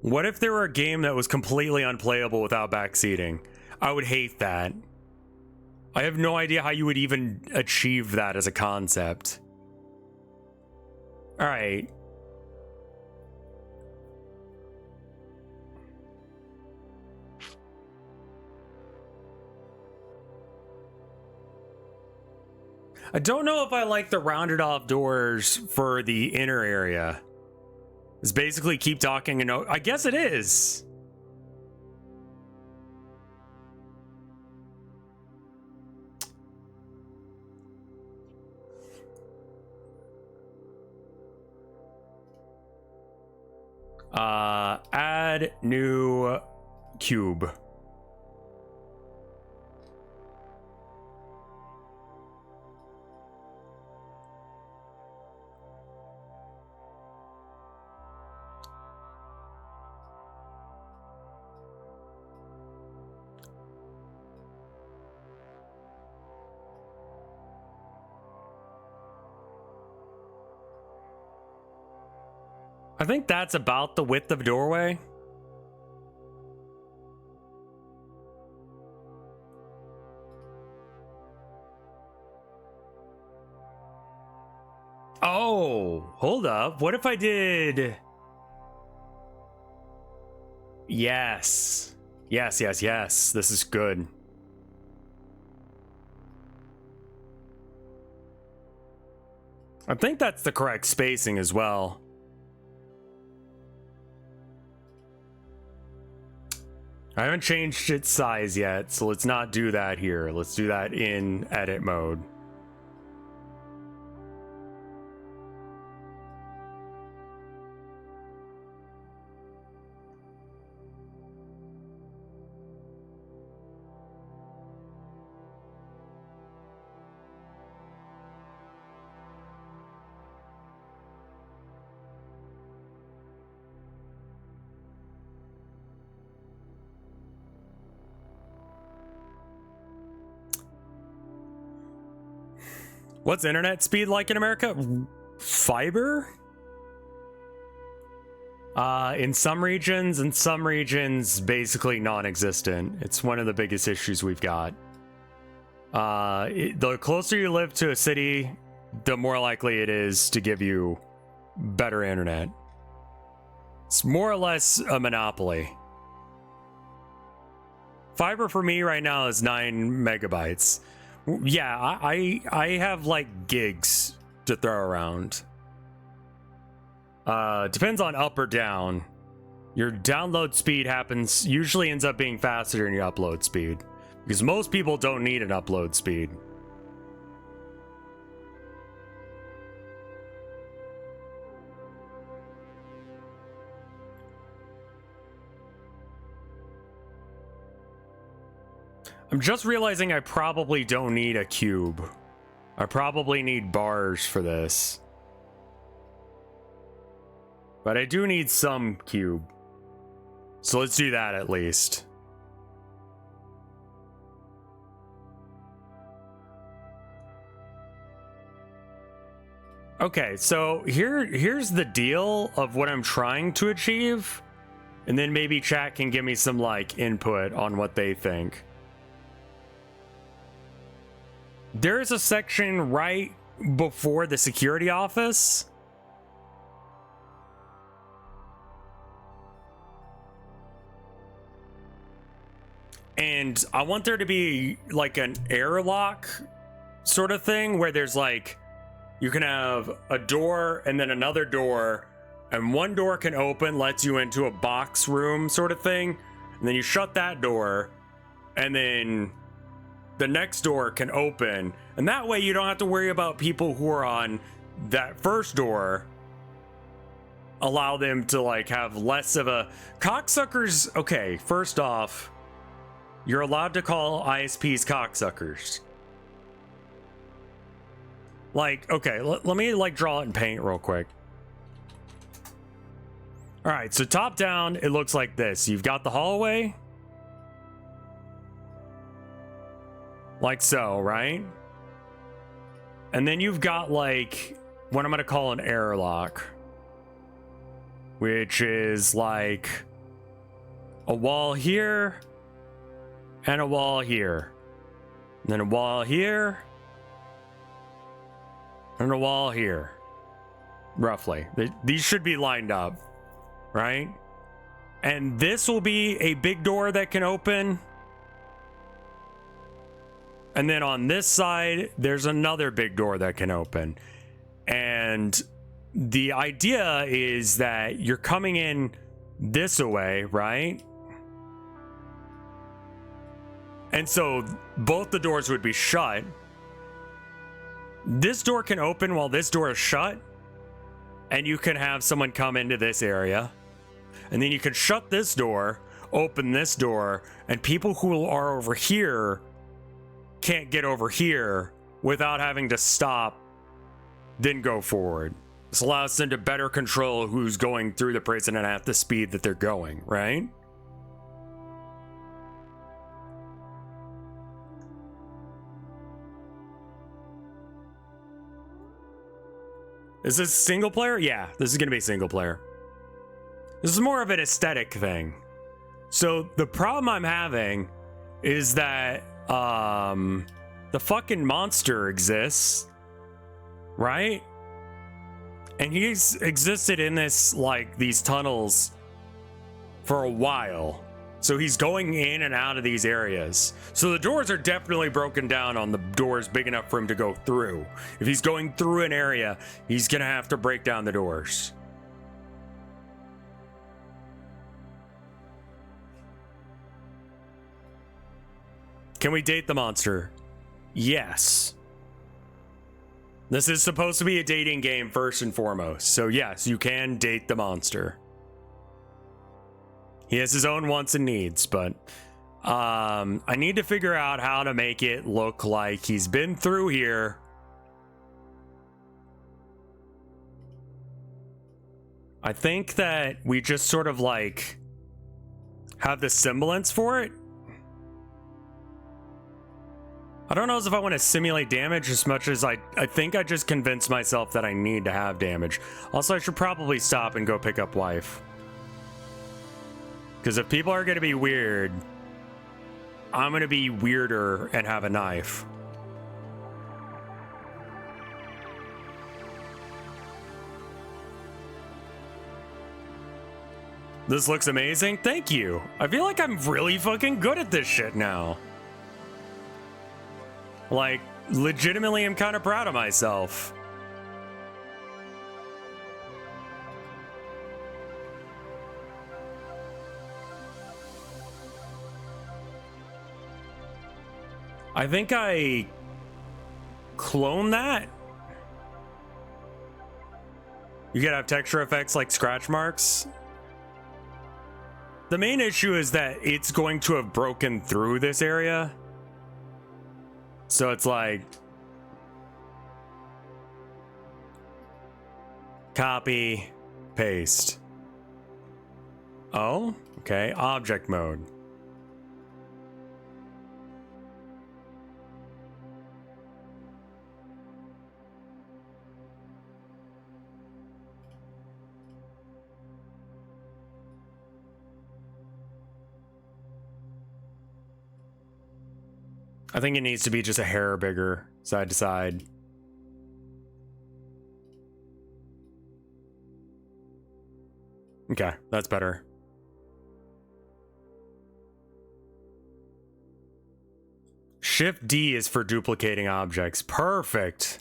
What if there were a game that was completely unplayable without backseating? I would hate that. I have no idea how you would even achieve that as a concept. All right. I don't know if I like the rounded off doors for the inner area. It's basically keep talking and I guess it is. Add new cube. I think that's about the width of doorway. Oh, hold up. What if I did... Yes. Yes, yes, yes. This is good. I think that's the correct spacing as well. I haven't changed its size yet, so let's not do that here. Let's do that in edit mode. What's internet speed like in America? Fiber? In some regions, basically non-existent. It's one of the biggest issues we've got. The closer you live to a city, the more likely it is to give you better internet. It's more or less a monopoly. Fiber for me right now is 9 megabytes. Yeah, I have like gigs to throw around. Depends on up or down. your download speed usually ends up being faster than your upload speed. Because most people don't need an upload speed. I'm just realizing I probably don't need a cube. I probably need bars for this. But I do need some cube. So let's do that at least. Okay, so here's the deal of what I'm trying to achieve. And then maybe chat can give me some like input on what they think. There is a section right before the security office. And I want there to be like an airlock sort of thing where there's like, you can have a door and then another door, and one door can open, lets you into a box room sort of thing. And then you shut that door, and then the next door can open, and that way you don't have to worry about people who are on that first door. Allow them to like have less of a cocksuckers. Okay, first off, you're allowed to call ISPs cocksuckers. Like, okay, let me like draw it in paint real quick. All right, so top down, it looks like this. You've got the hallway. Like so, right? And then you've got like what I'm gonna call an airlock, which is like a wall here and a wall here, and then a wall here and a wall here. Roughly, these should be lined up, right? And this will be a big door that can open. And then on this side, there's another big door that can open. And the idea is that you're coming in this way, right? And so both the doors would be shut. This door can open while this door is shut. And you can have someone come into this area. And then you can shut this door, open this door, and people who are over here can't get over here without having to stop, then go forward. This allows them to better control who's going through the prison and at the speed that they're going, right? Is this single player? Yeah, this is gonna be single player. This is more of an aesthetic thing. So the problem I'm having is that the fucking monster exists, right? And he's existed in this, like, these tunnels for a while. So he's going in and out of these areas. So the doors are definitely broken down on the doors big enough for him to go through. If he's going through an area, he's gonna have to break down the doors. Can we date the monster? Yes. This is supposed to be a dating game first and foremost. So yes, you can date the monster. He has his own wants and needs, but I need to figure out how to make it look like he's been through here. I think that we just sort of like have the semblance for it. I don't know if I want to simulate damage as much as I think I just convinced myself that I need to have damage. Also, I should probably stop and go pick up wife. Because if people are going to be weird, I'm going to be weirder and have a knife. This looks amazing. Thank you. I feel like I'm really fucking good at this shit now. Like, legitimately, I'm kind of proud of myself. I think I clone that. You can have texture effects like scratch marks. The main issue is that it's going to have broken through this area. So it's like copy, paste. Oh, okay. Object mode. I think it needs to be just a hair bigger, side to side. Okay, that's better. Shift D is for duplicating objects. Perfect.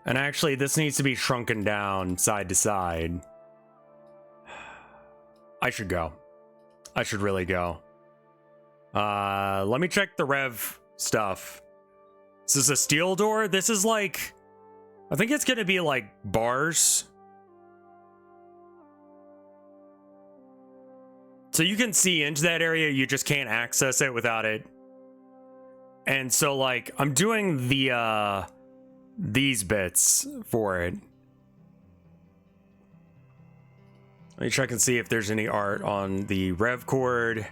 And actually, this needs to be shrunken down side to side. I should go. I should really go. Let me check the rev stuff. This is a steel door. This is like, I think it's gonna be like bars. So you can see into that area, you just can't access it without it. And so like, I'm doing the, these bits for it. Let me check and see if there's any art on the rev cord.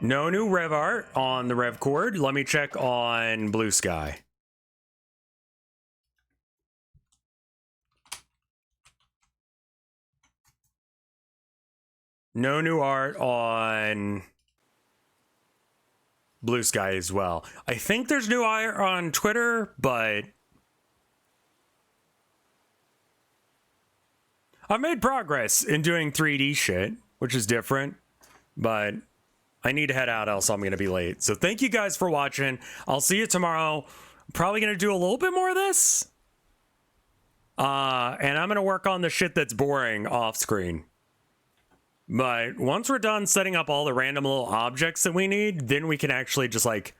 No new rev art on the rev cord. Let me check on Blue Sky. No new art on Blue Sky as well. I think there's new art on Twitter, but I've made progress in doing 3D shit, which is different, but I need to head out, else I'm going to be late. So thank you guys for watching. I'll see you tomorrow. I'm probably going to do a little bit more of this. And I'm going to work on the shit that's boring off screen. But once we're done setting up all the random little objects that we need, then we can actually just like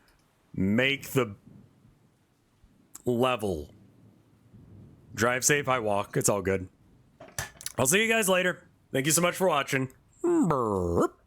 make the level. Drive safe, I walk. It's all good. I'll see you guys later. Thank you so much for watching. Burp.